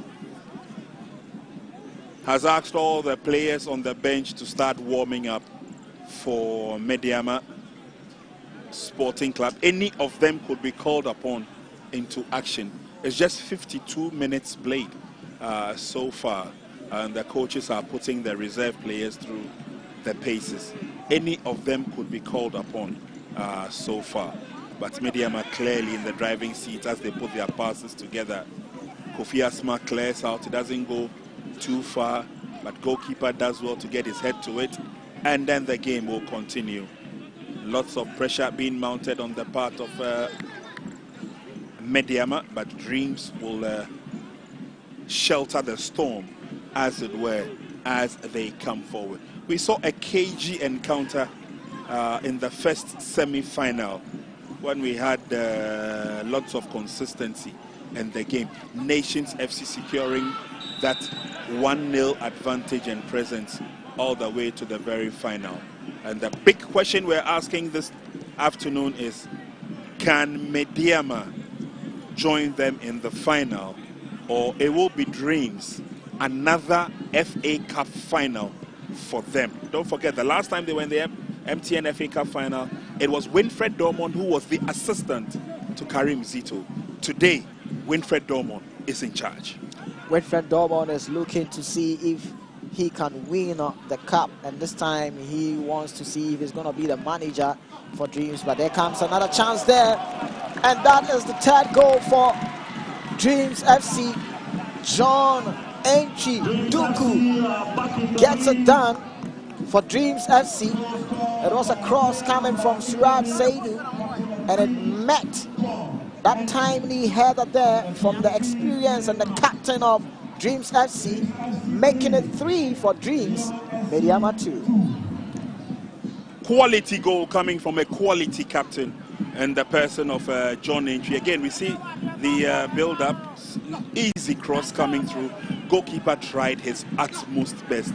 has asked all the players on the bench to start warming up for Medeama Sporting Club. Any of them could be called upon into action. It's just 52 minutes played so far, and the coaches are putting the reserve players through the paces. Any of them could be called upon so far, but Medeama clearly in the driving seat as they put their passes together. Kofi Asma clears out. It doesn't go too far, but goalkeeper does well to get his head to it, and then the game will continue. Lots of pressure being mounted on the part of Medeama, but Dreams will shelter the storm, as it were, as they come forward. We saw a cagey encounter in the first semi-final when we had lots of consistency in the game. Nations FC securing that 1-0 advantage and presence all the way to the very final. And the big question we're asking this afternoon is, can Medeama join them in the final, or it will be Dreams, another FA Cup final for them? Don't forget, the last time they were in the MTN FA Cup final, it was Winfred Dormon who was the assistant to Karim Zito. Today, Winfred Dormon is in charge. Winfred Dormon is looking to see if he can win the cup, and this time he wants to see if he's going to be the manager for Dreams. But there comes another chance there, and that is the 3rd goal for Dreams FC. John Enchi Duku gets it done for Dreams FC. It was a cross coming from Suraj Saidu, and it met that timely header there from the experience and the captain of Dreams FC, making it 3 for Dreams, Medeama 2. Quality goal coming from a quality captain and the person of John Entry. Again, we see the build-up, easy cross coming through. Goalkeeper tried his utmost best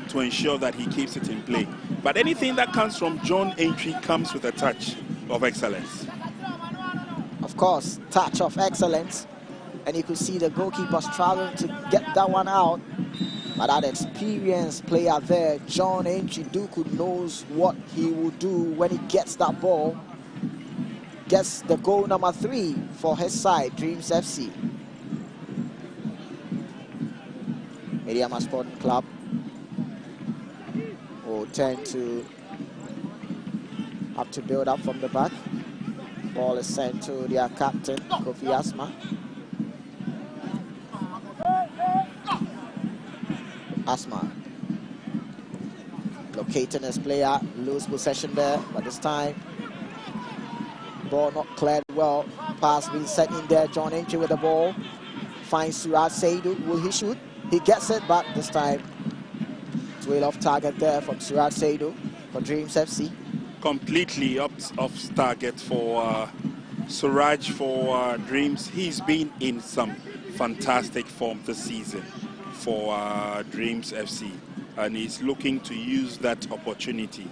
to ensure that he keeps it in play. But anything that comes from John Entry comes with a touch of excellence. Of course, touch of excellence. And you could see the goalkeeper struggling to get that one out. But that experienced player there, John Entry Duku, knows what he will do when he gets that ball. Gets the goal number 3 for his side, Dreams FC. Medeama Sporting Club will tend to have to build up from the back. Ball is sent to their captain, Kofi Asma. Asma locating his player, lose possession there, but this time ball not cleared well. Pass being set in there. John Entry with the ball, finds Suraj Saidu. Will he shoot? He gets it, but this time it's well off target there from Suraj Saidu for Dreams FC. Completely off target for Suraj for Dreams. He's been in some fantastic form this season for Dreams FC, and he's looking to use that opportunity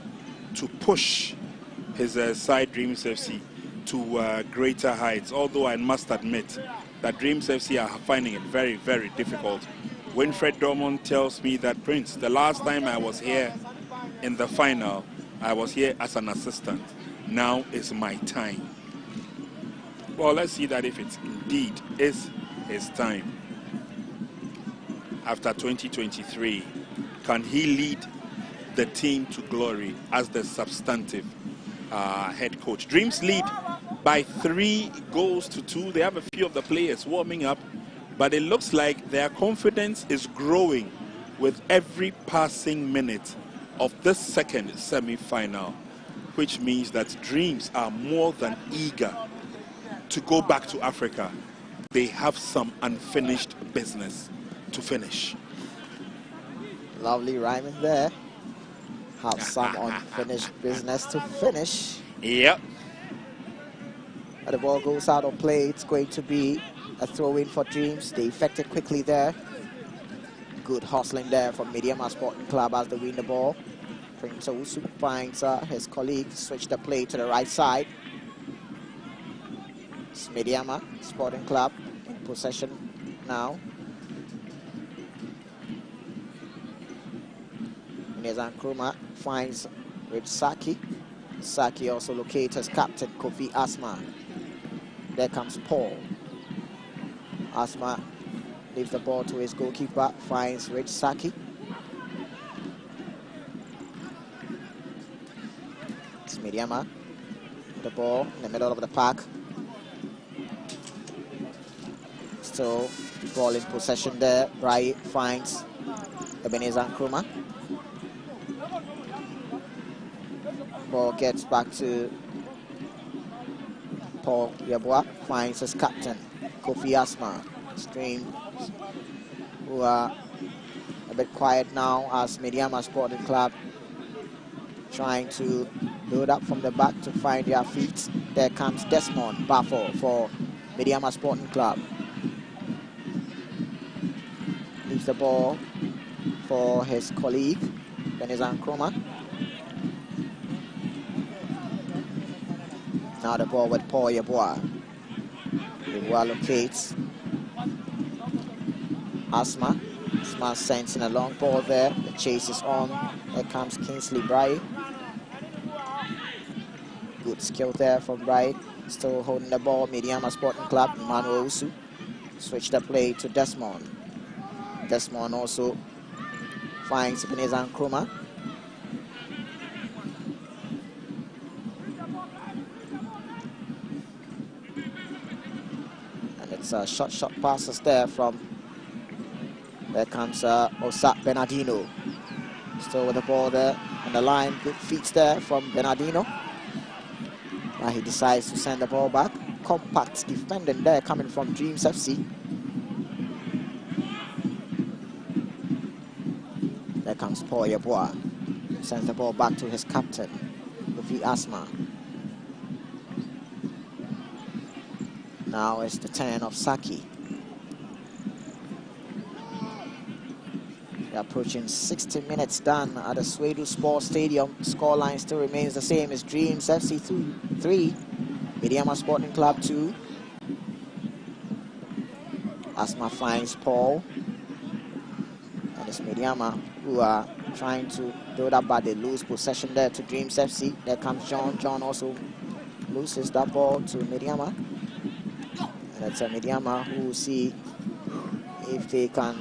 to push his side Dreams FC to greater heights. Although I must admit that Dreams FC are finding it very, very difficult. Winfred Dormont tells me that, Prince, the last time I was here in the final, I was here as an assistant. Now is my time. Well, let's see that if it indeed is his time. After 2023, can he lead the team to glory as the substantive head coach? Dreams lead by 3 goals to 2. They have a few of the players warming up, but it looks like their confidence is growing with every passing minute of this second semi-final, which means that Dreams are more than eager to go back to Africa. They have some unfinished business to finish. Lovely rhyming there. Have some unfinished business to finish. Yep. But the ball goes out of play. It's going to be a throw-in for Dreams. They effected quickly there. Good hustling there from Medeama Sporting Club as they win the ball. Prince Owusu finds his colleague, switch the play to the right side. It's Medeama Sporting Club in possession now. Nezan Nkrumah finds with Saki. Saki also locates his captain, Kofi Asma. There comes Paul. Asma leaves the ball to his goalkeeper, finds Rich Saki. It's Medeama. The ball in the middle of the park. Still ball in possession there. Brai finds Ebenezer Nkrumah. Ball gets back to Paul Yeboah, finds his captain, Kofi Asma. Stream, who are a bit quiet now as Medeama Sporting Club trying to build up from the back to find their feet. There comes Desmond Bafo for Medeama Sporting Club. Leaves the ball for his colleague, Ebenezer Nkrumah. Now the ball with Paul Yeboah. Yeboah locates Asma. Asma sends in a long ball there. The chase is on. There comes Kingsley Brai. Good skill there from Brai. Still holding the ball. Medeama Sporting Club. Emmanuel Usu. Switch the play to Desmond. Desmond also finds Ebenezer Nkrumah. And it's a short passes there from, there comes Osa Bernardino. Still with the ball there on the line. Good feet there from Bernardino. But he decides to send the ball back. Compact defending there coming from Dreams FC. There comes Paul Yeboah. Sends the ball back to his captain, Kofi Asma. Now it's the turn of Saki. We're approaching 60 minutes done at the Swedu Sports Stadium. Scoreline still remains the same as Dreams FC 3, Medeama Sporting Club 2. Asma finds Paul. And it's Medeama who are trying to build up, but they lose possession there to Dreams FC. There comes John. John also loses that ball to Medeama. And it's a Medeama who will see if they can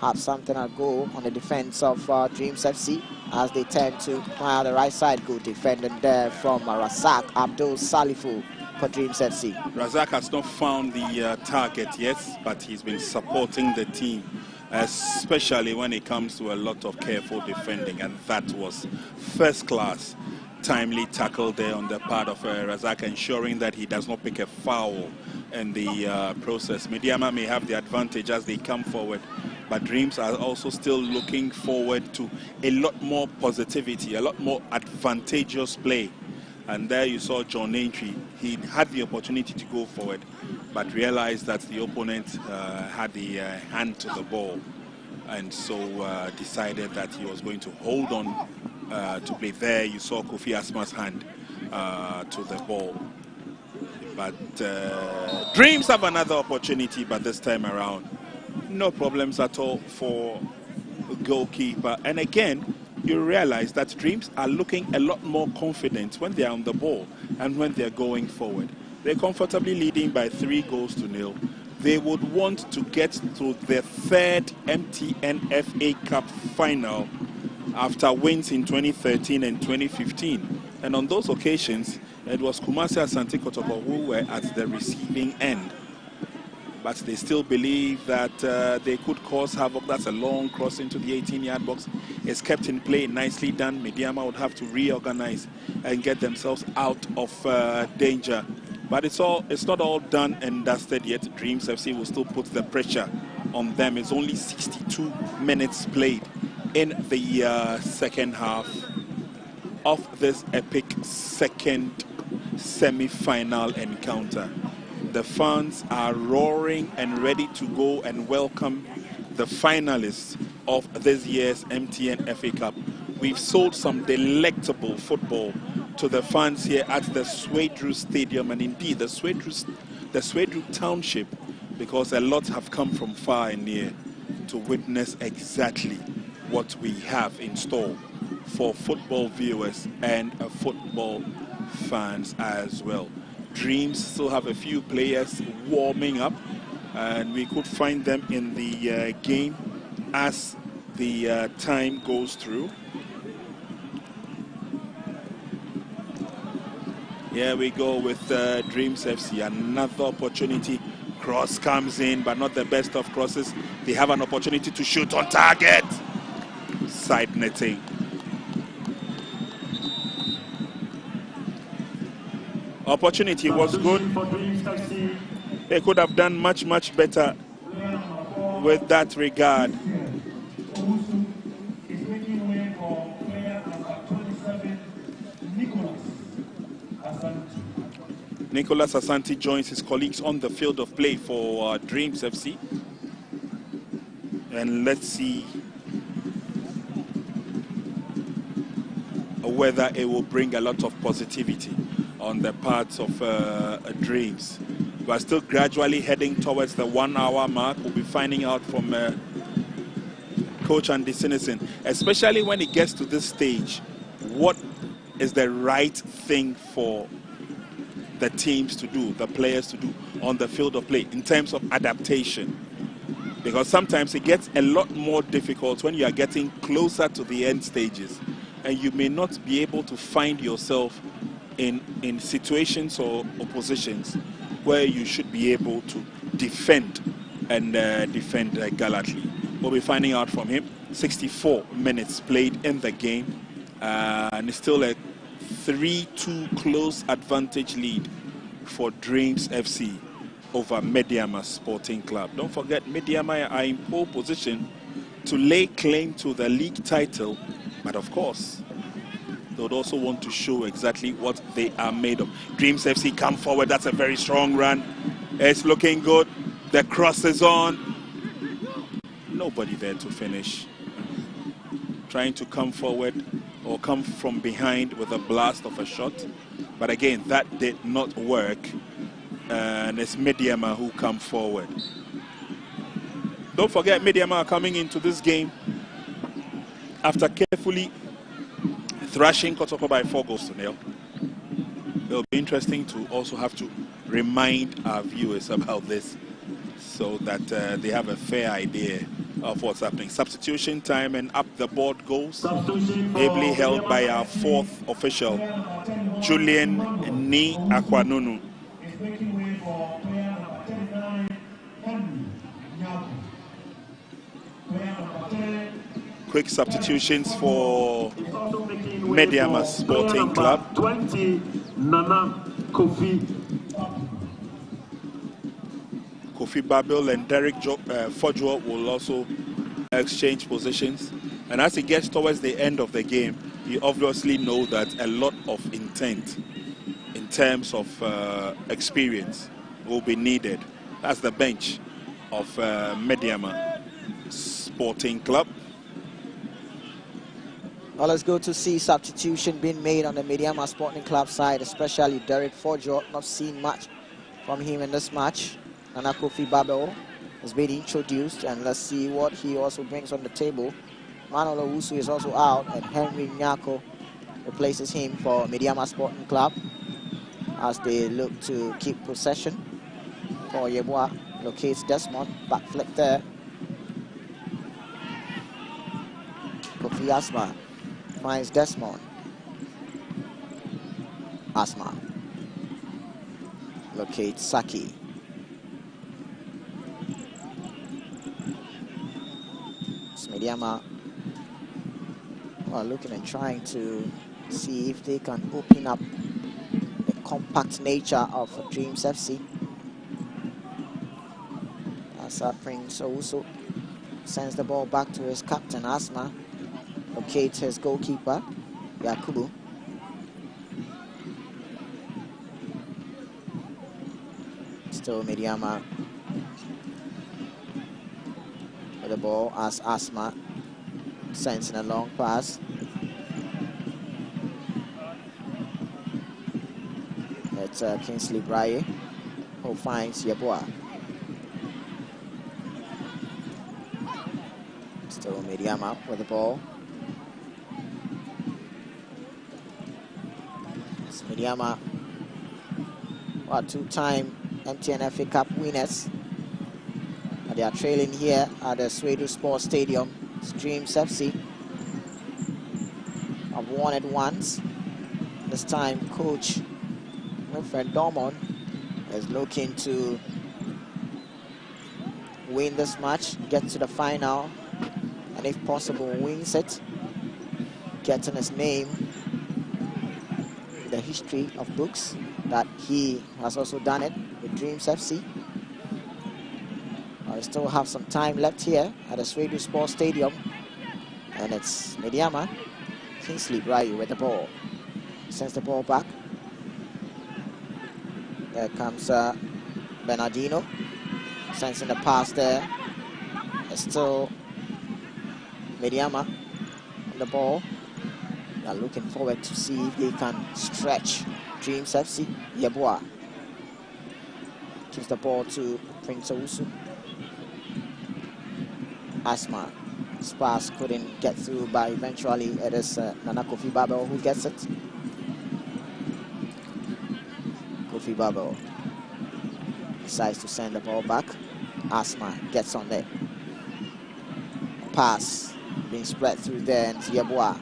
have something at goal on the defense of Dreams FC as they tend to fire the right side. Good defending there from Razak Abdul Salifu for Dreams FC. Razak has not found the target yet, but he's been supporting the team, especially when it comes to a lot of careful defending, and that was first class. Timely tackle there on the part of Razak, ensuring that he does not pick a foul in the process. Medeama may have the advantage as they come forward, but Dreams are also still looking forward to a lot more positivity, a lot more advantageous play. And there you saw John Entry. He had the opportunity to go forward, but realized that the opponent had the hand to the ball, and so decided that he was going to hold on to play. There you saw Kofi Asma's hand to the ball. But Dreams have another opportunity, but this time around, no problems at all for the goalkeeper. And again, you realize that Dreams are looking a lot more confident when they are on the ball and when they're going forward. They're comfortably leading by 3-0. They would want to get to the third MTN FA Cup final after wins in 2013 and 2015. And on those occasions, it was Kumasi Asante Kotoko who were at the receiving end. But they still believe that they could cause havoc. That's a long cross into the 18-yard box. It's kept in play, nicely done. Medeama would have to reorganize and get themselves out of danger. But it's not all done and dusted yet. Dreams FC will still put the pressure on them. It's only 62 minutes played in the second half of this epic second semi-final encounter. The fans are roaring and ready to go and welcome the finalists of this year's MTN FA Cup. We've sold some delectable football to the fans here at the Swedru Stadium, and indeed the Swedru Township, because a lot have come from far and near to witness exactly what we have in store for football viewers and football fans as well. Dreams still have a few players warming up, and we could find them in the game as the time goes through. Here we go with Dreams FC. Another opportunity. Cross comes in, but not the best of crosses. They have an opportunity to shoot on target. Side netting. Opportunity was good. They could have done much, much better with that regard. Nicholas Asante joins his colleagues on the field of play for Dreams FC. And let's see whether it will bring a lot of positivity on the parts of Dreams. We are still gradually heading towards the 1 hour mark. We'll be finding out from Coach Andy Sinison, especially when it gets to this stage, what is the right thing for the teams to do, the players to do on the field of play in terms of adaptation. Because sometimes it gets a lot more difficult when you are getting closer to the end stages, and you may not be able to find yourself in situations or oppositions where you should be able to defend and defend gallantly. We'll be finding out from him 64 minutes played in the game, and it's still a 3-2 close advantage lead for Dreams FC over Medeama Sporting Club. Don't forget, Medeama are in pole position to lay claim to the league title, but of course, they would also want to show exactly what they are made of. Dreams FC come forward. That's a very strong run. It's looking good. The cross is on. Nobody there to finish. Trying to come forward or come from behind with a blast of a shot. But again, that did not work. And it's Medeama who come forward. Don't forget, Medeama are coming into this game after carefully thrashing Kotoko by 4-0. It'll be interesting to also have to remind our viewers about this so that they have a fair idea of what's happening. Substitution time, and up the board goes, ably held by our fourth official, Julian Ni Akwanunu. Quick substitutions for Medeama Sporting Club. 20, Nana Kofi. Kofi Babel and Derek Fodjo will also exchange positions. And as he gets towards the end of the game, you obviously know that a lot of intent in terms of experience will be needed. That's the bench of Medeama Sporting Club. Well, let's go to see substitution being made on the Medeama Sporting Club side, especially Derek Fodjo. Not seen much from him in this match. Nana Kofi Babel has been introduced, and let's see what he also brings on the table. Manuel Owusu is also out, and Henry Nyako replaces him for Medeama Sporting Club as they look to keep possession. For Yeboah, locates Desmond, back flick there. Kofi Asma finds Desmond. Asma locates Saki. Medeama are looking and trying to see if they can open up the compact nature of Dreams FC. As Prince also sends the ball back to his captain Asma, locates his goalkeeper Yakubu. Still Medeama with the ball as Asma sends in a long pass. It's Kingsley Braye who finds Yeboah. Still Medeama with the ball. It's Medeama, two-time MTN FA Cup winners. They are trailing here at the Swedu Sports Stadium. Dreams FC have won it once. This time, coach Wilfred Dormon is looking to win this match, get to the final, and if possible, wins it, getting his name in the history of books that he has also done it with Dreams FC. We still have some time left here at the Swedu Sports Stadium, and it's Medeama. Kingsley Braye with the ball. Sends the ball back. There comes Bernardino. Sends in the pass there. It's still Medeama on the ball. They are looking forward to see if they can stretch Dreams FC. Yeboah gives the ball to Prince Owusu. Asma. Spas couldn't get through, but eventually it is Nana Kofi Babel who gets it. Kofi Babel decides to send the ball back. Asma gets on there. Pass being spread through there, and Yeboah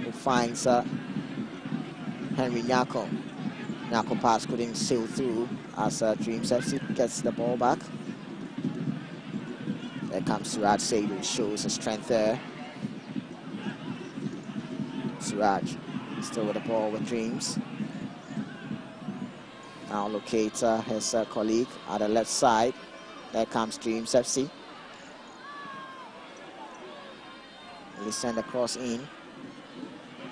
who finds Henry Nyako. Nyako pass couldn't sail through as Dreams FC gets the ball back. There comes Surad Seydu, shows his strength there. It's Medeama. Medeama with the ball. Sends in the pass there. It's still Medeama. Kingsley Braye with the ball. Sends in the pass there. It's Medeama. Medeama with the ball. Suraj still with the ball with Dreams. Now locate his colleague at the left side. There comes Dreams FC. They send the cross in.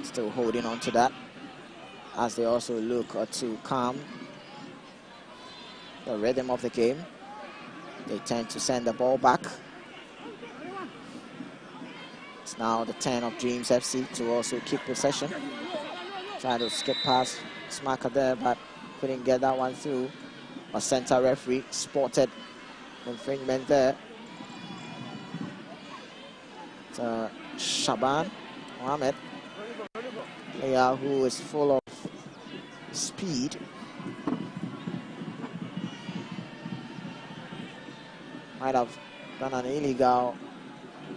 Still holding on to that as they also look to calm the rhythm of the game. They tend to send the ball back. It's now the turn of Dreams FC to also keep possession. Trying to skip past Smacker there, but couldn't get that one through. A center referee spotted infringement there. So Shaban Mohamed, player who is full of speed. Might have done an illegal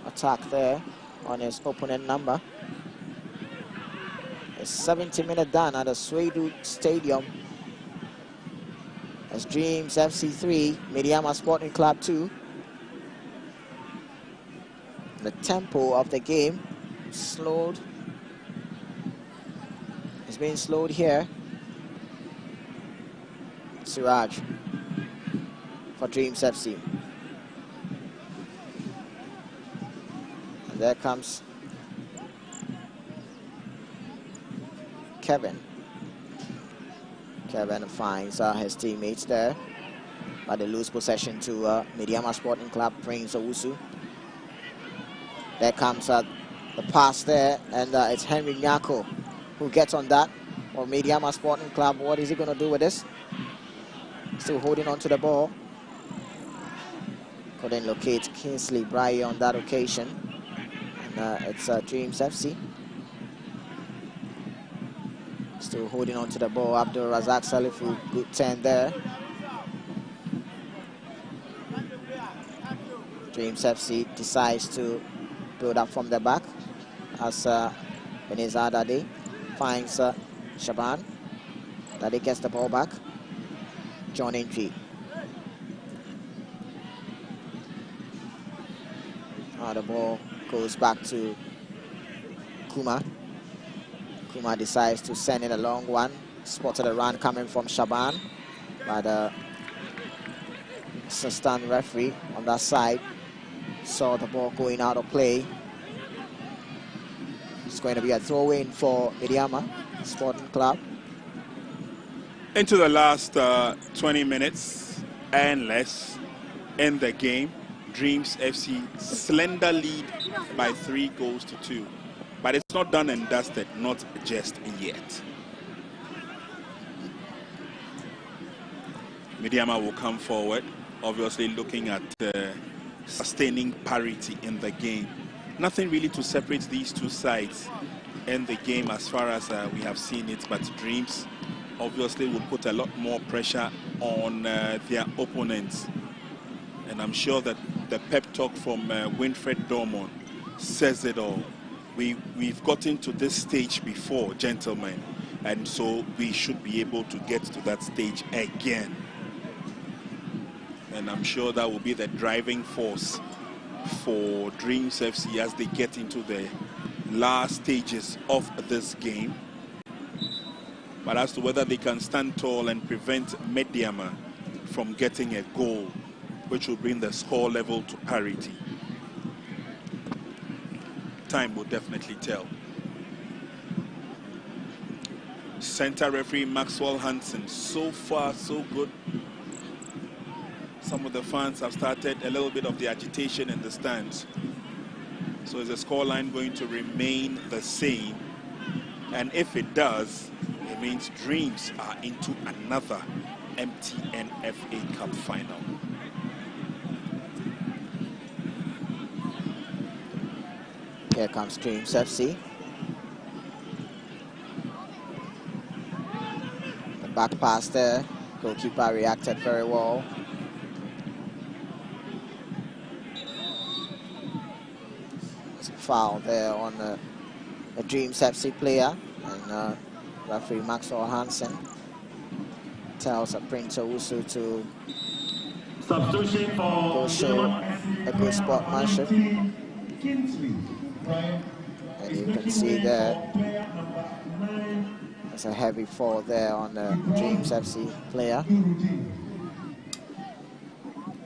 attack there on his opponent number. A 70-minute done at the Swedu Stadium. As Dreams FC 3, Medeama Sporting Club 2. The tempo of the game slowed. It's being slowed here. Siraj for Dreams FC. And there comes Kevin. Kevin finds his teammates there, but they lose possession to Medeama Sporting Club, Prince Owusu. There comes the pass there, and it's Henry Nyako who gets on that for Medeama Sporting Club. What is he going to do with this? Still holding on to the ball. Couldn't locate Kingsley Braille on that occasion. And it's Dreams FC. Still holding on to the ball. Abdul Razak Salifu, good turn there. Dreams FC decides to build up from the back as Beneza Dade finds Shaban. Dade gets the ball back. John Entry. Now the ball goes back to Kuma. Kuma decides to send in a long one. Spotted a run coming from Shaban, but the assistant referee on that side saw the ball going out of play. It's going to be a throw-in for Medeama Sporting Club. Into the last 20 minutes and less in the game, Dreams FC slender lead by 3 goals to 2. But it's not done and dusted, not just yet. Medeama will come forward, obviously looking at sustaining parity in the game. Nothing really to separate these two sides in the game as far as we have seen it, but Dreams obviously will put a lot more pressure on their opponents. And I'm sure that the pep talk from Winfred Dormon says it all. We've gotten to this stage before, gentlemen, and so we should be able to get to that stage again. And I'm sure that will be the driving force for Dreams FC as they get into the last stages of this game. But as to whether they can stand tall and prevent Medeama from getting a goal, which will bring the score level to parity, time will definitely tell. Center referee Maxwell Hansen, so far so good. Some of the fans have started a little bit of the agitation in the stands. So is the scoreline going to remain the same? And if it does, it means Dreams are into another MTN FA Cup final. Here comes Dreams FC. The back pass there. Goalkeeper reacted very well. It's a foul there on the Dreams FC player. And referee Maxwell Hansen tells Prince Owusu to go show a good sportsmanship. And you can see there, there's a heavy fall there on the Dreams FC player.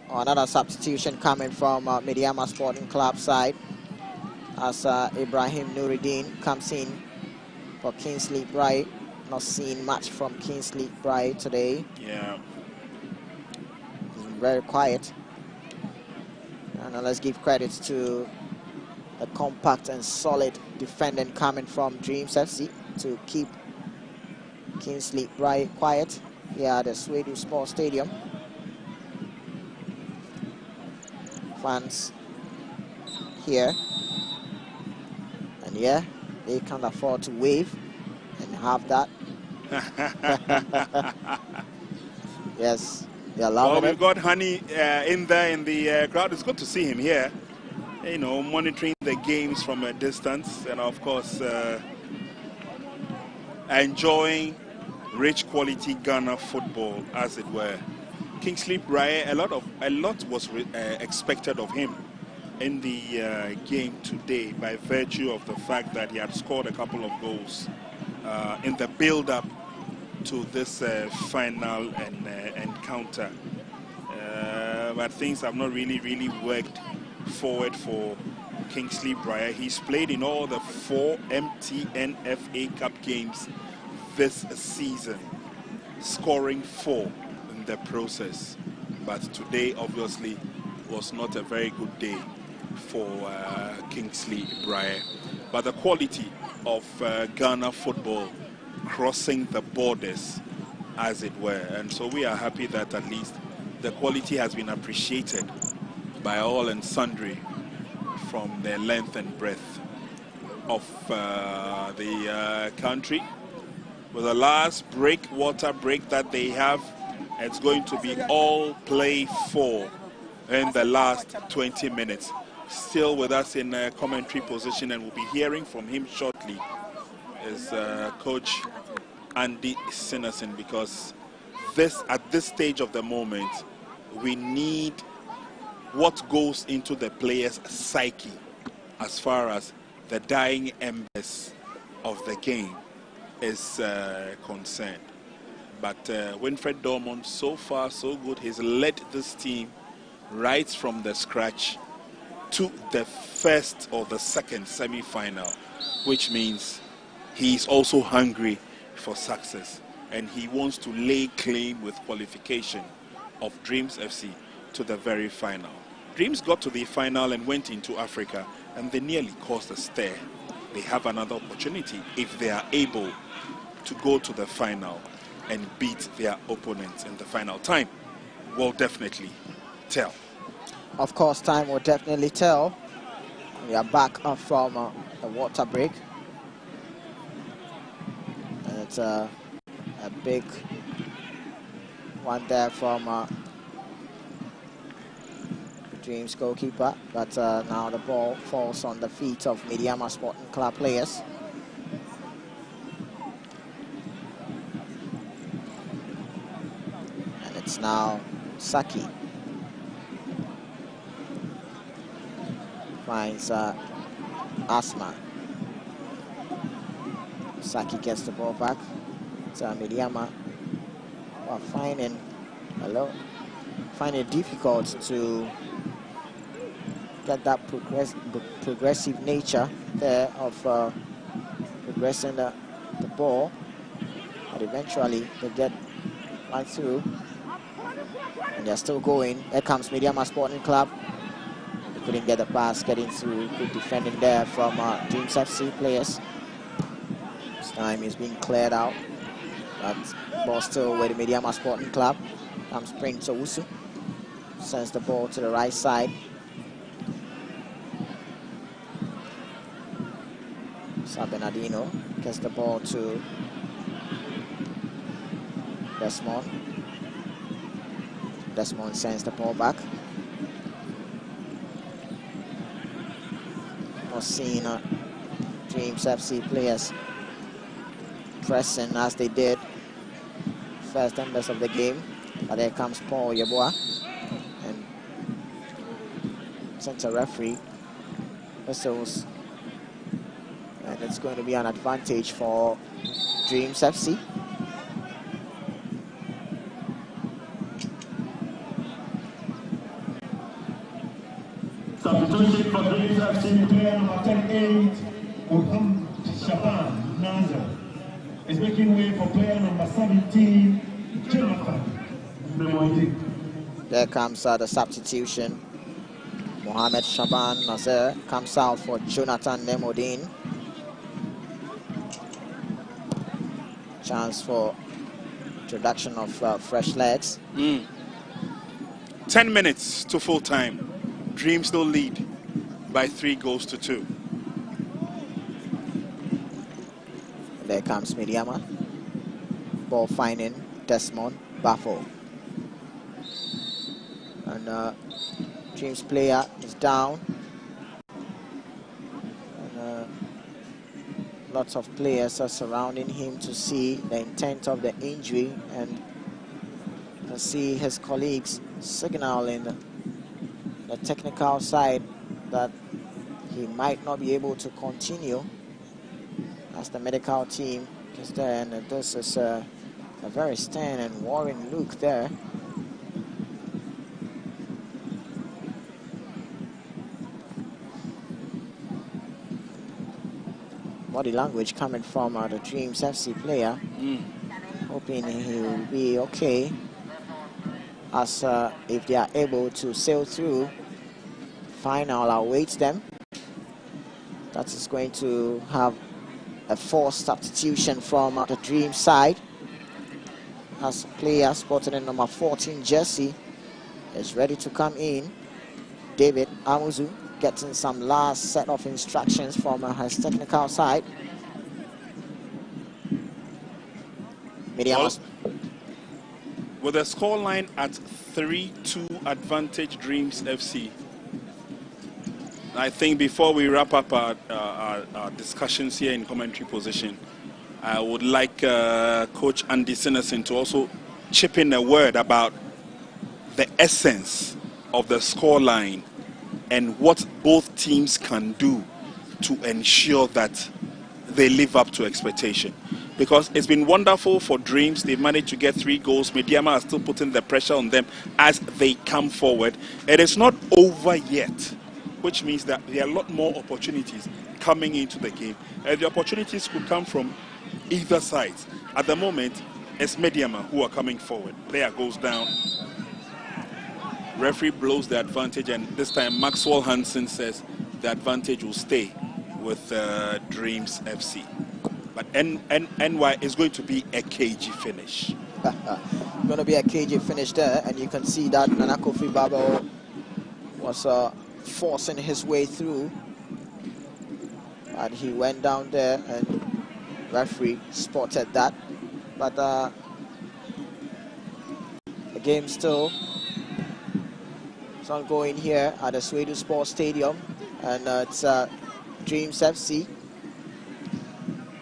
Another substitution coming from Medeama Sporting Club side as Ibrahim Nuruddin comes in for Kingsley Bright. Not seeing much from Kingsley Bright today. Yeah. He's been very quiet. And let's give credit to the compact and solid defending coming from Dreams FC to keep Kingsley Bright quiet here at the Swedish Sports Stadium. Fans here, and yeah, they can't afford to wave and have that. Yes, they are loving well, we've it. got Honey in there in the crowd. It's good to see him here, you know, monitoring the games from a distance, and of course enjoying rich quality Ghana football, as it were. Kingsley Bright, a lot was expected of him in the game today by virtue of the fact that he had scored a couple of goals in the build-up to this final encounter. But things have not really worked forward for Kingsley Bright. He's played in all the 4 MTN FA Cup games this season, scoring 4 in the process. But today, obviously, was not a very good day for Kingsley Bright. But the quality of Ghana football crossing the borders, as it were. And so we are happy that at least the quality has been appreciated by all and sundry from the length and breadth of the country. With the last water break that they have, it's going to be all play for in the last 20 minutes. Still with us in commentary position, and we'll be hearing from him shortly, is Coach Andy Sinnerson, because at this stage of the moment, we need what goes into the player's psyche as far as the dying embers of the game is concerned. But Winfred Dormont, so far so good. He's led this team right from the scratch to the first or the second semi-final, which means he's also hungry for success, and he wants to lay claim with qualification of Dreams FC to the very final. Dreams got to the final and went into Africa, and they nearly caused a stir. They have another opportunity if they are able to go to the final and beat their opponents in the final. Time will definitely tell. Of course, time will definitely tell. We are back up from the water break. And it's a big one there from Dreams goalkeeper. But now the ball falls on the feet of Medeama Sporting Club players. And it's now Saki. Finds Asma. Saki gets the ball back. It's Medeama finding it difficult to get that progressive nature there of progressing the ball, but eventually they get right through, and they're still going. Here comes Medeama Sporting Club. They couldn't get the pass getting through. Good defending there from Dreams FC players. This time is being cleared out, but ball still with the Medeama Sporting Club. Comes Prince Owusu, sends the ball to the right side. Bernardino gets the ball to Desmond. Desmond sends the ball back. Not seeing Dreams FC players pressing as they did first embers of the game. But there comes Paul Yeboah, and center referee whistles and it's going to be an advantage for Dreams FC. Substitution for Dreams FC, player number 10-8, Muhammad Shaban Nazar is making way for player number 17, Jonathan Memoidi. There comes the substitution. Mohamed Shaban Nazar comes out for Jonathan Nemodin. Chance for introduction of fresh legs. 10 minutes to full time. Dreams still lead by 3-2. There comes Medeama. Ball finding Desmond Baffo. And Dreams player is down. And lots of players are surrounding him to see the intent of the injury and see his colleagues signaling the technical side that he might not be able to continue as the medical team is there. And this is a very stern and worrying look there. Body language coming from the Dreams FC player, hoping he will be okay as if they are able to sail through. Final awaits them. That is going to have a forced substitution from the Dream side as player spotted in number 14 jersey is ready to come in. David Amuzu getting some last set of instructions from his technical side. Well, with the scoreline at 3-2 advantage Dreams FC, I think before we wrap up our discussions here in commentary position, I would like Coach Andy Sinnerson to also chip in a word about the essence of the scoreline and what both teams can do to ensure that they live up to expectation. Because it's been wonderful for Dreams. They've managed to get 3 goals. Medeama are still putting the pressure on them as they come forward. It is not over yet, which means that there are a lot more opportunities coming into the game. And the opportunities could come from either side. At the moment, it's Medeama who are coming forward. Player goes down. Referee blows the advantage, and this time Maxwell Hansen says the advantage will stay with Dreams FC. But NY is going to be a cagey finish. Going to be a cagey finish there, and you can see that Nana Kofi Babo was forcing his way through, and he went down there, and referee spotted that. But the game still is ongoing here at the Swedu Sports Stadium, and it's Dreams FC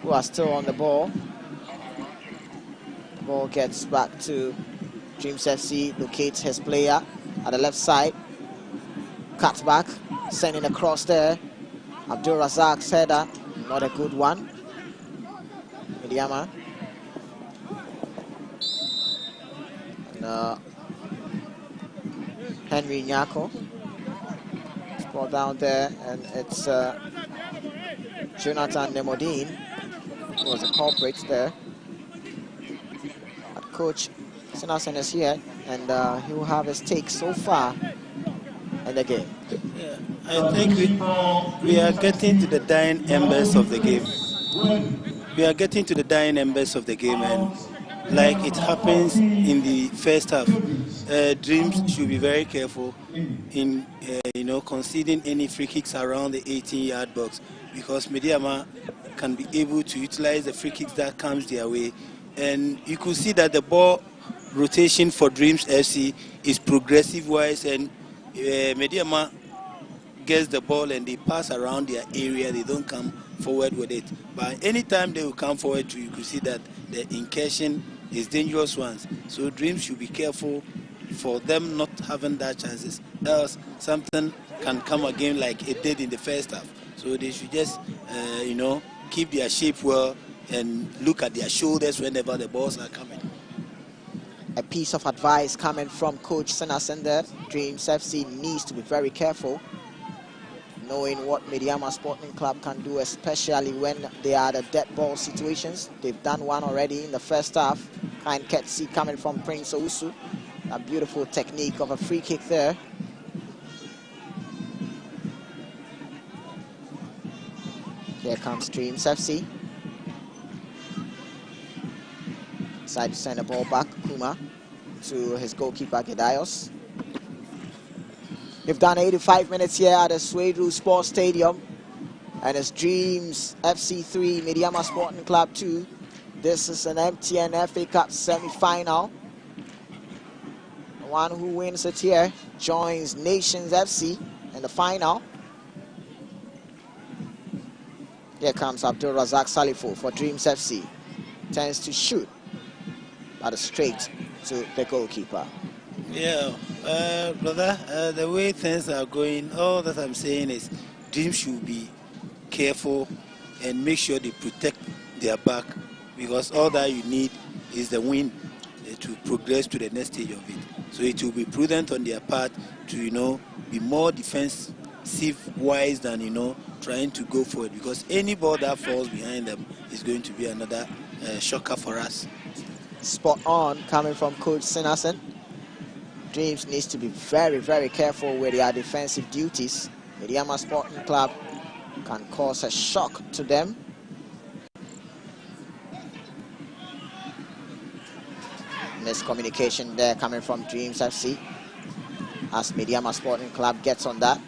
who are still on the ball. The ball gets back to Dreams FC, locates his player at the left side, cuts back, sending across there. Abdul Razak's header, not a good one. Medeama. And Henry Nyako. It's brought down there, and it's Jonathan Nemodin who was the culprit there. But Coach Sinasen is here, and he will have his take so far in the game. Yeah, I think we are getting to the dying embers of the game. We are getting to the dying embers of the game, and like it happens in the first half, Dreams should be very careful in conceding any free kicks around the 18-yard box, because Medeama can be able to utilize the free kicks that comes their way. And you could see that the ball rotation for Dreams FC is progressive wise, and Medeama gets the ball and they pass around their area. They don't come forward with it. But anytime they will come forward, you could see that the incursion is dangerous ones. So Dreams should be careful for them not having that chances, else something can come again like it did in the first half. So they should just keep their shape well and look at their shoulders whenever the balls are coming. A piece of advice coming from Coach Senasen there. Dreams FC needs to be very careful, knowing what Medeama Sporting Club can do, especially when they are the dead ball situations. They've done one already in the first half. Kind Ketsi coming from Prince Owusu. A beautiful technique of a free kick there. Here comes Dreams FC. Side to send the ball back, Kuma, to his goalkeeper, Gedaios. We've done 85 minutes here at the Swedru Sports Stadium. And it's Dreams FC 3, Medeama Sporting Club 2. This is an MTN FA Cup semi-final. The one who wins it here joins Nations FC in the final. Here comes Abdul Razak Salifo for Dreams FC. Tends to shoot, but straight to the goalkeeper. Yeah, brother, the way things are going, all that I'm saying is Dreams should be careful and make sure they protect their back, because all that you need is the win to progress to the next stage of it. So it will be prudent on their part to, be more defensive-wise than, trying to go for it, because any ball that falls behind them is going to be another shocker for us. Spot on coming from Coach Senasen. Dreams needs to be very, very careful with their defensive duties. Medeama Sporting Club can cause a shock to them. Miscommunication there coming from Dreams FC as Medeama Sporting Club gets on that.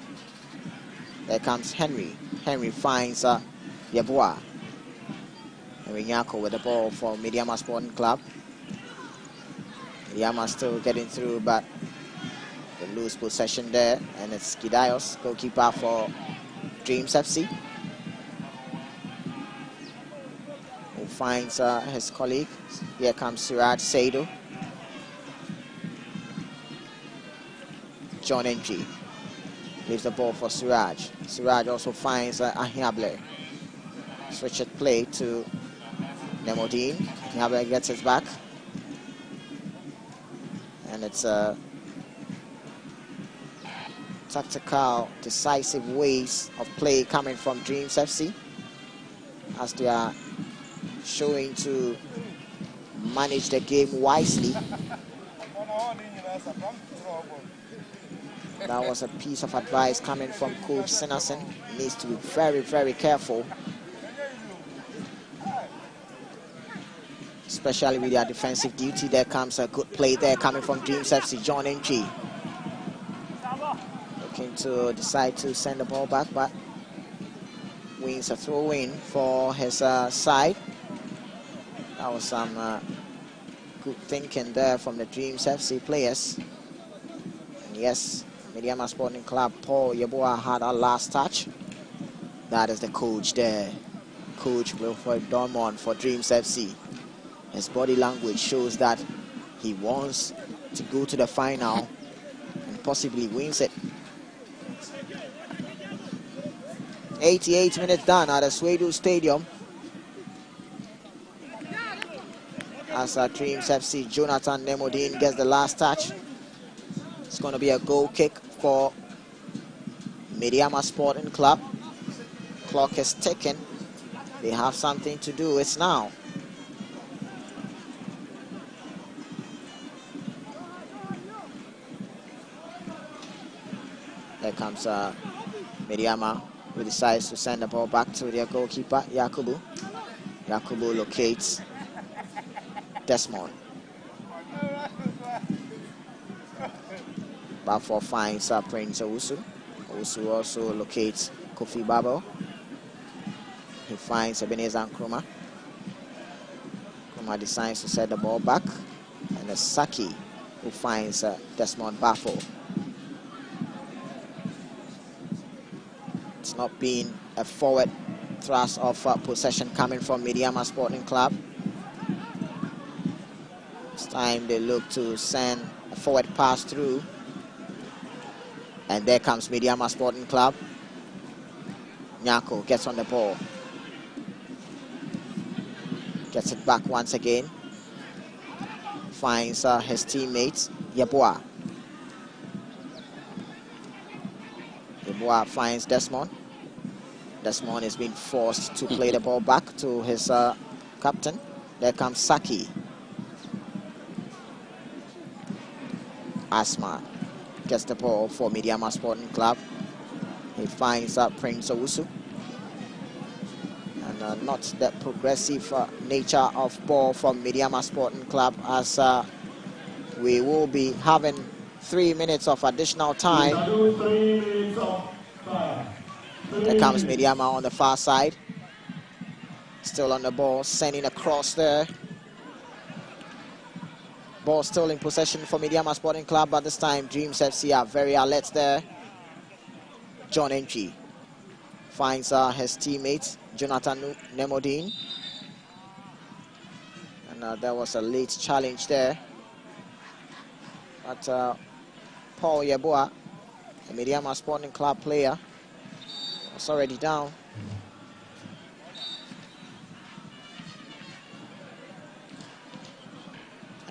There comes Henry. Henry finds Yeboah. Henry Nyako with the ball for Medeama Sporting Club. Medeama still getting through, but they lose possession there, and it's Gedaios, goalkeeper for Dreams FC, who finds his colleague. Here comes Suraj Saidu. John Ng leaves the ball for Suraj. Suraj also finds Ahiable. Switch it play to Nemodine. Ahiable gets it back. And it's a tactical, decisive ways of play coming from Dreams FC, as they are showing to manage the game wisely. That was a piece of advice coming from Coach Senasen. He needs to be very, very careful, especially with their defensive duty. There comes a good play there coming from Dreams FC. John Ng looking to decide to send the ball back, but wins a throw in for his side. That was some good thinking there from the Dreams FC players. And yes, Medeama Sporting Club, Paul Yeboah had a last touch. That is the coach there, Coach Wilfred Dormont for Dreams FC. His body language shows that he wants to go to the final and possibly wins it. 88 minutes done at the Swedru Stadium. As Dreams FC, Jonathan Nemodine gets the last touch. It's going to be a goal kick for Medeama Sporting Club. Clock is ticking. They have something to do. It's now. There comes Medeama, who decides to send the ball back to their goalkeeper, Yakubu. Yakubu locates Desmond. Balfour finds Prince Owusu. Owusu also locates Kofi Babo. He finds Ebenezer Nkrumah. Nkrumah decides to set the ball back. And it's Saki who finds Desmond Balfour. It's not been a forward thrust of possession coming from Medeama Sporting Club. This time they look to send a forward pass through. And there comes Medeama Sporting Club. Nyako gets on the ball. Gets it back once again. Finds his teammate, Yeboah. Yeboah finds Desmond. Desmond is being forced to play the ball back to his captain. There comes Saki. Asma gets the ball for Medeama Sporting Club. He finds Prince Owusu. And not the progressive nature of ball from Medeama Sporting Club, as we will be having 3 minutes of additional time. There comes Medeama on the far side. Still on the ball, sending across there. Ball still in possession for Medeama Sporting Club, but this time Dreams FC are very alert there. John Entry finds his teammate, Jonathan Nemodine. And there was a late challenge there. But Paul Yeboah, the Medeama Sporting Club player, was already down.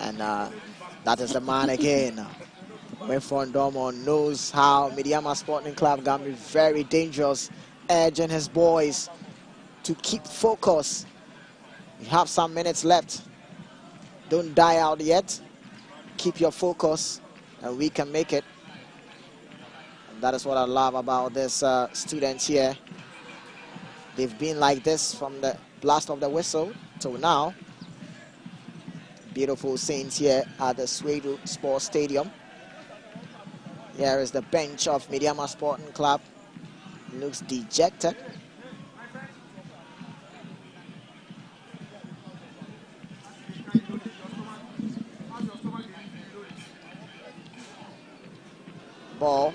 And that is the man again. Winfred Dormon knows how Medeama Sporting Club can be very dangerous, urging his boys to keep focus. We have some minutes left. Don't die out yet. Keep your focus, and we can make it. And that is what I love about this students here. They've been like this from the blast of the whistle till now. Beautiful scenes here at the Swedo Sports Stadium. Here is the bench of Medeama Sporting Club. Looks dejected. Ball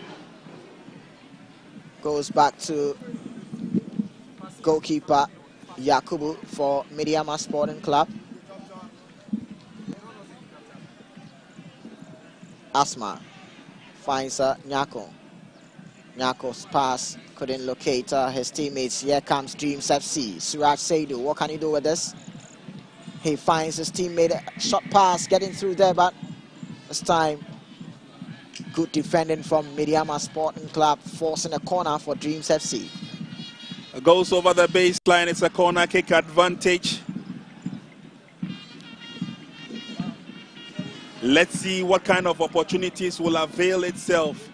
goes back to goalkeeper Yakubu for Medeama Sporting Club. Asma finds Nyako. Nyako's pass couldn't locate his teammates. Here comes Dreams FC. Suraj Saidu, what can he do with this? He finds his teammate, shot pass getting through there, but this time good defending from Medeama Sporting Club, forcing a corner for Dreams FC. It goes over the baseline. It's a corner kick advantage. Let's see what kind of opportunities will avail itself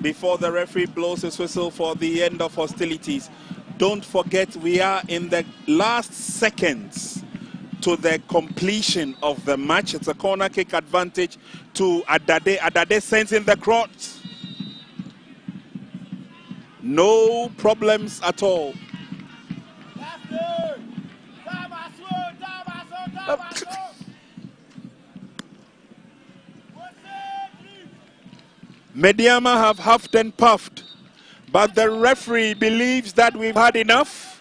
before the referee blows his whistle for the end of hostilities. Don't forget, we are in the last seconds to the completion of the match. It's a corner kick advantage to Adade. Adade sends in the cross. No problems at all. Medeama have huffed and puffed, but the referee believes that we've had enough.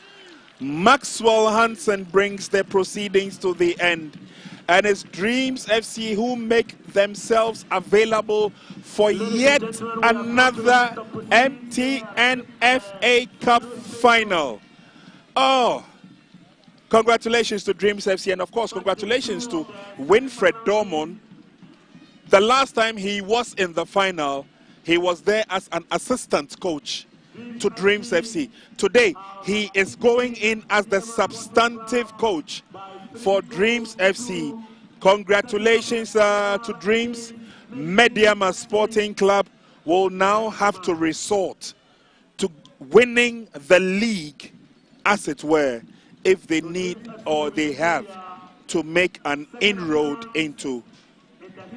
Maxwell Hansen brings the proceedings to the end, and it's Dreams FC who make themselves available for yet another MTN FA Cup final. Oh, congratulations to Dreams FC, and of course congratulations to Winfred Dormon. The last time he was in the final, he was there as an assistant coach to Dreams FC. Today, he is going in as the substantive coach for Dreams FC. Congratulations to Dreams. Medeama Sporting Club will now have to resort to winning the league, as it were, if they need or they have to make an inroad into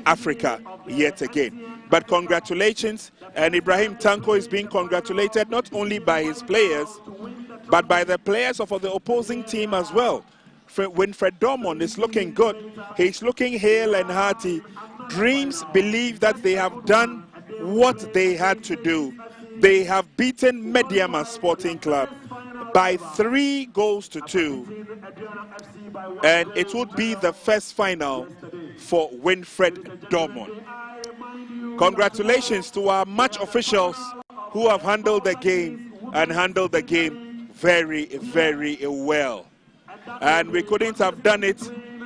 Africa yet again. But congratulations, and Ibrahim Tanko is being congratulated not only by his players, but by the players of the opposing team as well. Winfred Dormon is looking good. He's looking hale and hearty. Dreams believe that they have done what they had to do. They have beaten Medeama Sporting Club by 3-2, and it would be the first final for Winfred Dormon. Congratulations to our match officials who have handled the game and handled the game very, very well. and we couldn't have done it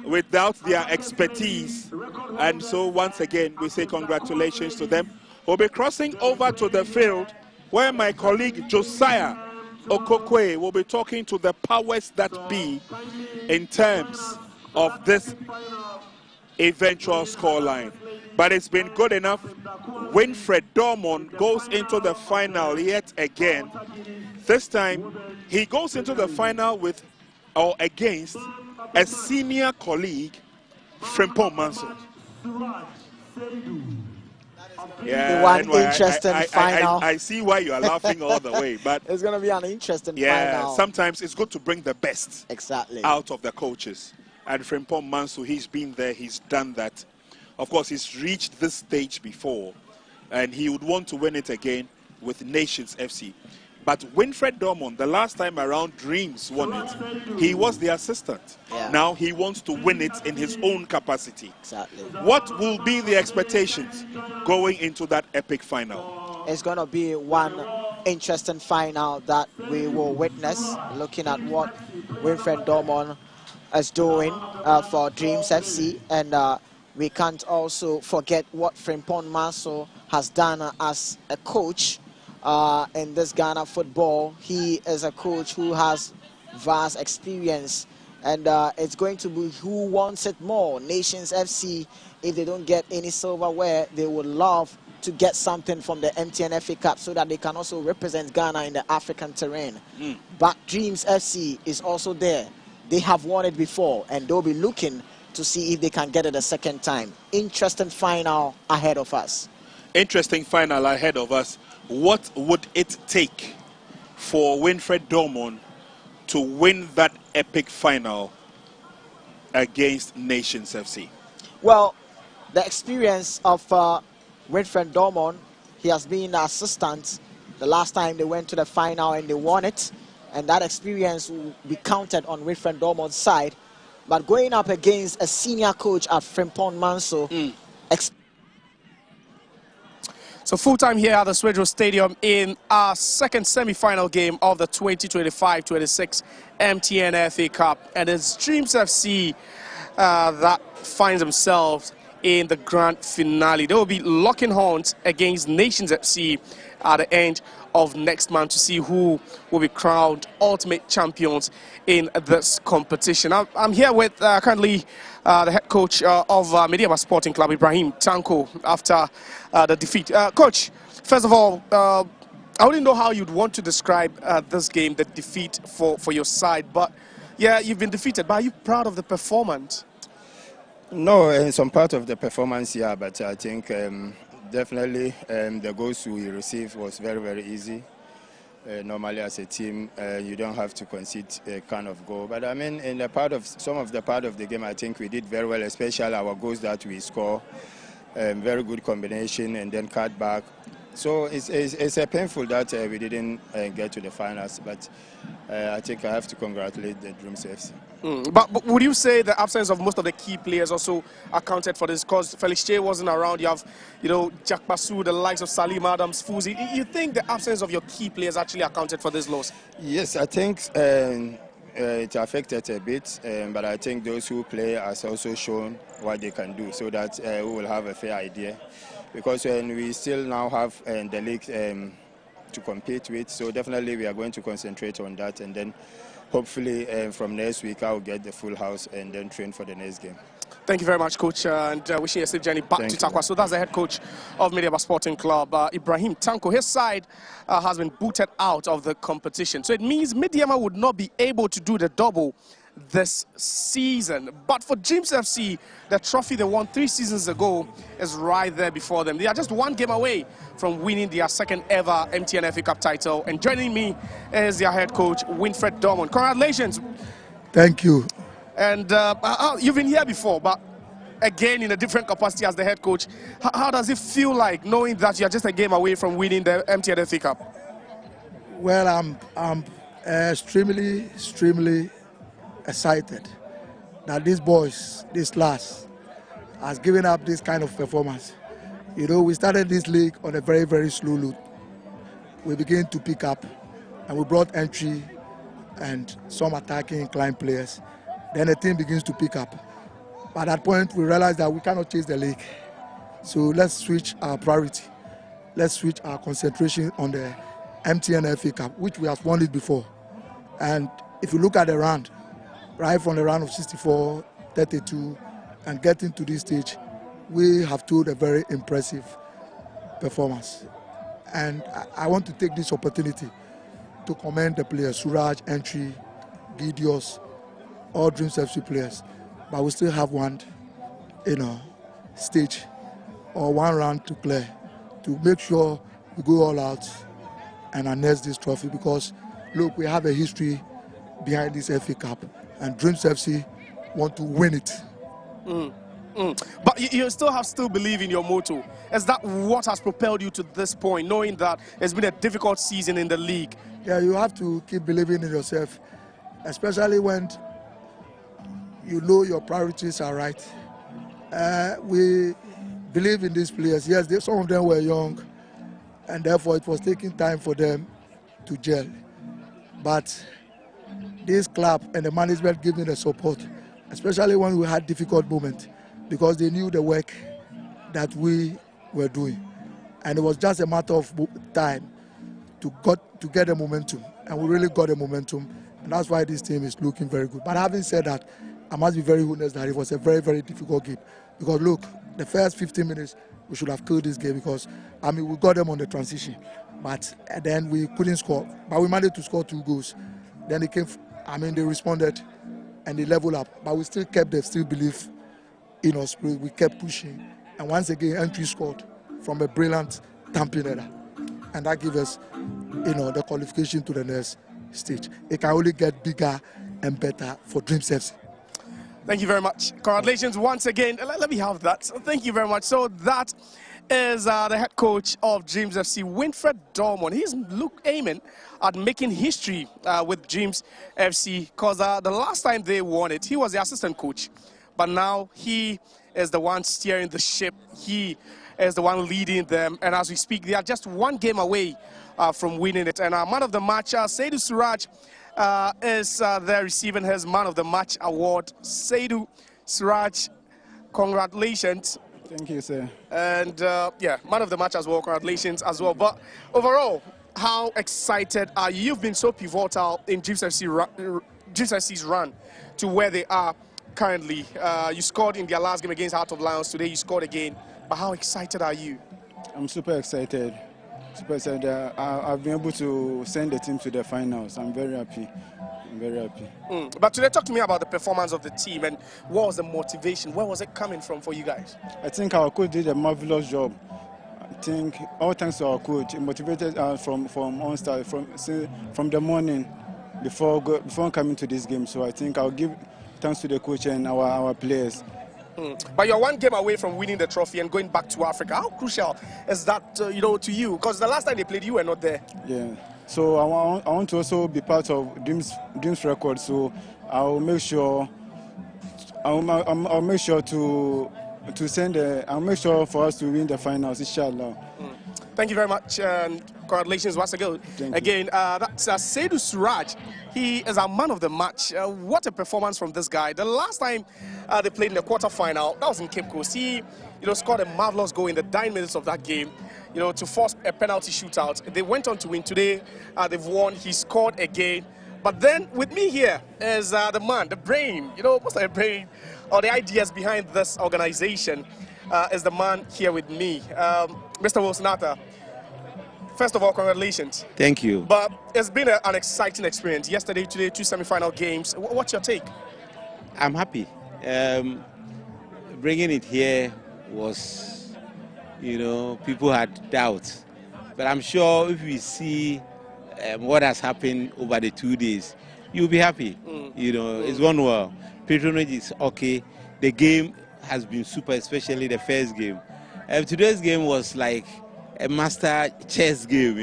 without their expertise. And so once again, we say congratulations to them. We'll be crossing over to the field where my colleague Josiah Okokwe will be talking to the powers that be in terms of this eventual scoreline. But it's been good enough. Winfred Dormon goes into the final yet again. This time, he goes into the final with or against a senior colleague, Frimpong Manso. Yeah, one anyway, interesting final. I see why you are laughing all the way, but it's going to be an interesting final. Sometimes it's good to bring the best out of the coaches. And Frimpong Manso, he's been there, he's done that. Of course, he's reached this stage before, and he would want to win it again with Nations FC. But Winfred Dormon, the last time around, Dreams won it. He was the assistant. Yeah. Now he wants to win it in his own capacity. Exactly. What will be the expectations going into that epic final? It's going to be one interesting final that we will witness, looking at what Winfred Dormon is doing for Dreams FC. And we can't also forget what Frimpong Manso has done as a coach in this Ghana football. He is a coach who has vast experience, and it's going to be who wants it more. Nations FC, if they don't get any silverware, they would love to get something from the MTN FA Cup so that they can also represent Ghana in the African terrain. But Dreams FC is also there. They have won it before, and they'll be looking to see if they can get it a second time. Interesting final ahead of us. Interesting final ahead of us. What would it take for Winfred Dormon to win that epic final against Nations FC? Well, the experience of Winfred Dormon, he has been an assistant the last time they went to the final and they won it. And that experience will be counted on Winfred Dormon's side. But going up against a senior coach at Frimpong Manso, so full time here at the Swedro Stadium in our second semi-final game of the 2025-26 MTN FA Cup. And it's Dreams FC that finds themselves in the grand finale. They will be locking horns against Nations FC at the end of next month to see who will be crowned ultimate champions in this competition. I'm here with currently the head coach of Medeama Sporting Club, Ibrahim Tanko, after the defeat. Coach, first of all, I wouldn't know how you'd want to describe this game, the defeat for your side, but yeah, you've been defeated, but are you proud of the performance? No, in some part of the performance, yeah, but I think definitely the goals we received was very, very easy. Normally as a team, you don't have to concede a kind of goal. But I mean, in the part of some of the part of the game, I think we did very well, especially our goals that we score. Very good combination and then cut back. So it's a painful that we didn't get to the finals, but I think I have to congratulate the Dreams FC. But would you say the absence of most of the key players also accounted for this? Because Felix Che wasn't around. You have, Jack Basu, the likes of Salim Adams, Fuzi. You think the absence of your key players actually accounted for this loss? Yes, I think it affected a bit, but I think those who play has also shown what they can do, so that we will have a fair idea. Because we still now have the league to compete with, so definitely we are going to concentrate on that, and then hopefully from next week I'll get the full house and then train for the next game. Thank you very much, Coach, and wishing you a safe journey back to Takwa. So that's the head coach of Medeama Sporting Club, Ibrahim Tanko. His side has been booted out of the competition. So it means Medeama would not be able to do the double this season. But for Dreams FC, the trophy they won 3 seasons ago is right there before them. They are just 1 game away from winning their second ever MTN FA Cup title. And joining me is their head coach, Winfred Dormon. Congratulations. Thank you. And you've been here before, but again in a different capacity as the head coach. How does it feel like knowing that you're just a game away from winning the MTN FA Cup? Well, I'm extremely excited that these boys, this class, has given up this kind of performance. We started this league on a very, very slow loop. We began to pick up, and we brought entry and some attacking inclined players, then the team begins to pick up. By that point, we realize that we cannot chase the league. So let's switch our priority. Let's switch our concentration on the MTN FA Cup, which we have won it before. And if you look at the round, right from the round of 64, 32, and getting to this stage, we have told a very impressive performance. And I want to take this opportunity to commend the players, Suraj, Entry, Gideos, all Dreams FC players. But we still have one, stage or one round to clear to make sure we go all out and harness this trophy, because look, we have a history behind this FA Cup and Dreams FC want to win it. But you still believe in your motto. Is that what has propelled you to this point, knowing that it's been a difficult season in the league? Yeah, you have to keep believing in yourself, especially when you know your priorities are right. We believe in these players. Yes, some of them were young, and therefore it was taking time for them to gel. But this club and the management gave me the support, especially when we had difficult moments, because they knew the work that we were doing. And it was just a matter of time to get the momentum. And we really got the momentum. And that's why this team is looking very good. But having said that, I must be very honest that it was a very, very difficult game. Because look, the first 15 minutes, we should have killed this game because, we got them on the transition. But then we couldn't score. But we managed to score 2 goals. Then they came, they responded and they leveled up. But we still kept the belief in our spirit. We kept pushing. And once again, Entry scored from a brilliant tamping header. And that gave us, the qualification to the next stage. It can only get bigger and better for Dreams FC. Thank you very much. Congratulations once again. Let me have that. Thank you very much. So that is the head coach of Dreams FC, Winfred Dormon. He's aiming at making history with Dreams FC, because the last time they won it, he was the assistant coach. But now he is the one steering the ship. He is the one leading them. And as we speak, they are just one game away from winning it. And our man of the match, Seydou Suraj, is there receiving his man of the match award. Seydou Suraj, congratulations. Thank you, sir. And man of the match as well. Congratulations as well. But overall, how excited are you? You've been so pivotal in Dreams FC's run to where they are currently. You scored in their last game against Heart of Lions. Today you scored again. But how excited are you? I'm super excited. Super excited. I've been able to send the team to the finals. I'm very happy. But today, talk to me about the performance of the team and what was the motivation? Where was it coming from for you guys? I think our coach did a marvelous job. I think all thanks to our coach. He motivated us from on start, from the morning before coming to this game. So I think I'll give thanks to the coach and our players. But you're one game away from winning the trophy and going back to Africa. How crucial is that, to you? Because the last time they played, you were not there. Yeah. So I want to also be part of Dreams record. So I'll make sure to send. I'll make sure for us to win the finals, inshallah. Thank you very much, and congratulations once again. That's Seydou Suraj. He is our man of the match. What a performance from this guy. The last time they played in the quarterfinal, that was in Cape Coast. He, scored a marvelous goal in the 9 minutes of that game, to force a penalty shootout. They went on to win. Today, they've won. He scored again. But then with me here is the man, the brain, most of the brain or the ideas behind this organization is the man here with me, Mr. Wilson Arthur. First of all, congratulations. Thank you. But it's been an exciting experience. Yesterday, today, 2 semi-final games. What's your take? I'm happy. Bringing it here was, people had doubts. But I'm sure if we see what has happened over the 2 days, you'll be happy. It's gone well. Patronage is okay. The game has been super, especially the first game. Today's game was like a master chess game,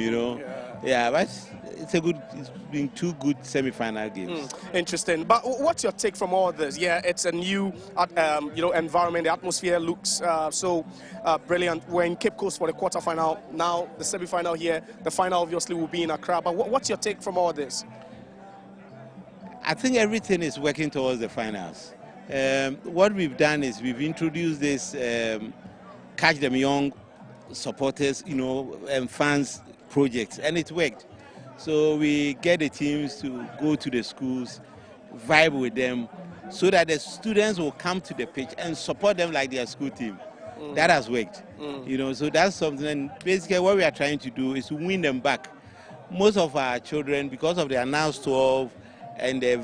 Yeah, but it's been 2 good semi-final games. Interesting. But what's your take from all this? Yeah, it's a new, environment. The atmosphere looks so brilliant. We're in Cape Coast for the quarterfinal. Now the semi-final here. The final obviously will be in Accra. But what's your take from all this? I think everything is working towards the finals. What we've done is we've introduced this Catch Them Young supporters, and fans project, and it worked. So we get the teams to go to the schools, vibe with them, so that the students will come to the pitch and support them like their school team. That has worked. So that's something. And basically what we are trying to do is to win them back. Most of our children, because of the announced 12 and the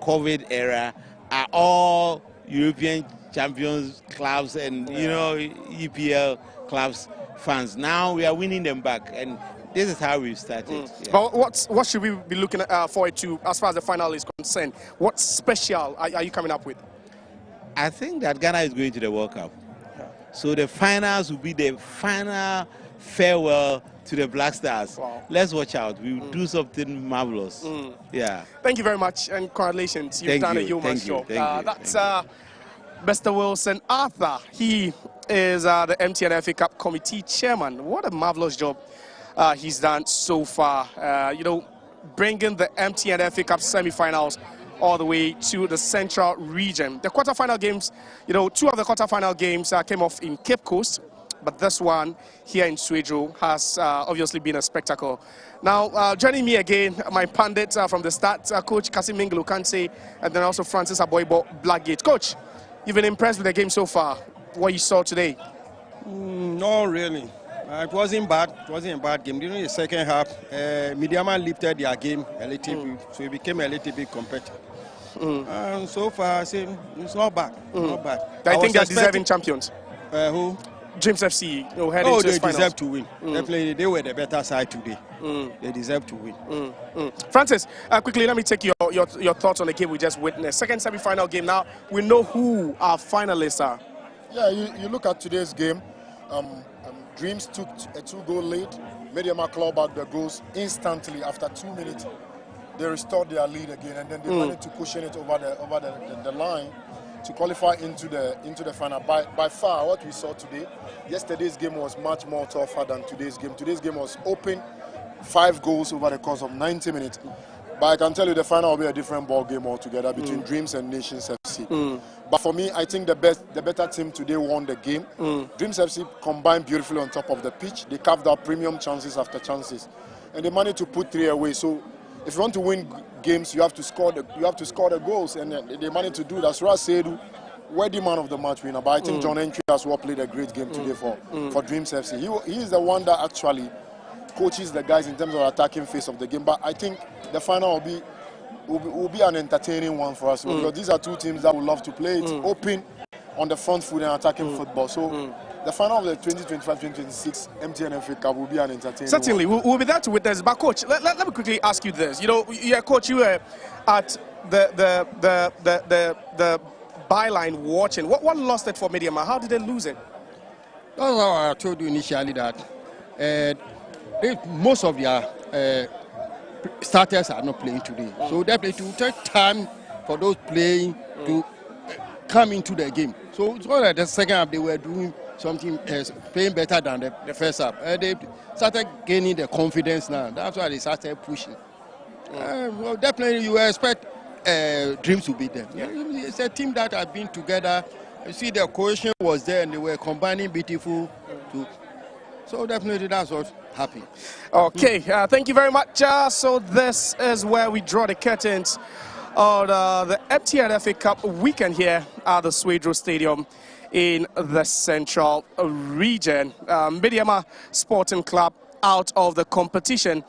COVID era, are all European champions clubs and EPL clubs fans. Now we are winning them back, and this is how we started. Yeah. But what should we be looking forward to as far as the final is concerned? What special are you coming up with? I think that Ghana is going to the World Cup. So the finals will be the final farewell to the Black Stars. Wow. Let's watch out. We will do something marvelous. Yeah. Thank you very much, and congratulations. You've done a yeoman's job. That's Mr. Wilson Arthur. He is the MTN FA Cup Committee Chairman. What a marvelous job he's done so far. Bringing the MTN FA Cup semi-finals all the way to the Central region. The quarter-final games, two of the quarter-final games came off in Cape Coast, but this one here in Swedro has obviously been a spectacle. Now, joining me again, my pundit from the start, Coach Kasim Minglu Kante, and then also Francis Aboibo Blackgate. Coach, you've been impressed with the game so far. What you saw today? No, really. It wasn't bad. It wasn't a bad game. During the second half, Medeama lifted their game a little bit, so it became a little bit competitive. And so far, I say it's not bad. Not bad. I think they're deserving champions. Who? Dreams FC. They deserve to win. Definitely, they were the better side today. They deserve to win. Francis, quickly, let me take your thoughts on the game we just witnessed. Second semi-final game. Now we know who our finalists are. Yeah, you look at today's game. Dreams took a 2-goal lead. Medeama clawed back the goals instantly after 2 minutes. They restored their lead again, and then they managed to cushion it over the line to qualify into the final. By far, what we saw today, yesterday's game was much more tougher than today's game. Today's game was open, 5 goals over the course of 90 minutes. But I can tell you the final will be a different ball game altogether between Dreams and Nations FC. But for me, I think the better team today won the game. Dreams FC combined beautifully on top of the pitch. They carved out premium chances after chances, and they managed to put 3 away. So if you want to win games, you have to score the goals, and they managed to do that. Surah Seidu, worthy man of the match winner. But I think John Entry as well played a great game today for Dreams FC. He is the one that actually coaches the guys in terms of attacking phase of the game. But I think the final will be an entertaining one for us because these are two teams that would love to play it open on the front foot and attacking football. So the final of the 2025-2026 MTN FA Cup will be an entertaining Certainly, one. we'll be there to witness. But coach, let me quickly ask you this. Coach, you were at the byline watching. What lost it for Medeama? How did they lose it? That's how I told you initially that most of their starters are not playing today. So definitely it will take time for those playing to come into the game. So it's not like the second half they were doing something playing better than the first half. They started gaining the confidence now. That's why they started pushing. Well, definitely you expect Dreams to be there. It's a team that has been together. You see the cohesion was there and they were combining beautiful too. So definitely that's what happened. Okay, thank you very much. So this is where we draw the curtains on the MTN FA Cup weekend here at the Swedro Stadium in the Central region. Medeama Sporting Club out of the competition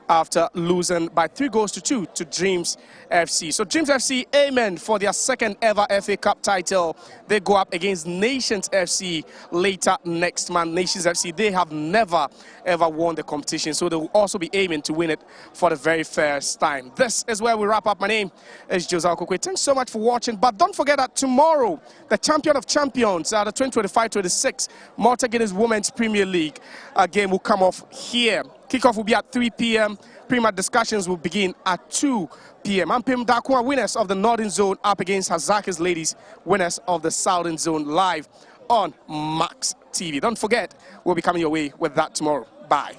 after losing by 3-2 to Dreams FC. So Dreams FC aiming for their second ever FA Cup title. They go up against Nations FC later next month. Nations FC, they have never ever won the competition, so they will also be aiming to win it for the very first time. This is where we wrap up. My name is Josiah Kokwe. Thanks so much for watching, but don't forget that tomorrow, the champion of champions, the 2025-26 Malta Guinness Women's Premier League game will come off here. Kickoff will be at 3 p.m. Pre-match discussions will begin at 2 p.m. Ampim Dakwa, winners of the Northern Zone, up against Hazakis Ladies, winners of the Southern Zone, live on Max TV. Don't forget, we'll be coming your way with that tomorrow. Bye.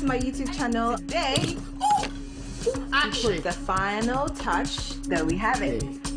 my YouTube channel. Today, we put the final touch. There we have it.